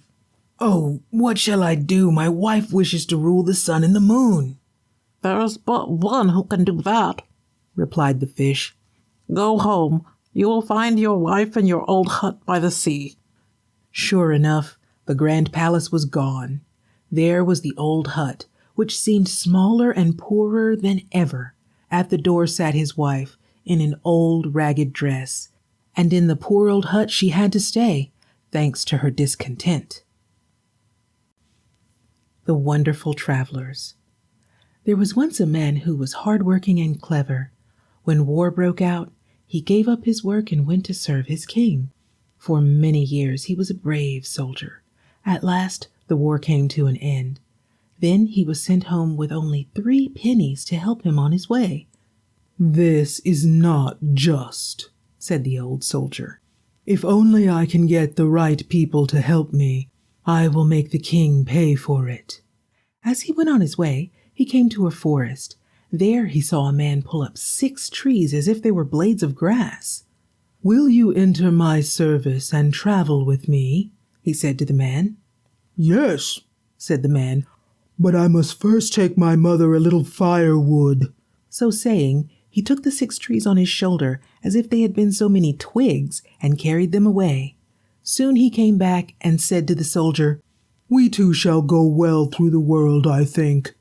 "Oh, what shall I do? My wife wishes to rule the sun and the moon." "There is but one who can do that," replied the fish. "Go home. You will find your wife in your old hut by the sea." Sure enough, the grand palace was gone. There was the old hut, which seemed smaller and poorer than ever. At the door sat his wife, in an old ragged dress, and in the poor old hut she had to stay, thanks to her discontent. The Wonderful Travelers. There was once a man who was hard-working and clever. When war broke out, he gave up his work and went to serve his king. For many years he was a brave soldier. At last the war came to an end. Then he was sent home with only 3 pennies to help him on his way. "This is not just," said the old soldier. "If only I can get the right people to help me, I will make the king pay for it." As he went on his way, he came to a forest. There he saw a man pull up 6 trees as if they were blades of grass. "Will you enter my service and travel with me?" he said to the man. "Yes," said the man, "but I must first take my mother a little firewood." So saying, he took the 6 trees on his shoulder as if they had been so many twigs and carried them away. Soon he came back and said to the soldier, "We two shall go well through the world, I think."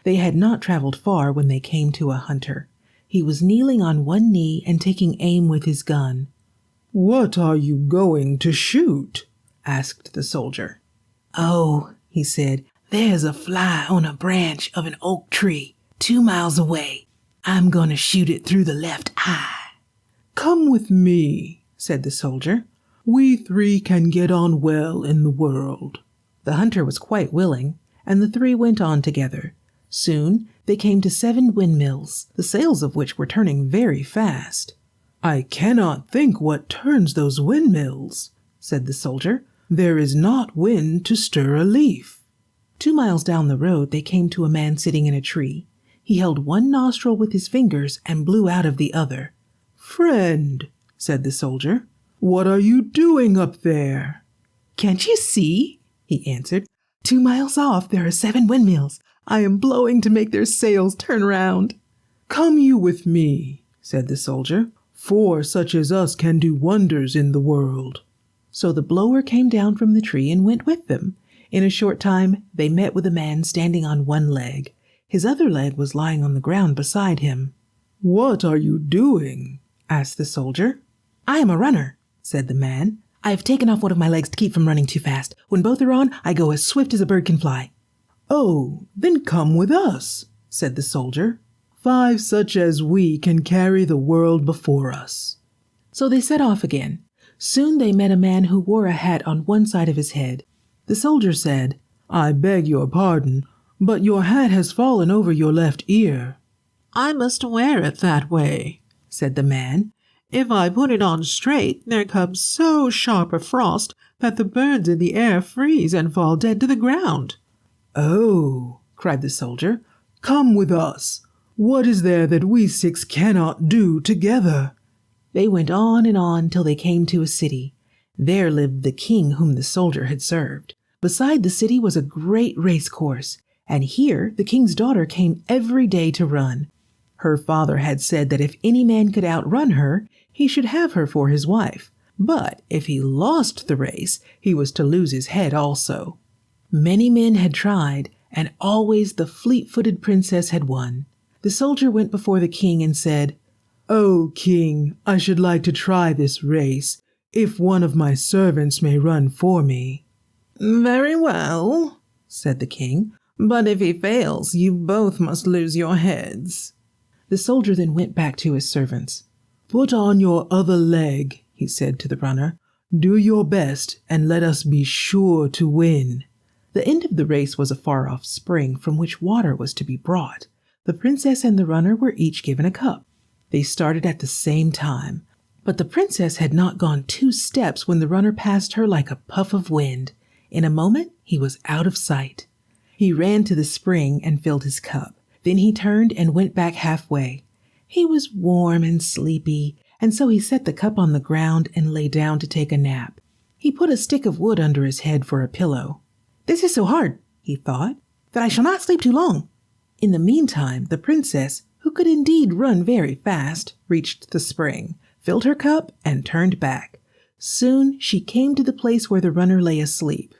They had not traveled far when they came to a hunter. He was kneeling on one knee and taking aim with his gun. "What are you going to shoot?" asked the soldier. "Oh," he said, "there's a fly on a branch of an oak tree 2 miles away. I'm going to shoot it through the left eye." "Come with me," said the soldier. "We 3 can get on well in the world." The hunter was quite willing, and the 3 went on together. Soon they came to 7 windmills, the sails of which were turning very fast. "I cannot think what turns those windmills," said the soldier. "There is not wind to stir a leaf." 2 miles down the road they came to a man sitting in a tree. He held one nostril with his fingers and blew out of the other. "Friend," said the soldier, "what are you doing up there?" "Can't you see?" he answered. 2 miles off there are 7 windmills. I am blowing to make their sails turn round." "Come you with me," said the soldier, "for such as us can do wonders in the world." So the blower came down from the tree and went with them. In a short time they met with a man standing on one leg. His other leg was lying on the ground beside him. "What are you doing?" asked the soldier. "I am a runner," said the man. "I have taken off one of my legs to keep from running too fast. When both are on, I go as swift as a bird can fly." "Oh, then come with us," said the soldier. 5 such as we can carry the world before us." So they set off again. Soon they met a man who wore a hat on one side of his head. The soldier said, "I beg your pardon, but your hat has fallen over your left ear." "I must wear it that way," said the man. "If I put it on straight, there comes so sharp a frost that the birds in the air freeze and fall dead to the ground." "Oh," cried the soldier, "come with us. What is there that we 6 cannot do together?" They went on and on till they came to a city. There lived the king whom the soldier had served. Beside the city was a great race course, and here the king's daughter came every day to run. Her father had said that if any man could outrun her, he should have her for his wife. But if he lost the race, he was to lose his head also. Many men had tried, and always the fleet-footed princess had won. The soldier went before the king and said, "O king, I should like to try this race, if one of my servants may run for me." "Very well," said the king, "but if he fails, you both must lose your heads." The soldier then went back to his servants. "Put on your other leg," he said to the runner. "Do your best, and let us be sure to win." The end of the race was a far-off spring from which water was to be brought. The princess and the runner were each given a cup. They started at the same time, but the princess had not gone 2 steps when the runner passed her like a puff of wind. In a moment, he was out of sight. He ran to the spring and filled his cup. Then he turned and went back halfway. He was warm and sleepy, and so he set the cup on the ground and lay down to take a nap. He put a stick of wood under his head for a pillow. "This is so hard," he thought, "that I shall not sleep too long." In the meantime, the princess, who could indeed run very fast, reached the spring, filled her cup, and turned back. Soon she came to the place where the runner lay asleep.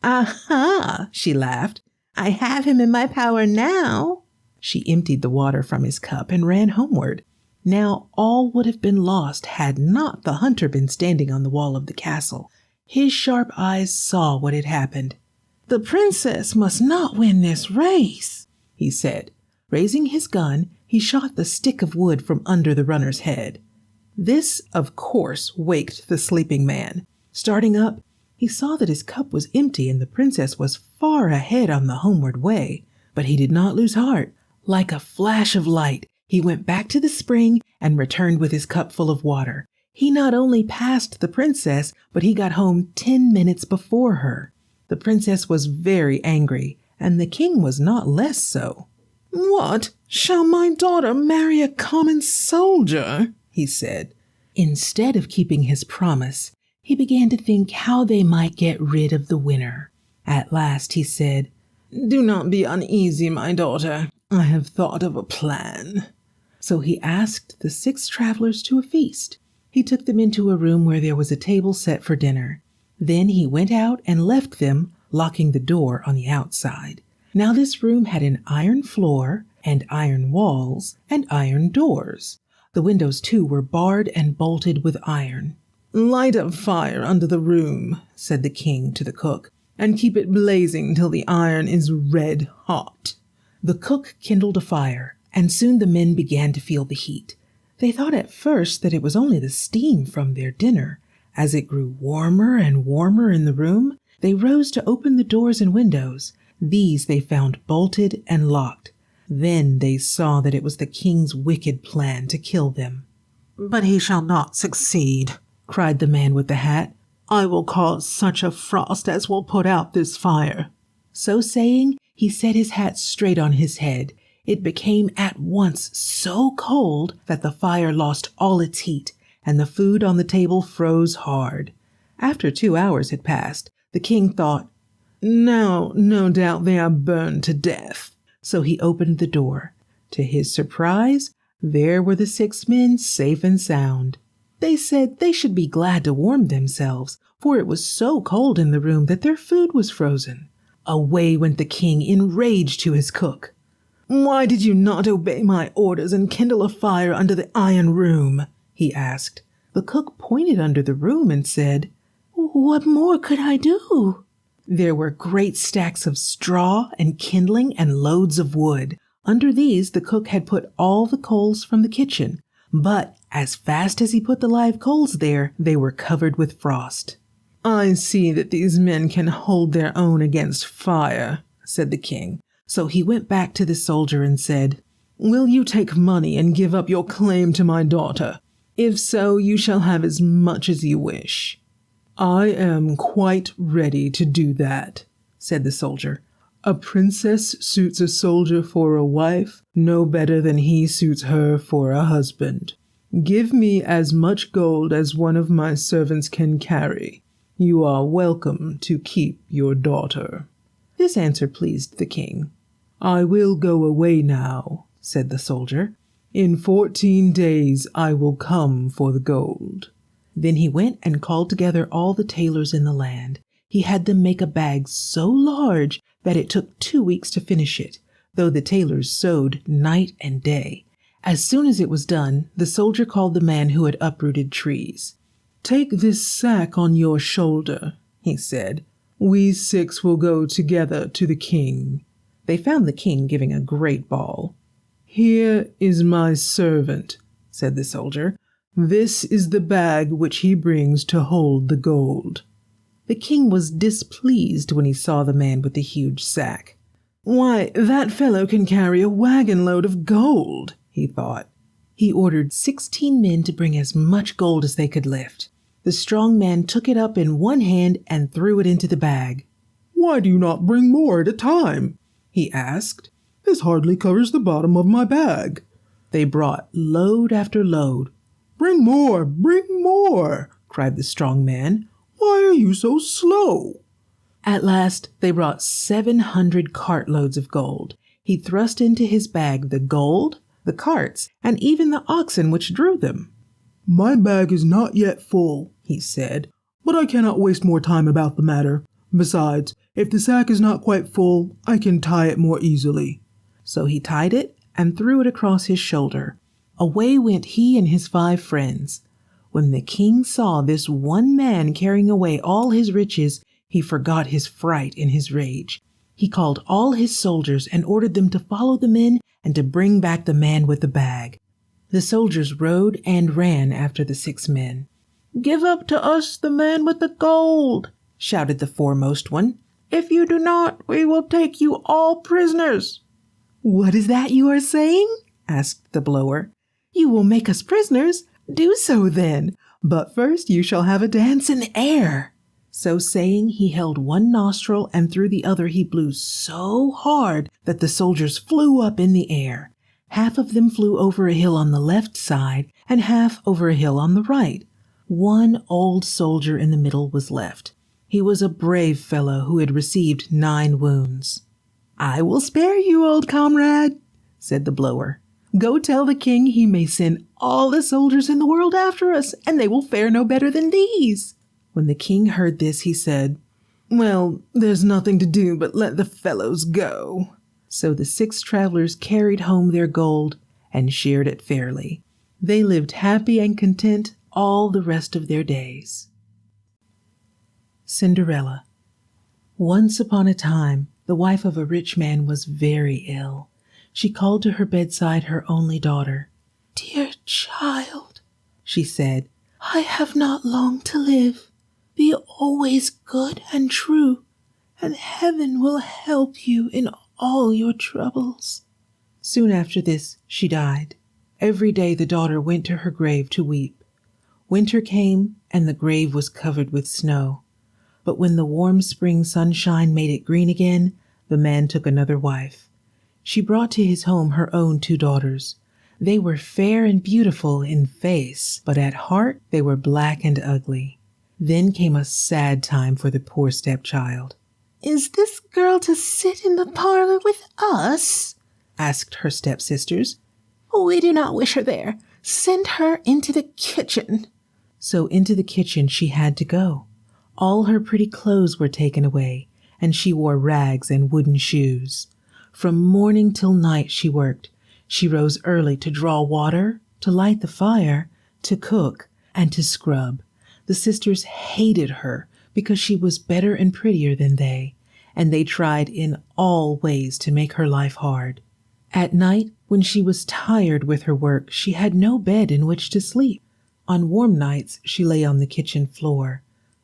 "Aha!" she laughed. "I have him in my power now." She emptied the water from his cup and ran homeward. Now all would have been lost had not the hunter been standing on the wall of the castle. His sharp eyes saw what had happened. "The princess must not win this race," he said. Raising his gun, he shot the stick of wood from under the runner's head. This, of course, waked the sleeping man. Starting up, he saw that his cup was empty and the princess was far ahead on the homeward way. But he did not lose heart. Like a flash of light, he went back to the spring and returned with his cup full of water. He not only passed the princess, but he got home 10 minutes before her. The princess was very angry, and the king was not less so. "What? Shall my daughter marry a common soldier?" he said. Instead of keeping his promise, he began to think how they might get rid of the winner. At last he said, "Do not be uneasy, my daughter. I have thought of a plan." So he asked the 6 travelers to a feast. He took them into a room where there was a table set for dinner. Then he went out and left them, locking the door on the outside. Now this room had an iron floor and iron walls and iron doors. The windows, too, were barred and bolted with iron. "Light a fire under the room," said the king to the cook, "and keep it blazing till the iron is red hot." The cook kindled a fire, and soon the men began to feel the heat. They thought at first that it was only the steam from their dinner. As it grew warmer and warmer in the room, they rose to open the doors and windows. These they found bolted and locked. Then they saw that it was the king's wicked plan to kill them. "But he shall not succeed," cried the man with the hat. "I will cause such a frost as will put out this fire." So saying, he set his hat straight on his head. It became at once so cold that the fire lost all its heat, and the food on the table froze hard. After 2 hours had passed, the king thought, "Now, no doubt they are burned to death." So he opened the door. To his surprise, there were the 6 men safe and sound. They said they should be glad to warm themselves, for it was so cold in the room that their food was frozen. Away went the king, enraged, to his cook. "Why did you not obey my orders and kindle a fire under the iron room?" he asked. The cook pointed under the room and said, "What more could I do?" There were great stacks of straw and kindling and loads of wood. Under these the cook had put all the coals from the kitchen, but as fast as he put the live coals there, they were covered with frost. "I see that these men can hold their own against fire," said the king. So he went back to the soldier and said, "Will you take money and give up your claim to my daughter? If so, you shall have as much as you wish." "I am quite ready to do that," said the soldier. "A princess suits a soldier for a wife no better than he suits her for a husband. Give me as much gold as one of my servants can carry. You are welcome to keep your daughter." This answer pleased the king. "I will go away now," said the soldier. "In 14 days I will come for the gold." Then he went and called together all the tailors in the land. He had them make a bag so large that it took 2 weeks to finish it, though the tailors sewed night and day. As soon as it was done, the soldier called the man who had uprooted trees. "Take this sack on your shoulder," he said. "We 6 will go together to the king." They found the king giving a great ball. "Here is my servant," said the soldier. "This is the bag which he brings to hold the gold." The king was displeased when he saw the man with the huge sack. Why, that fellow can carry a wagon load of gold, he thought. He ordered 16 men to bring as much gold as they could lift. The strong man took it up in one hand and threw it into the bag. Why do you not bring more at a time? He asked. This hardly covers the bottom of my bag. They brought load after load. Bring more, cried the strong man. Why are you so slow? At last they brought 700 cartloads of gold. He thrust into his bag the gold, the carts, and even the oxen which drew them. My bag is not yet full, he said, but I cannot waste more time about the matter. Besides, if the sack is not quite full, I can tie it more easily. So he tied it and threw it across his shoulder. Away went he and his 5 friends. When the king saw this one man carrying away all his riches, he forgot his fright in his rage. He called all his soldiers and ordered them to follow the men and to bring back the man with the bag. The soldiers rode and ran after the 6 men. "Give up to us the man with the gold," shouted the foremost one. "If you do not, we will take you all prisoners." "What is that you are saying?" asked the blower. "You will make us prisoners? Do so then, but first you shall have a dance in the air." So saying, he held one nostril, and through the other he blew so hard that the soldiers flew up in the air. Half of them flew over a hill on the left side, and half over a hill on the right. One old soldier in the middle was left. He was a brave fellow who had received 9 wounds. "I will spare you, old comrade," said the blower. "Go tell the king he may send all the soldiers in the world after us, and they will fare no better than these." When the king heard this, he said, "Well, there's nothing to do but let the fellows go." So the 6 travelers carried home their gold and shared it fairly. They lived happy and content all the rest of their days. Cinderella. Once upon a time, the wife of a rich man was very ill. She called to her bedside her only daughter. "Dear child," she said, "I have not long to live. Be always good and true, and heaven will help you in all your troubles." Soon after this, she died. Every day the daughter went to her grave to weep. Winter came, and the grave was covered with snow. But when the warm spring sunshine made it green again, the man took another wife. She brought to his home her own 2 daughters. They were fair and beautiful in face, but at heart they were black and ugly. Then came a sad time for the poor stepchild. "Is this girl to sit in the parlor with us?" asked her stepsisters. "We do not wish her there. Send her into the kitchen." So into the kitchen she had to go. All her pretty clothes were taken away, and she wore rags and wooden shoes. From morning till night she worked. She rose early to draw water, to light the fire, to cook, and to scrub. The sisters hated her because she was better and prettier than they, and they tried in all ways to make her life hard. At night, when she was tired with her work, she had no bed in which to sleep. On warm nights, she lay on the kitchen floor.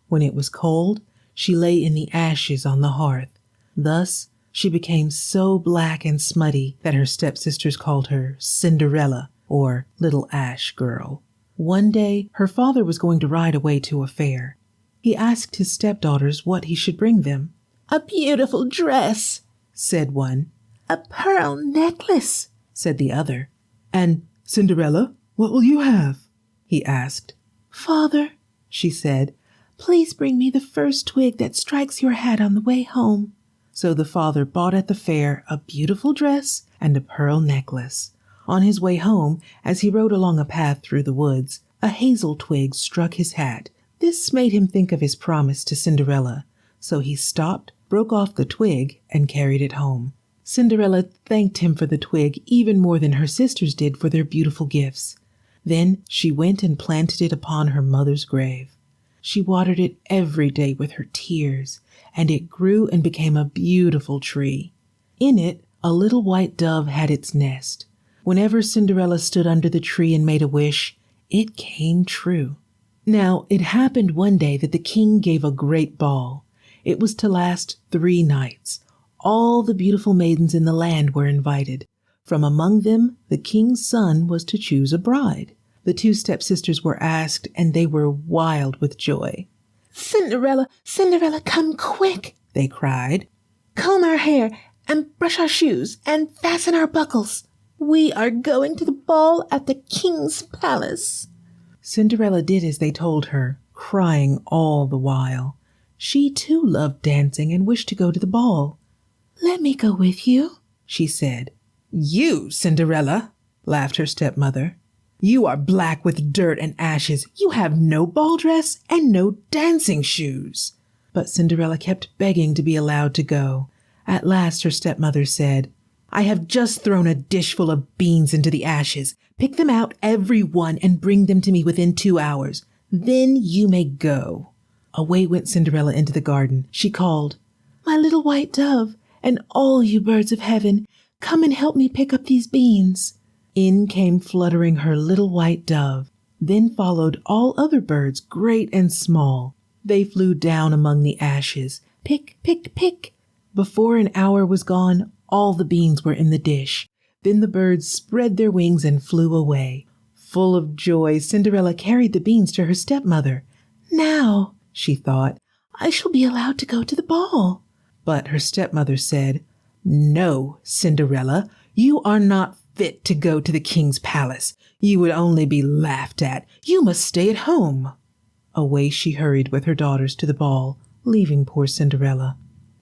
When it was cold, she lay in the ashes on the hearth. Thus, she became so black and smutty that her stepsisters called her Cinderella, or Little Ash Girl. One day, her father was going to ride away to a fair. He asked his stepdaughters what he should bring them. "A beautiful dress," said one. "A pearl necklace," said the other. "And, Cinderella, what will you have?" he asked. "Father," she said, "please bring me the first twig that strikes your hat on the way home." So the father bought at the fair a beautiful dress and a pearl necklace. On his way home, as he rode along a path through the woods, a hazel twig struck his hat. This made him think of his promise to Cinderella, so he stopped, broke off the twig, and carried it home. Cinderella thanked him for the twig even more than her sisters did for their beautiful gifts. Then she went and planted it upon her mother's grave. She watered it every day with her tears, and it grew and became a beautiful tree. In it, a little white dove had its nest. Whenever Cinderella stood under the tree and made a wish, it came true. Now, it happened one day that the king gave a great ball. It was to last 3 nights. all the beautiful maidens in the land were invited. From among them, the king's son was to choose a bride. The two stepsisters were asked, and they were wild with joy. Cinderella, Cinderella, come quick, they cried. Comb our hair and brush our shoes and fasten our buckles. We are going to the ball at the king's palace. Cinderella did as they told her, crying all the while. She too loved dancing and wished to go to the ball. Let me go with you, she said. You, Cinderella, laughed her stepmother. You are black with dirt and ashes. You have no ball dress and no dancing shoes. But Cinderella kept begging to be allowed to go. At last her stepmother said, I have just thrown a dish full of beans into the ashes. Pick them out, every one, and bring them to me within 2 hours. Then you may go. Away went Cinderella into the garden. She called, My little white dove, and all you birds of heaven, come and help me pick up these beans. In came fluttering her little white dove. Then followed all other birds, great and small. They flew down among the ashes. Pick, pick, pick. Before an hour was gone, all the beans were in the dish. Then the birds spread their wings and flew away. Full of joy, Cinderella carried the beans to her stepmother. Now, she thought, I shall be allowed to go to the ball. But her stepmother said, No, Cinderella, you are not fit to go to the king's palace. You would only be laughed at. You must stay at home. Away she hurried with her daughters to the ball, leaving poor Cinderella.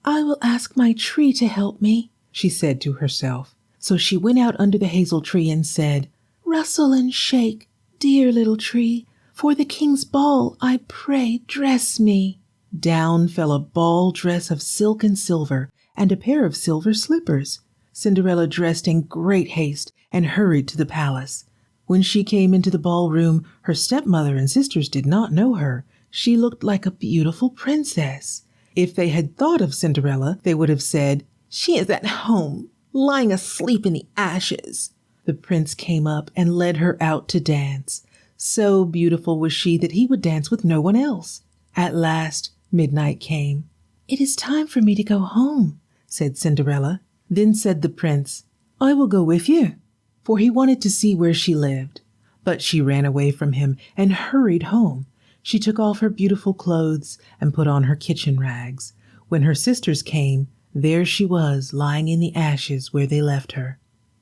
I will ask my tree to help me, she said to herself. So she went out under the hazel tree and said, Rustle and shake, dear little tree. For the king's ball, I pray, dress me. Down fell a ball dress of silk and silver, and a pair of silver slippers. Cinderella dressed in great haste and hurried to the palace. When she came into the ballroom, her stepmother and sisters did not know her. She looked like a beautiful princess. If they had thought of Cinderella, they would have said, She is at home, lying asleep in the ashes. The prince came up and led her out to dance. So beautiful was she that he would dance with no one else. At last, midnight came. It is time for me to go home, said Cinderella. Then said the prince, I will go with you, for he wanted to see where she lived. But she ran away from him and hurried home. She took off her beautiful clothes and put on her kitchen rags. When her sisters came, there she was lying in the ashes where they left her.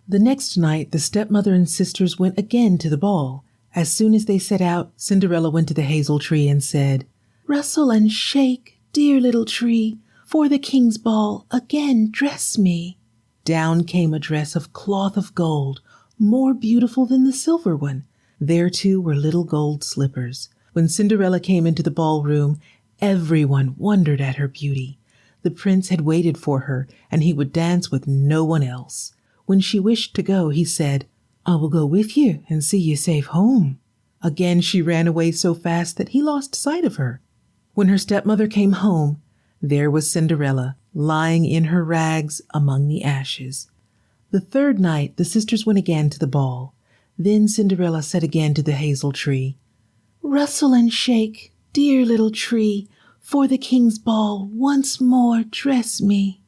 The next night the stepmother and sisters went again to the ball. As soon as they set out, Cinderella went to the hazel tree and said, Rustle and shake, dear little tree. For the king's ball, again dress me. Down came a dress of cloth of gold, more beautiful than the silver one. There too were little gold slippers. When Cinderella came into the ballroom, everyone wondered at her beauty. The prince had waited for her, and he would dance with no one else. When she wished to go, he said, I will go with you and see you safe home. Again she ran away so fast that he lost sight of her. When her stepmother came home, there was Cinderella, lying in her rags among the ashes. The third night the sisters went again to the ball. Then Cinderella said again to the hazel tree, Rustle and shake, dear little tree. For the king's ball, once more dress me.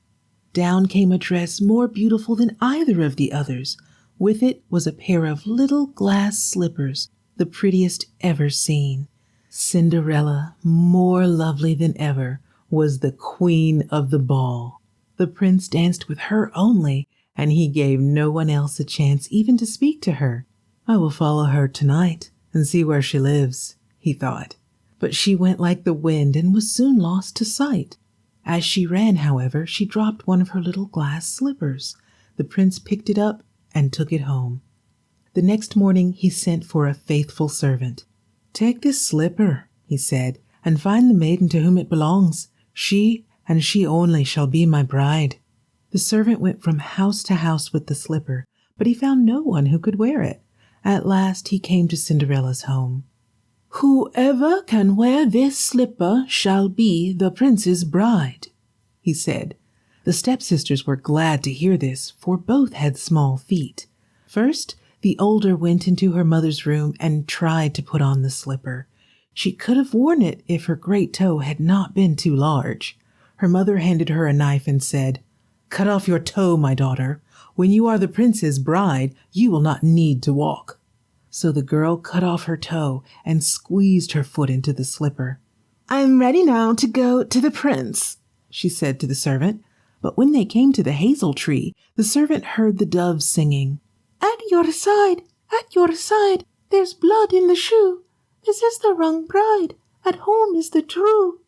Down came a dress more beautiful than either of the others. With it was a pair of little glass slippers, the prettiest ever seen. Cinderella, more lovely than ever, was the queen of the ball. The prince danced with her only, and he gave no one else a chance even to speak to her. I will follow her tonight and see where she lives, he thought. But she went like the wind and was soon lost to sight. As she ran, however, she dropped one of her little glass slippers. The prince picked it up and took it home. The next morning he sent for a faithful servant. Take this slipper, he said, and find the maiden to whom it belongs. She, and she only, shall be my bride. The servant went from house to house with the slipper, but he found no one who could wear it. At last he came to Cinderella's home. Whoever can wear this slipper shall be the prince's bride, he said. The stepsisters were glad to hear this, for both had small feet. First, the older went into her mother's room and tried to put on the slipper. She could have worn it if her great toe had not been too large. Her mother handed her a knife and said, Cut off your toe, my daughter. When you are the prince's bride, you will not need to walk." So the girl cut off her toe and squeezed her foot into the slipper. "I'm ready now to go to the prince," she said to the servant. But when they came to the hazel tree, the servant heard the doves singing, "At your side, there's blood in the shoe. This is the wrong bride, at home is the true."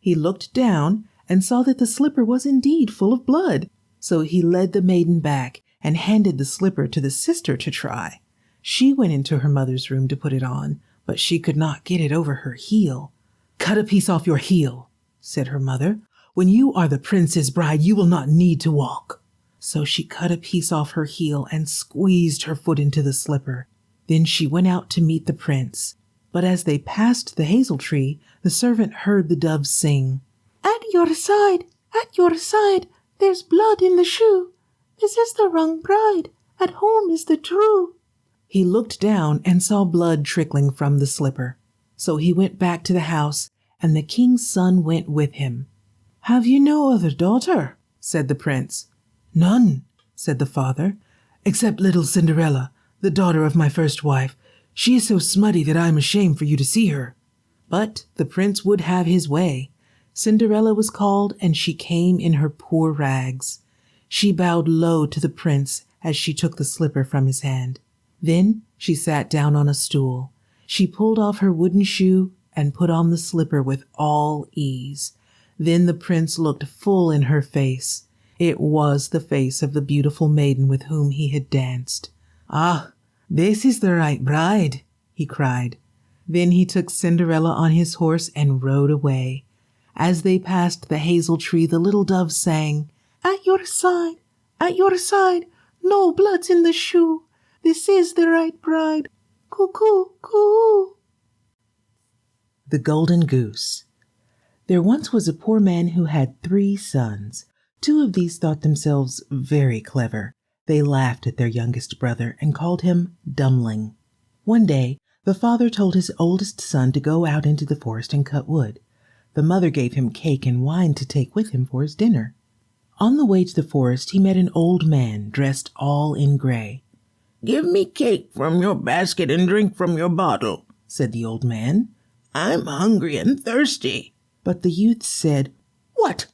He looked down and saw that the slipper was indeed full of blood. So he led the maiden back and handed the slipper to the sister to try. She went into her mother's room to put it on, but she could not get it over her heel. "Cut a piece off your heel," said her mother. "When you are the prince's bride, you will not need to walk." So she cut a piece off her heel and squeezed her foot into the slipper. Then she went out to meet the prince. But as they passed the hazel tree, the servant heard the doves sing, "At your side, there's blood in the shoe. This is the wrong bride, at home is the true." He looked down and saw blood trickling from the slipper. So he went back to the house, and the king's son went with him. "Have you no other daughter?" said the prince. "None," said the father, "except little Cinderella, the daughter of my first wife. She is so smutty that I am ashamed for you to see her." But the prince would have his way. Cinderella was called, and she came in her poor rags. She bowed low to the prince as she took the slipper from his hand. Then she sat down on a stool. She pulled off her wooden shoe and put on the slipper with all ease. Then the prince looked full in her face. It was the face of the beautiful maiden with whom he had danced. "Ah, this is the right bride," he cried. Then he took Cinderella on his horse and rode away. As they passed the hazel tree, the little dove sang, at your side, no blood's in the shoe. This is the right bride. Coo-coo, coo." The Golden Goose. There once was a poor man who had 3 sons. 2 of these thought themselves very clever. They laughed at their youngest brother and called him Dummling. One day, the father told his oldest son to go out into the forest and cut wood. The mother gave him cake and wine to take with him for his dinner. On the way to the forest, he met an old man dressed all in gray. "Give me cake from your basket and drink from your bottle," said the old man. "I'm hungry and thirsty." But the youth said, "What?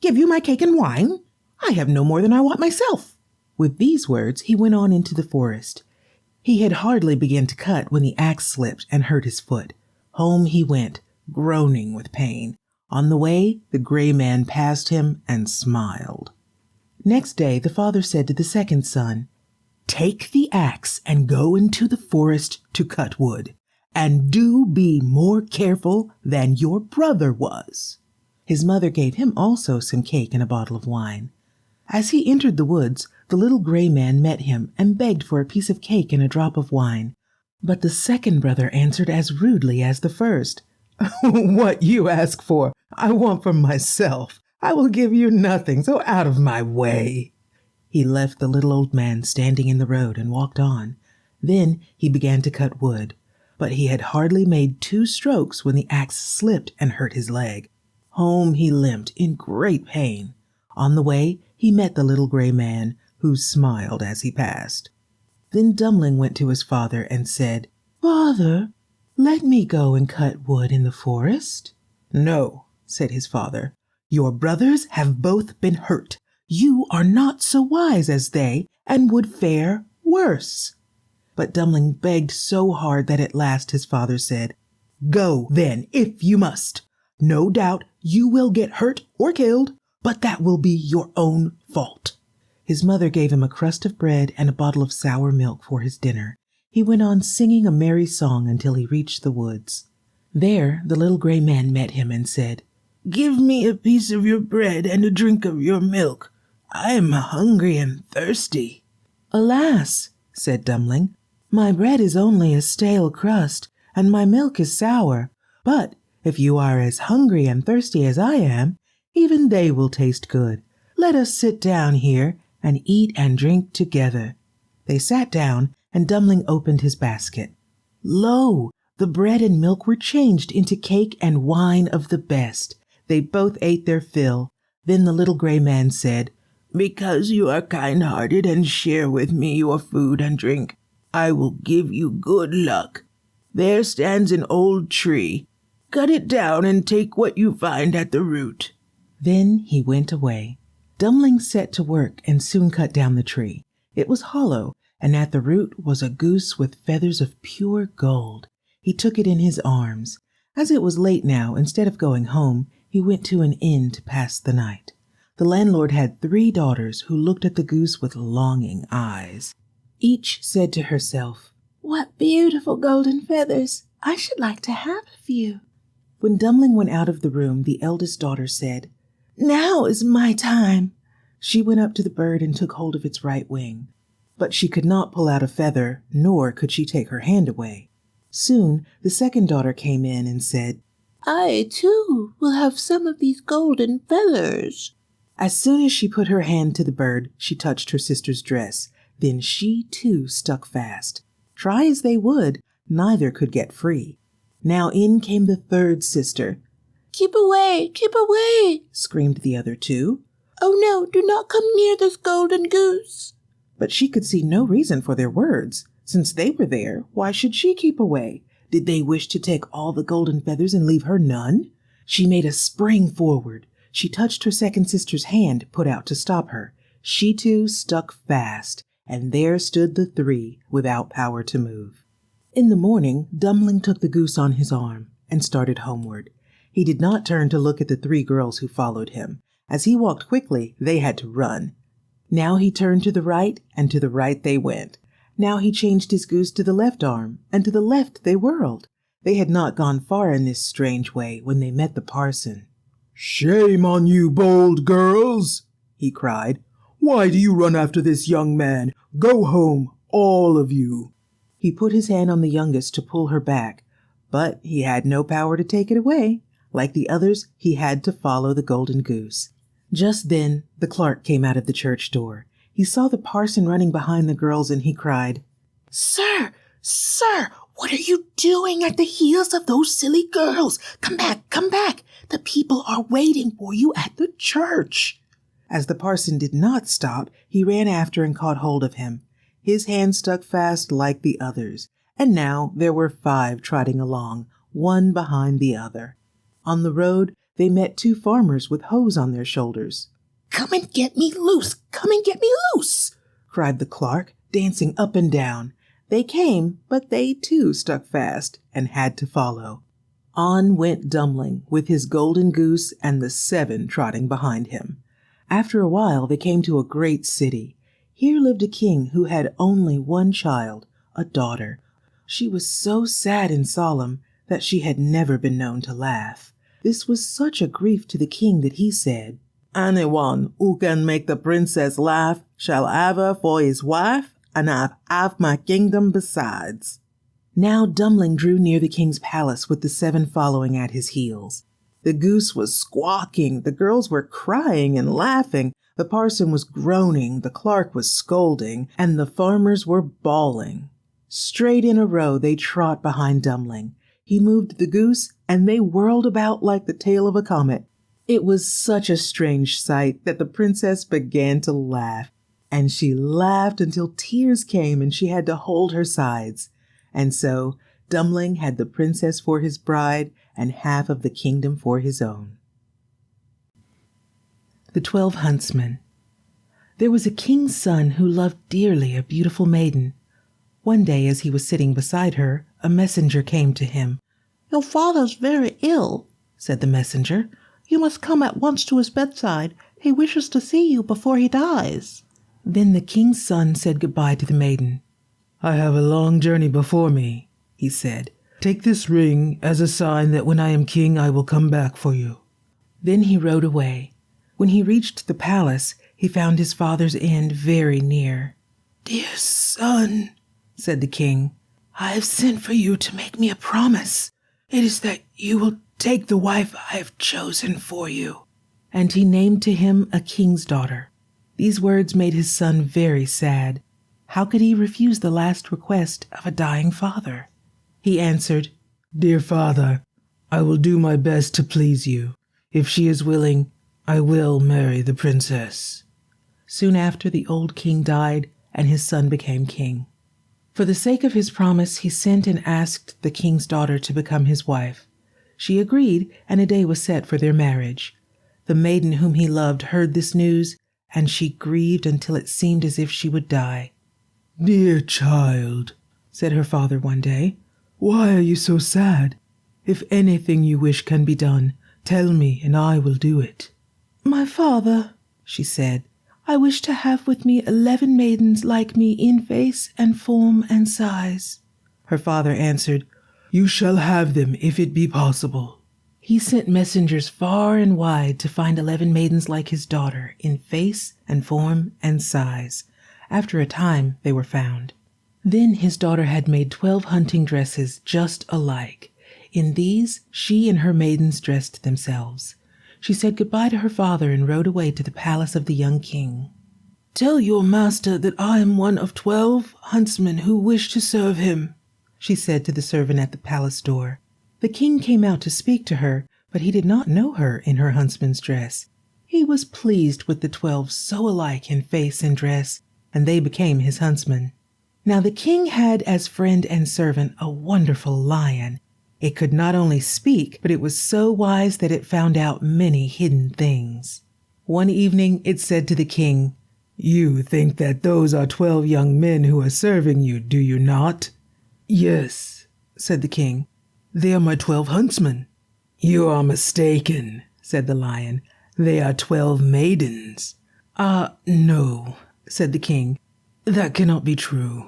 Give you my cake and wine? I have no more than I want myself." With these words, he went on into the forest. He had hardly begun to cut when the axe slipped and hurt his foot. Home he went, groaning with pain. On the way, the gray man passed him and smiled. Next day, the father said to the second son, "Take the axe and go into the forest to cut wood, and do be more careful than your brother was." His mother gave him also some cake and a bottle of wine. As he entered the woods, the little gray man met him and begged for a piece of cake and a drop of wine. But the second brother answered as rudely as the first, "What you ask for, I want for myself. I will give you nothing, so out of my way." He left the little old man standing in the road and walked on. Then he began to cut wood, but he had hardly made 2 strokes when the axe slipped and hurt his leg. Home he limped in great pain. On the way, he met the little gray man, who smiled as he passed. Then Dummling went to his father and said, "Father, let me go and cut wood in the forest." "No," said his father. "Your brothers have both been hurt. You are not so wise as they, and would fare worse." But Dummling begged so hard that at last his father said, "Go, then, if you must. No doubt you will get hurt or killed, but that will be your own fault." His mother gave him a crust of bread and a bottle of sour milk for his dinner. He went on singing a merry song until he reached the woods. There the little gray man met him and said, "Give me a piece of your bread and a drink of your milk. I am hungry and thirsty." "Alas," said Dummling, "my bread is only a stale crust, and my milk is sour. But if you are as hungry and thirsty as I am, even they will taste good. Let us sit down here and eat and drink together." They sat down, and Dummling opened his basket. Lo! The bread and milk were changed into cake and wine of the best. They both ate their fill. Then the little gray man said, Because you are kind-hearted and share with me your food and drink, I will give you good luck. There stands an old tree. Cut it down and take what you find at the root." Then he went away. Dumpling set to work and soon cut down the tree. It was hollow, and at the root was a goose with feathers of pure gold. He took it in his arms. As it was late now, instead of going home, he went to an inn to pass the night. The landlord had 3 daughters who looked at the goose with longing eyes. Each said to herself, "What beautiful golden feathers! I should like to have a few." When Dumpling went out of the room, the eldest daughter said, "Now is my time." She went up to the bird and took hold of its right wing. But she could not pull out a feather, nor could she take her hand away. Soon the second daughter came in and said, "I, too, will have some of these golden feathers." As soon as she put her hand to the bird, she touched her sister's dress. Then she, too, stuck fast. Try as they would, neither could get free. Now in came the third sister. Keep away, screamed the other 2. "Oh no, do not come near this golden goose." But she could see no reason for their words. Since they were there, why should she keep away? Did they wish to take all the golden feathers and leave her none? She made a spring forward. She touched her second sister's hand, put out to stop her. She too stuck fast, and there stood the 3 without power to move. In the morning, Dumpling took the goose on his arm and started homeward. He did not turn to look at the 3 girls who followed him. As he walked quickly, they had to run. Now he turned to the right, and to the right they went. Now he changed his goose to the left arm, and to the left they whirled. They had not gone far in this strange way when they met the parson. "Shame on you, bold girls!" he cried. "Why do you run after this young man? Go home, all of you." He put his hand on the youngest to pull her back, but he had no power to take it away. Like the others, he had to follow the golden goose. Just then, the clerk came out of the church door. He saw the parson running behind the girls, and he cried, Sir, what are you doing at the heels of those silly girls? Come back. The people are waiting for you at the church." As the parson did not stop, he ran after and caught hold of him. His hand stuck fast like the others, and now there were 5 trotting along, one behind the other. On the road, they met 2 farmers with hoes on their shoulders. Come and get me loose, cried the clerk, dancing up and down. They came, but they too stuck fast and had to follow. On went Dumpling with his golden goose and the 7 trotting behind him. After a while they came to a great city. Here lived a king who had only one child, a daughter. She was so sad and solemn that she had never been known to laugh. This was such a grief to the king that he said, "Anyone who can make the princess laugh shall have her for his wife, and I've half my kingdom besides." Now Dumpling drew near the king's palace with the 7 following at his heels. The goose was squawking, the girls were crying and laughing, the parson was groaning, the clerk was scolding, and the farmers were bawling. Straight in a row they trot behind Dumpling. He moved the goose, and they whirled about like the tail of a comet. It was such a strange sight that the princess began to laugh, and she laughed until tears came and she had to hold her sides. And so Dumpling had the princess for his bride and half of the kingdom for his own. The 12 Huntsmen. There was a king's son who loved dearly a beautiful maiden. One day as he was sitting beside her, a messenger came to him. "Your father's very ill," said the messenger. "You must come at once to his bedside. He wishes to see you before he dies." Then the king's son said goodbye to the maiden. "I have a long journey before me," he said. "Take this ring as a sign that when I am king I will come back for you." Then he rode away. When he reached the palace, he found his father's end very near. "Dear son," said the king, "I have sent for you to make me a promise. It is that you will take the wife I have chosen for you." And he named to him a king's daughter. These words made his son very sad. How could he refuse the last request of a dying father? He answered, "Dear father, I will do my best to please you. If she is willing, I will marry the princess." Soon after, the old king died, and his son became king. For the sake of his promise, he sent and asked the king's daughter to become his wife. She agreed, and a day was set for their marriage. The maiden whom he loved heard this news, and she grieved until it seemed as if she would die. "Dear child," said her father one day, "why are you so sad? If anything you wish can be done, tell me and I will do it." "My father," she said, "I wish to have with me 11 maidens like me in face and form and size." Her father answered, "You shall have them if it be possible." He sent messengers far and wide to find 11 maidens like his daughter in face and form and size. After a time they were found. Then his daughter had made 12 hunting dresses just alike. In these she and her maidens dressed themselves. She said goodbye to her father and rode away to the palace of the young king. "Tell your master that I am one of 12 huntsmen who wish to serve him," she said to the servant at the palace door. The king came out to speak to her, but he did not know her in her huntsman's dress. He was pleased with the 12 so alike in face and dress, and they became his huntsmen. Now the king had as friend and servant a wonderful lion. It could not only speak, but it was so wise that it found out many hidden things. One evening it said to the king, "You think that those are 12 young men who are serving you, do you not?" "Yes," said the king. "They are my 12 huntsmen." "You are mistaken," said the lion. "They are 12 maidens." No," said the king. "that cannot be true."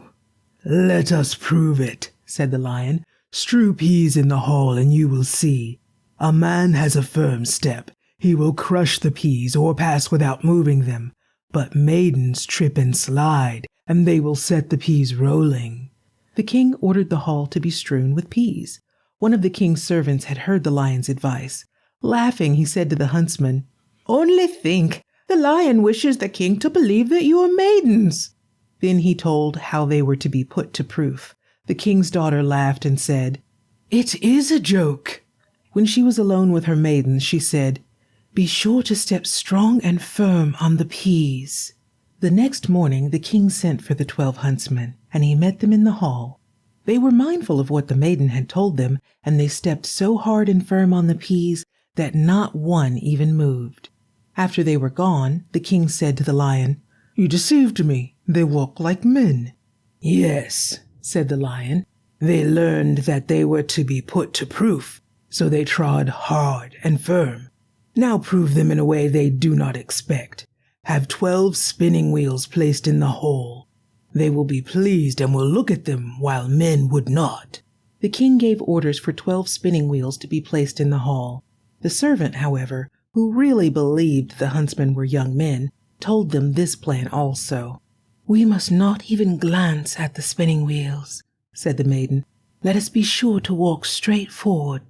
"Let us prove it," said the lion. "Strew peas in the hall and you will see. A man has a firm step. He will crush the peas or pass without moving them. But maidens trip and slide, and they will set the peas rolling." The king ordered the hall to be strewn with peas. One of the king's servants had heard the lion's advice. Laughing, he said to the huntsman, "Only think, the lion wishes the king to believe that you are maidens." Then he told how they were to be put to proof. The king's daughter laughed and said, "It is a joke." When she was alone with her maidens, she said, "Be sure to step strong and firm on the peas." The next morning the king sent for the 12 huntsmen, and he met them in the hall. They were mindful of what the maiden had told them, and they stepped so hard and firm on the peas that not one even moved. After they were gone, the king said to the lion, "You deceived me. They walk like men." "Yes," said the lion. "They learned that they were to be put to proof, so they trod hard and firm. Now prove them in a way they do not expect. Have 12 spinning wheels placed in the hall. They will be pleased and will look at them while men would not." The king gave orders for 12 spinning wheels to be placed in the hall. The servant, however, who really believed the huntsmen were young men, told them this plan also. "We must not even glance at the spinning wheels," said the maiden. "Let us be sure to walk straight forward."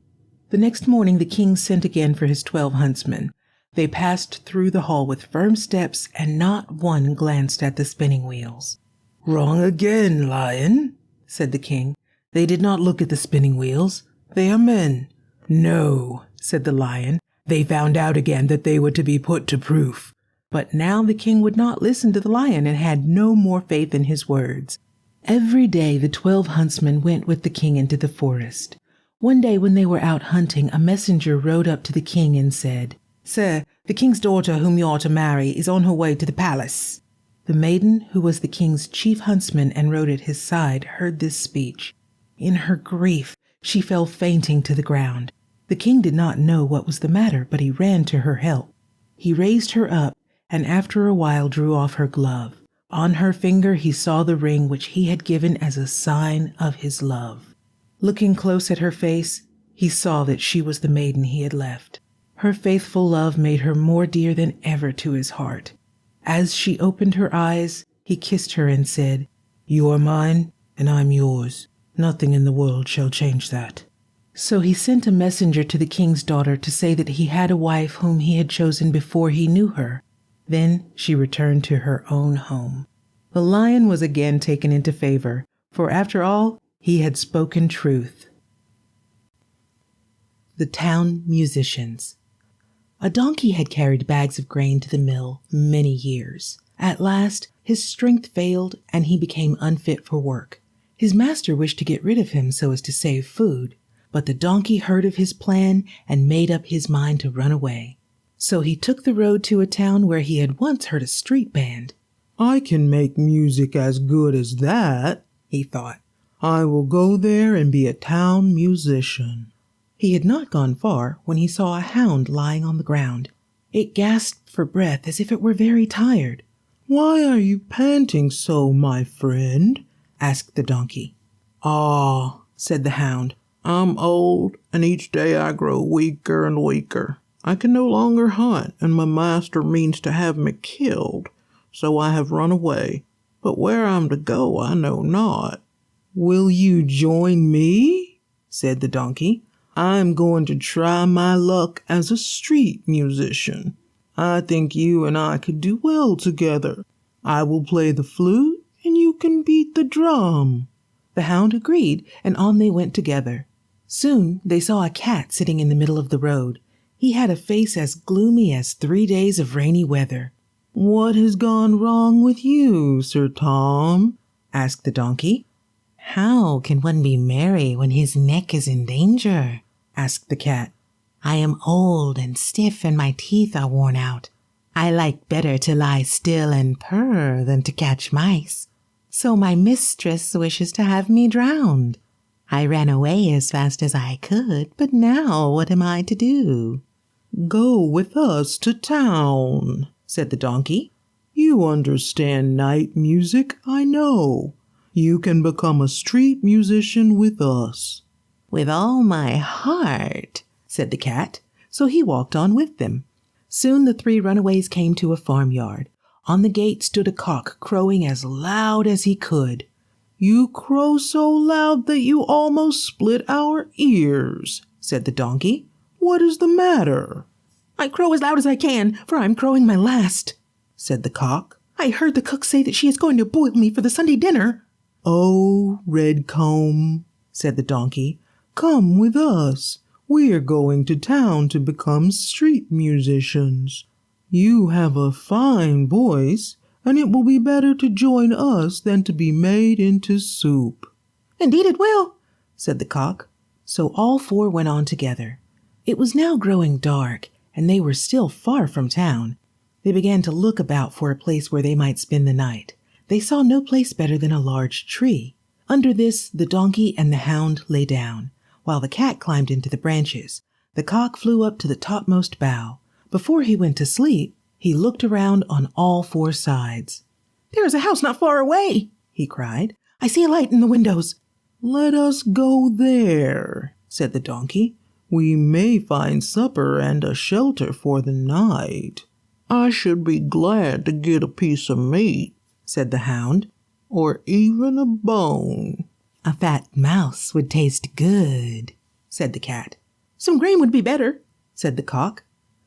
The next morning the king sent again for his 12 huntsmen. They passed through the hall with firm steps, and not one glanced at the spinning wheels. "Wrong again, lion," said the king. "They did not look at the spinning wheels. They are men." "No," said the lion. "They found out again that they were to be put to proof." But now the king would not listen to the lion and had no more faith in his words. Every day the 12 huntsmen went with the king into the forest. One day when they were out hunting, a messenger rode up to the king and said, "Sir, the king's daughter whom you are to marry is on her way to the palace." The maiden, who was the king's chief huntsman and rode at his side, heard this speech. In her grief, she fell fainting to the ground. The king did not know what was the matter, but he ran to her help. He raised her up, and after a while drew off her glove. On her finger he saw the ring which he had given as a sign of his love. Looking close at her face, he saw that she was the maiden he had left. Her faithful love made her more dear than ever to his heart. As she opened her eyes, he kissed her and said, "You are mine, and I'm yours. Nothing in the world shall change that." So he sent a messenger to the king's daughter to say that he had a wife whom he had chosen before he knew her. Then she returned to her own home. The lion was again taken into favor, for after all, he had spoken truth. The Town Musicians. A donkey had carried bags of grain to the mill many years. At last, his strength failed and he became unfit for work. His master wished to get rid of him so as to save food, but the donkey heard of his plan and made up his mind to run away. So he took the road to a town where he had once heard a street band. I can make music as good as that, he thought. I will go there and be a town musician. He had not gone far when he saw a hound lying on the ground. It gasped for breath as if it were very tired. Why are you panting so, my friend? Asked the donkey. Ah, said the hound, I'm old, and each day I grow weaker and weaker. I can no longer hunt, and my master means to have me killed, so I have run away. But where I'm to go I know not. Will you join me? Said the donkey. I'm going to try my luck as a street musician. I think you and I could do well together. I will play the flute, and you can beat the drum. The hound agreed, and on they went together. Soon they saw a cat sitting in the middle of the road. He had a face as gloomy as 3 days of rainy weather. What has gone wrong with you, Sir Tom? Asked the donkey. How can one be merry when his neck is in danger? Asked the cat. I am old and stiff and my teeth are worn out. I like better to lie still and purr than to catch mice. So my mistress wishes to have me drowned. I ran away as fast as I could, but now what am I to do? Go with us to town, said the donkey. You understand night music, I know. You can become a street musician with us. With all my heart, said the cat. So he walked on with them. Soon the 3 runaways came to a farmyard. On the gate stood a cock crowing as loud as he could. You crow so loud that you almost split our ears, said the donkey. What is the matter? I crow as loud as I can, for I'm crowing my last, said the cock. I heard the cook say that she is going to boil me for the Sunday dinner. Oh, Redcomb, said the donkey, come with us. We are going to town to become street musicians. You have a fine voice, and it will be better to join us than to be made into soup. Indeed it will, said the cock. So all 4 went on together. It was now growing dark, and they were still far from town. They began to look about for a place where they might spend the night. They saw no place better than a large tree. Under this, the donkey and the hound lay down, while the cat climbed into the branches. The cock flew up to the topmost bough. Before he went to sleep, he looked around on all 4 sides. There is a house not far away, he cried. I see a light in the windows. Let us go there, said the donkey. We may find supper and a shelter for the night. I should be glad to get a piece of meat, said the hound, or even a bone. A fat mouse would taste good, said the cat. Some grain would be better, said the cock.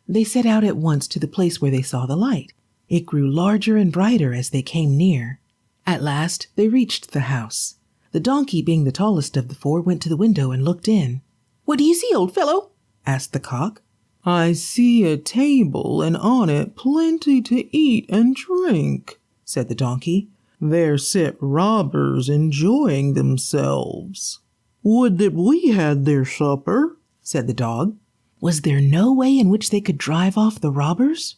They set out at once to the place where they saw the light. It grew larger and brighter as they came near. At last they reached the house. The donkey, being the tallest of the 4, went to the window and looked in. What do you see, old fellow? Asked the cock. I see a table, and on it plenty to eat and drink, said the donkey. There sit robbers enjoying themselves. Would that we had their supper, said the dog. Was there no way in which they could drive off the robbers?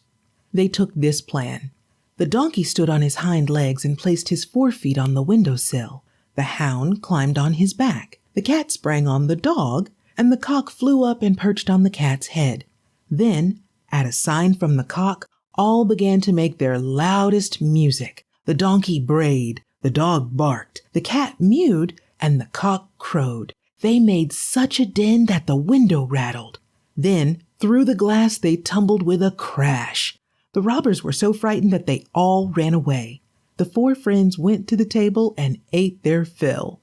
They took this plan. The donkey stood on his hind legs and placed his 4 feet on the windowsill. The hound climbed on his back. The cat sprang on the dog, and the cock flew up and perched on the cat's head. Then, at a sign from the cock, all began to make their loudest music. The donkey brayed, the dog barked, the cat mewed, and the cock crowed. They made such a din that the window rattled. Then, through the glass they tumbled with a crash. The robbers were so frightened that they all ran away. The 4 friends went to the table and ate their fill.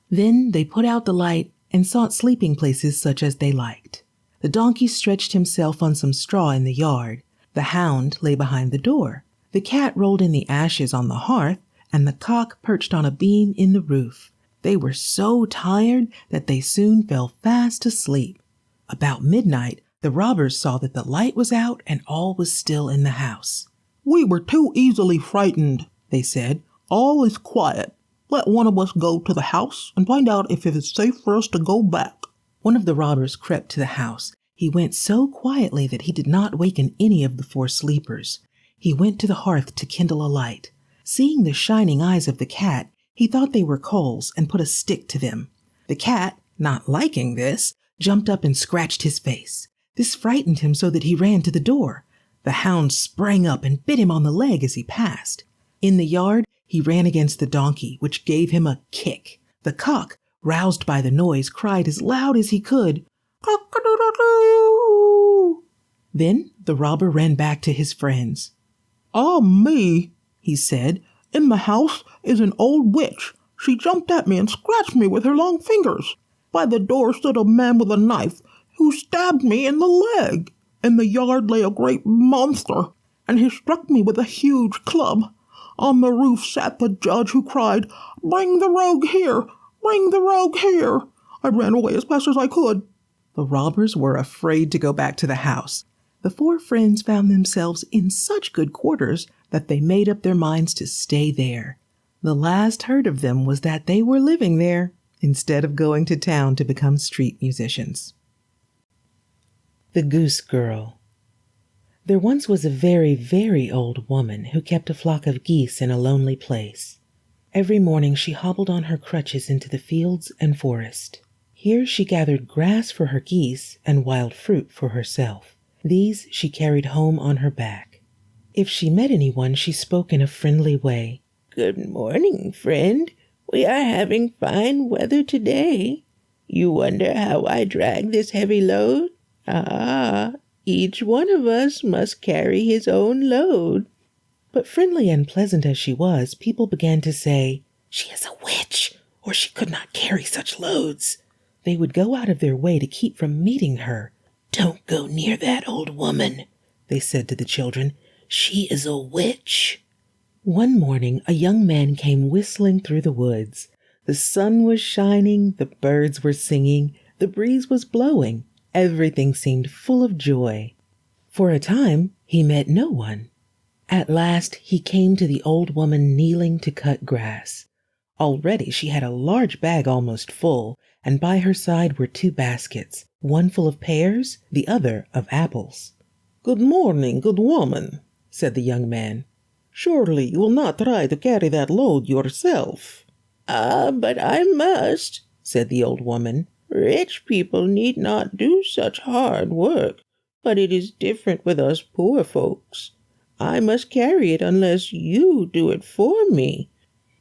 Then they put out the light and sought sleeping places such as they liked. The donkey stretched himself on some straw in the yard. The hound lay behind the door. The cat rolled in the ashes on the hearth, and the cock perched on a beam in the roof. They were so tired that they soon fell fast asleep. About midnight, the robbers saw that the light was out and all was still in the house. We were too easily frightened, they said. All is quiet. Let one of us go to the house and find out if it is safe for us to go back. One of the robbers crept to the house. He went so quietly that he did not waken any of the 4 sleepers. He went to the hearth to kindle a light. Seeing the shining eyes of the cat, he thought they were coals and put a stick to them. The cat, not liking this, jumped up and scratched his face. This frightened him so that he ran to the door. The hound sprang up and bit him on the leg as he passed. In the yard, he ran against the donkey, which gave him a kick. The cock, roused by the noise, cried as loud as he could, "Cock-a-doodle-doo!" Then the robber ran back to his friends. "Ah, me," he said. "In the house is an old witch. She jumped at me and scratched me with her long fingers. By the door stood a man with a knife who stabbed me in the leg. In the yard lay a great monster, and he struck me with a huge club. On the roof sat the judge, who cried, 'Bring the rogue here! Bring the rogue here!' I ran away as fast as I could." The robbers were afraid to go back to the house. The 4 friends found themselves in such good quarters that they made up their minds to stay there. The last heard of them was that they were living there instead of going to town to become street musicians. The Goose Girl. There once was a very, very old woman who kept a flock of geese in a lonely place. Every morning she hobbled on her crutches into the fields and forest. Here she gathered grass for her geese and wild fruit for herself. These she carried home on her back. If she met anyone, she spoke in a friendly way. "Good morning, friend. We are having fine weather today. You wonder how I drag this heavy load? Ah, each one of us must carry his own load." But friendly and pleasant as she was, people began to say, "She is a witch, or she could not carry such loads." They would go out of their way to keep from meeting her. "Don't go near that old woman," they said to the children. "She is a witch." One morning, a young man came whistling through the woods. The sun was shining, the birds were singing, the breeze was blowing. Everything seemed full of joy. For a time, he met no one. At last, he came to the old woman kneeling to cut grass. Already she had a large bag almost full, and by her side were 2 baskets, one full of pears, the other of apples. "Good morning, good woman," said the young man. "Surely you will not try to carry that load yourself." "Ah, but I must," said the old woman. "Rich people need not do such hard work, but it is different with us poor folks. I must carry it unless you do it for me.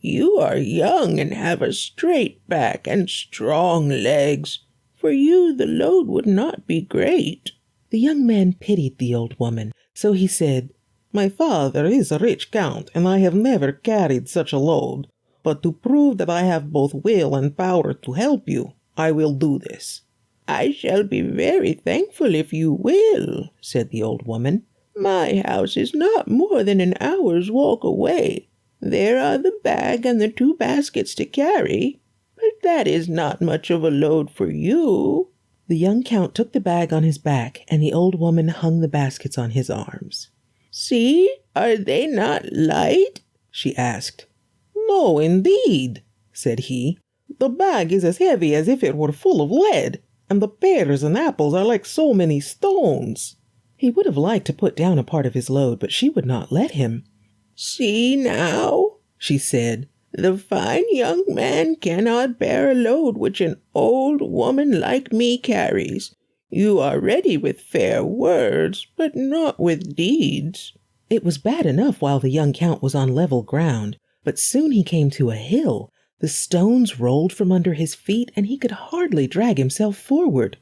You are young and have a straight back and strong legs. For you the load would not be great." The young man pitied the old woman, so he said, "My father is a rich count, and I have never carried such a load. But to prove that I have both will and power to help you, I will do this." "I shall be very thankful if you will," said the old woman. "My house is not more than an hour's walk away. There are the bag and the 2 baskets to carry, but that is not much of a load for you." The young count took the bag on his back, and the old woman hung the baskets on his arms. "See, are they not light?" she asked. "No, indeed," said he. "The bag is as heavy as if it were full of lead, and the pears and apples are like so many stones." He would have liked to put down a part of his load, but she would not let him. "See now," she said, "the fine young man cannot bear a load which an old woman like me carries. You are ready with fair words, but not with deeds." It was bad enough while the young count was on level ground, but soon he came to a hill. The stones rolled from under his feet, and he could hardly drag himself forward.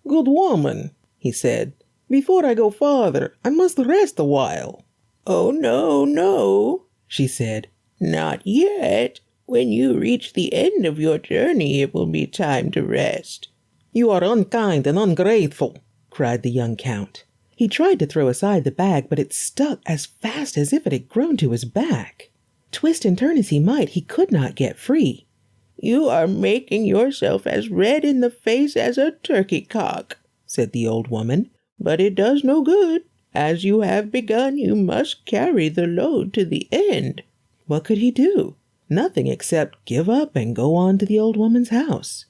"Good woman," he said, "before I go farther, I must rest a while." "Oh, no, no," she said. "Not yet. When you reach the end of your journey, it will be time to rest." "You are unkind and ungrateful," cried the young count. He tried to throw aside the bag, but it stuck as fast as if it had grown to his back. Twist and turn as he might, he could not get free. "You are making yourself as red in the face as a turkey cock," said the old woman, "but it does no good. As you have begun, you must carry the load to the end." What could he do? Nothing except give up and go on to the old woman's house.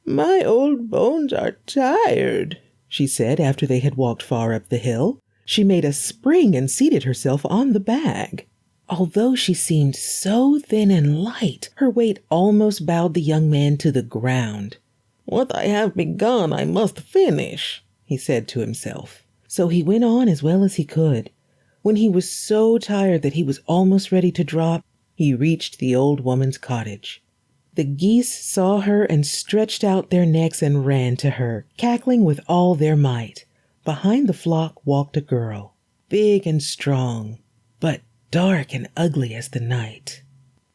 "My old bones are tired," she said after they had walked far up the hill. She made a spring and seated herself on the bag. Although she seemed so thin and light, her weight almost bowed the young man to the ground. "What I have begun I must finish," he said to himself. So he went on as well as he could. When he was so tired that he was almost ready to drop, he reached the old woman's cottage. The geese saw her and stretched out their necks and ran to her, cackling with all their might. Behind the flock walked a girl, big and strong, but dark and ugly as the night.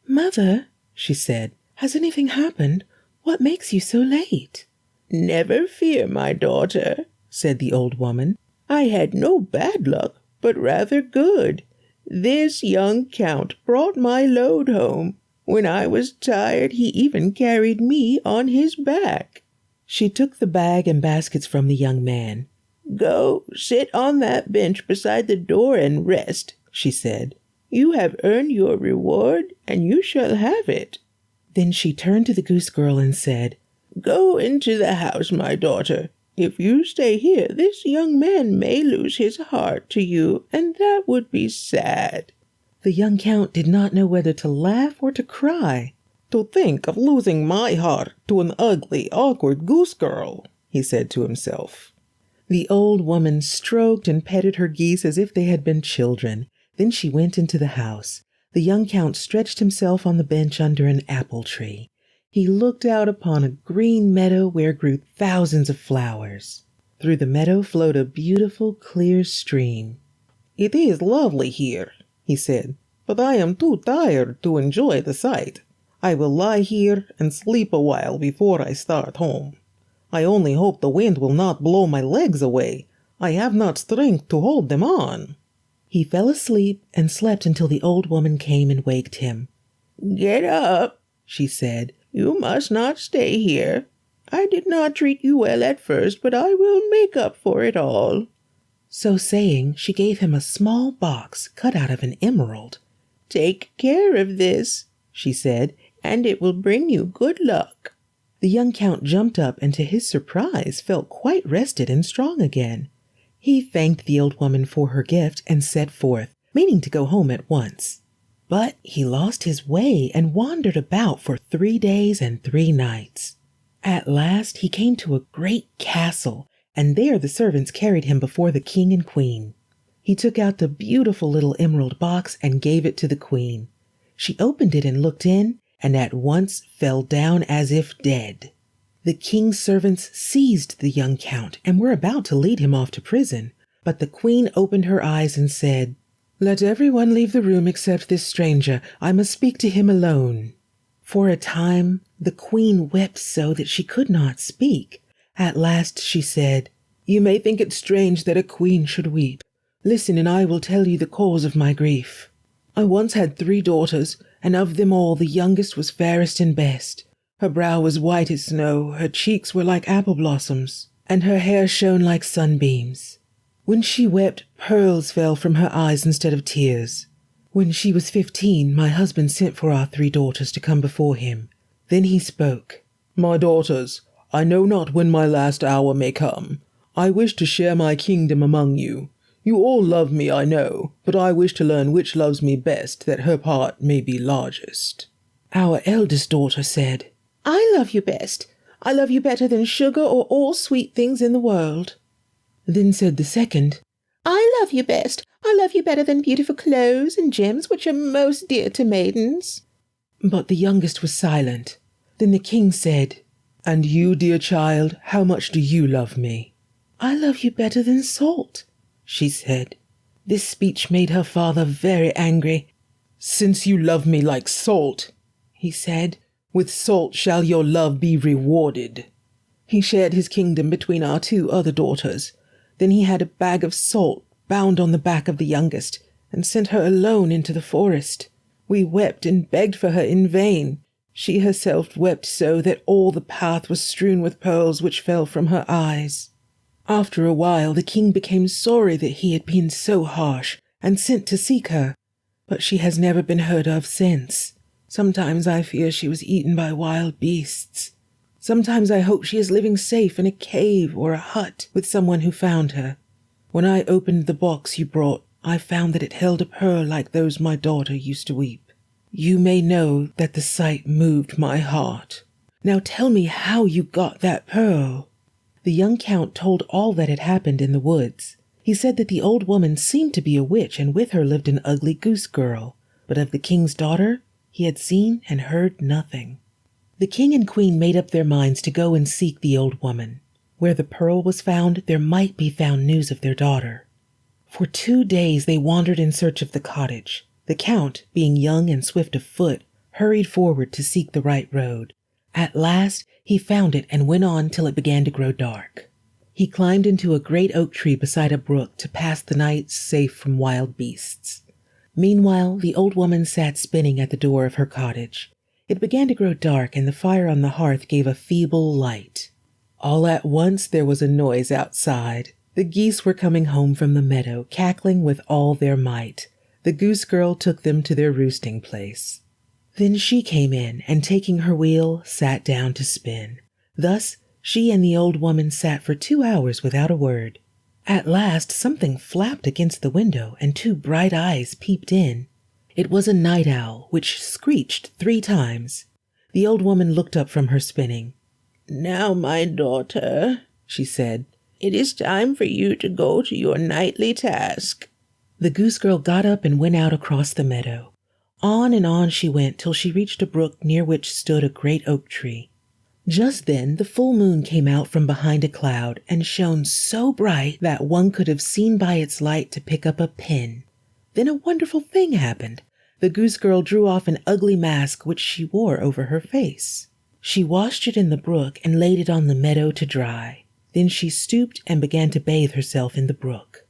"Mother," she said, "has anything happened? What makes you so late?" "Never fear, my daughter," said the old woman. "I had no bad luck, but rather good. This young count brought my load home. When I was tired, he even carried me on his back." She took the bag and baskets from the young man. "Go, sit on that bench beside the door and rest," she said. "You have earned your reward, and you shall have it." Then she turned to the Goose Girl and said, "Go into the house, my daughter. If you stay here, this young man may lose his heart to you, and that would be sad." The young count did not know whether to laugh or to cry. "To think of losing my heart to an ugly, awkward goose girl," he said to himself. The old woman stroked and petted her geese as if they had been children. Then she went into the house. The young count stretched himself on the bench under an apple tree. He looked out upon a green meadow where grew thousands of flowers. Through the meadow flowed a beautiful, clear stream. "It is lovely here," he said, "but I am too tired to enjoy the sight. I will lie here and sleep a while before I start home. I only hope the wind will not blow my legs away. I have not strength to hold them on." He fell asleep and slept until the old woman came and waked him. "Get up," she said. "You must not stay here. I did not treat you well at first, but I will make up for it all." So saying, she gave him a small box cut out of an emerald. "Take care of this," she said, "and it will bring you good luck." The young count jumped up and to his surprise felt quite rested and strong again. He thanked the old woman for her gift and set forth, meaning to go home at once. But he lost his way and wandered about for 3 days and 3 nights. At last he came to a great castle, and there the servants carried him before the king and queen. He took out the beautiful little emerald box and gave it to the queen. She opened it and looked in, and at once fell down as if dead. The king's servants seized the young count and were about to lead him off to prison, but the queen opened her eyes and said, "Let everyone leave the room except this stranger. I must speak to him alone." For a time, the queen wept so that she could not speak. At last she said, "You may think it strange that a queen should weep. Listen, and I will tell you the cause of my grief. I once had 3 daughters, and of them all the youngest was fairest and best. Her brow was white as snow, her cheeks were like apple blossoms, and her hair shone like sunbeams. When she wept, pearls fell from her eyes instead of tears. When she was 15, my husband sent for our 3 daughters to come before him. Then he spoke. "My daughters, I know not when my last hour may come. I wish to share my kingdom among you. You all love me, I know, but I wish to learn which loves me best, that her part may be largest." Our eldest daughter said, "I love you best. I love you better than sugar or all sweet things in the world." Then said the second, "I love you best. I love you better than beautiful clothes and gems, which are most dear to maidens." But the youngest was silent. Then the king said, "And you, dear child, how much do you love me?" "I love you better than salt," she said. This speech made her father very angry. "Since you love me like salt," he said, "with salt shall your love be rewarded." He shared his kingdom between our 2 other daughters. Then he had a bag of salt bound on the back of the youngest, and sent her alone into the forest. We wept and begged for her in vain. She herself wept so that all the path was strewn with pearls which fell from her eyes. After a while, the king became sorry that he had been so harsh and sent to seek her, but she has never been heard of since. Sometimes I fear she was eaten by wild beasts. Sometimes I hope she is living safe in a cave or a hut with someone who found her. When I opened the box you brought, I found that it held a pearl like those my daughter used to weep. You may know that the sight moved my heart. Now tell me how you got that pearl." The young count told all that had happened in the woods. He said that the old woman seemed to be a witch, and with her lived an ugly goose girl, but of the king's daughter he had seen and heard nothing. The king and queen made up their minds to go and seek the old woman. Where the pearl was found, there might be found news of their daughter. For 2 days they wandered in search of the cottage. The count, being young and swift of foot, hurried forward to seek the right road. At last he found it and went on till it began to grow dark. He climbed into a great oak tree beside a brook to pass the night safe from wild beasts. Meanwhile, the old woman sat spinning at the door of her cottage. It began to grow dark, and the fire on the hearth gave a feeble light. All at once there was a noise outside. The geese were coming home from the meadow, cackling with all their might. The goose girl took them to their roosting place. Then she came in, and taking her wheel, sat down to spin. Thus she and the old woman sat for 2 hours without a word. At last something flapped against the window, and 2 bright eyes peeped in. It was a night owl, which screeched 3 times. The old woman looked up from her spinning. "Now, my daughter," she said, "it is time for you to go to your nightly task." The goose girl got up and went out across the meadow. On and on she went till she reached a brook near which stood a great oak tree. Just then the full moon came out from behind a cloud and shone so bright that one could have seen by its light to pick up a pin. Then a wonderful thing happened. The goose girl drew off an ugly mask which she wore over her face. She washed it in the brook and laid it on the meadow to dry. Then she stooped and began to bathe herself in the brook.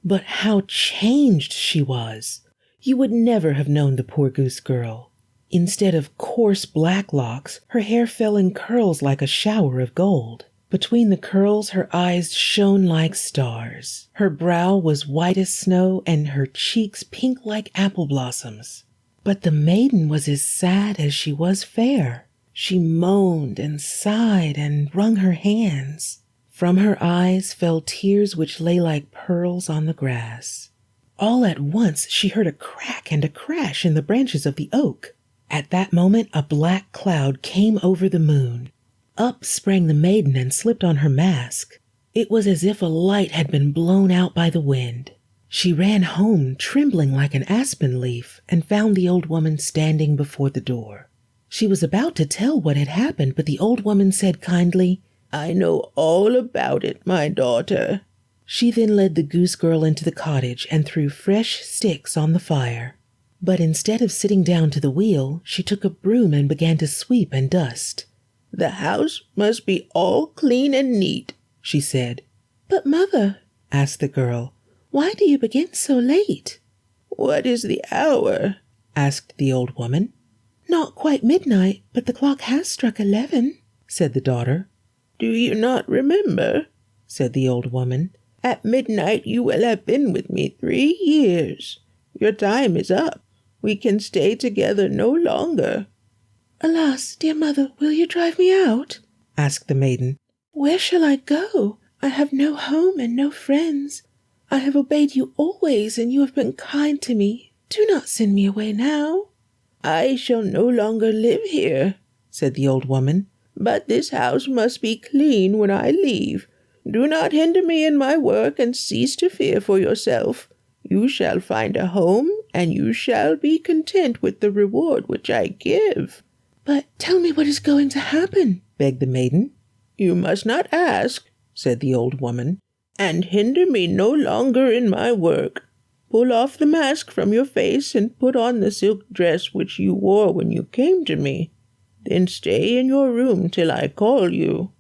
But how changed she was! You would never have known the poor goose girl. Instead of coarse black locks, her hair fell in curls like a shower of gold. Between the curls her eyes shone like stars. Her brow was white as snow, and her cheeks pink like apple blossoms. But the maiden was as sad as she was fair. She moaned and sighed and wrung her hands. From her eyes fell tears which lay like pearls on the grass. All at once she heard a crack and a crash in the branches of the oak. At that moment a black cloud came over the moon. Up sprang the maiden and slipped on her mask. It was as if a light had been blown out by the wind. She ran home, trembling like an aspen leaf, and found the old woman standing before the door. She was about to tell what had happened, but the old woman said kindly, "I know all about it, my daughter." She then led the goose girl into the cottage and threw fresh sticks on the fire. But instead of sitting down to the wheel, she took a broom and began to sweep and dust. "The house must be all clean and neat," she said. "But, mother," asked the girl, "why do you begin so late?" "What is the hour?" asked the old woman. "Not quite midnight, but the clock has struck 11, said the daughter. "Do you not remember?" said the old woman. "At midnight you will have been with me 3 years. Your time is up. We can stay together no longer." "Alas, dear mother, will you drive me out?" asked the maiden. "Where shall I go? I have no home and no friends. I have obeyed you always, and you have been kind to me. Do not send me away now." "I shall no longer live here," said the old woman, "but this house must be clean when I leave. Do not hinder me in my work, and cease to fear for yourself. You shall find a home, and you shall be content with the reward which I give." "But tell me what is going to happen," begged the maiden. "You must not ask," said the old woman, "and hinder me no longer in my work. Pull off the mask from your face and put on the silk dress which you wore when you came to me. Then stay in your room till I call you."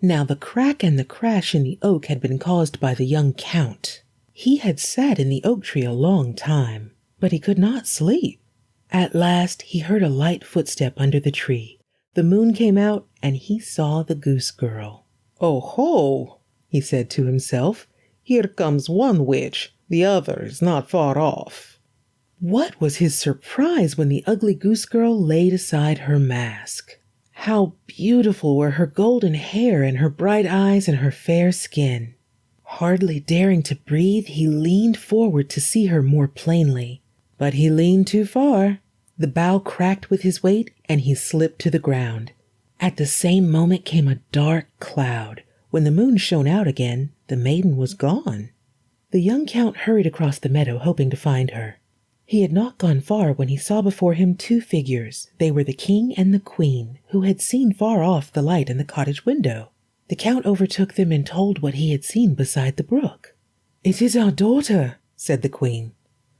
Now the crack and the crash in the oak had been caused by the young count. He had sat in the oak tree a long time, but he could not sleep. At last he heard a light footstep under the tree. The moon came out, and he saw the goose girl. "Oh ho!" he said to himself. Here comes one witch, the other is not far off. What was his surprise when the ugly Goose Girl laid aside her mask. How beautiful were her golden hair and her bright eyes and her fair skin. Hardly daring to breathe, he leaned forward to see her more plainly. But he leaned too far. The bough cracked with his weight, and he slipped to the ground. At the same moment came a dark cloud. When the moon shone out again, the maiden was gone. The young count hurried across the meadow, hoping to find her. He had not gone far when he saw before him two figures. They were the king and the queen, who had seen far off the light in the cottage window. The count overtook them and told what he had seen beside the brook. "It is our daughter," said the queen.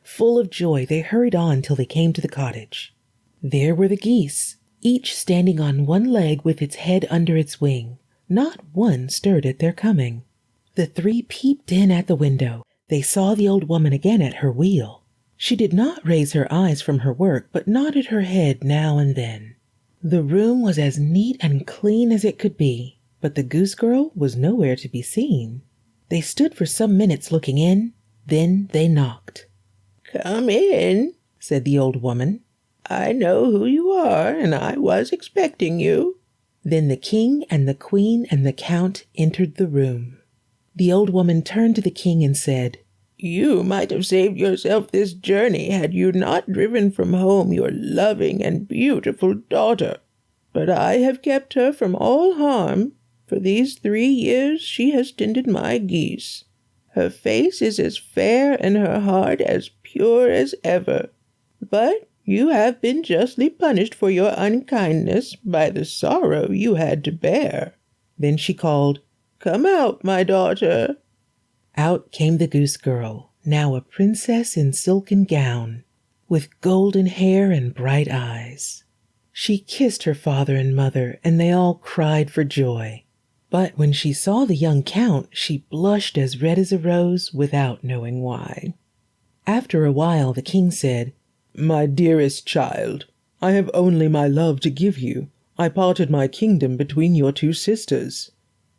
Full of joy, they hurried on till they came to the cottage. There were the geese, each standing on one leg with its head under its wing. Not one stirred at their coming. The three peeped in at the window. They saw the old woman again at her wheel. She did not raise her eyes from her work, but nodded her head now and then. The room was as neat and clean as it could be, but the Goose Girl was nowhere to be seen. They stood for some minutes looking in, then they knocked. "Come in," said the old woman. "I know who you are, and I was expecting you." Then the king and the queen and the count entered the room. The old woman turned to the king and said, "You might have saved yourself this journey had you not driven from home your loving and beautiful daughter. But I have kept her from all harm. For these 3 years she has tended my geese. Her face is as fair and her heart as pure as ever. But you have been justly punished for your unkindness by the sorrow you had to bear." Then she called, "Come out, my daughter." Out came the Goose Girl, now a princess in silken gown, with golden hair and bright eyes. She kissed her father and mother, and they all cried for joy. But when she saw the young count, she blushed as red as a rose without knowing why. After a while the king said, "My dearest child, I have only my love to give you. I parted my kingdom between your 2 sisters."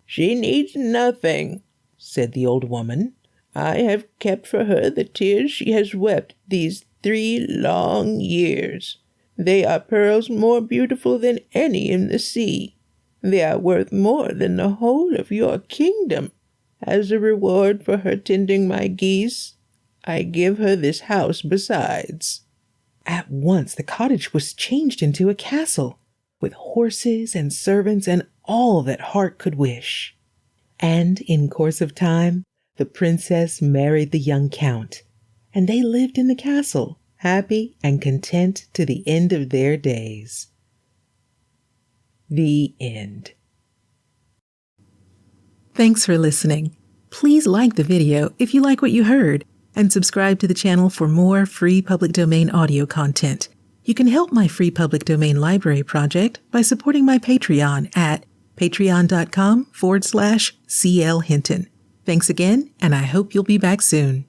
"She needs nothing," said the old woman. "I have kept for her the tears she has wept these 3 long years. They are pearls more beautiful than any in the sea. They are worth more than the whole of your kingdom. As a reward for her tending my geese, I give her this house besides." At once the cottage was changed into a castle, with horses and servants and all that heart could wish. And in course of time, the princess married the young count, and they lived in the castle, happy and content to the end of their days. The end. Thanks for listening. Please like the video if you like what you heard, and subscribe to the channel for more free public domain audio content. You can help my free public domain library project by supporting my Patreon at patreon.com/CL Hinton. Thanks again, and I hope you'll be back soon.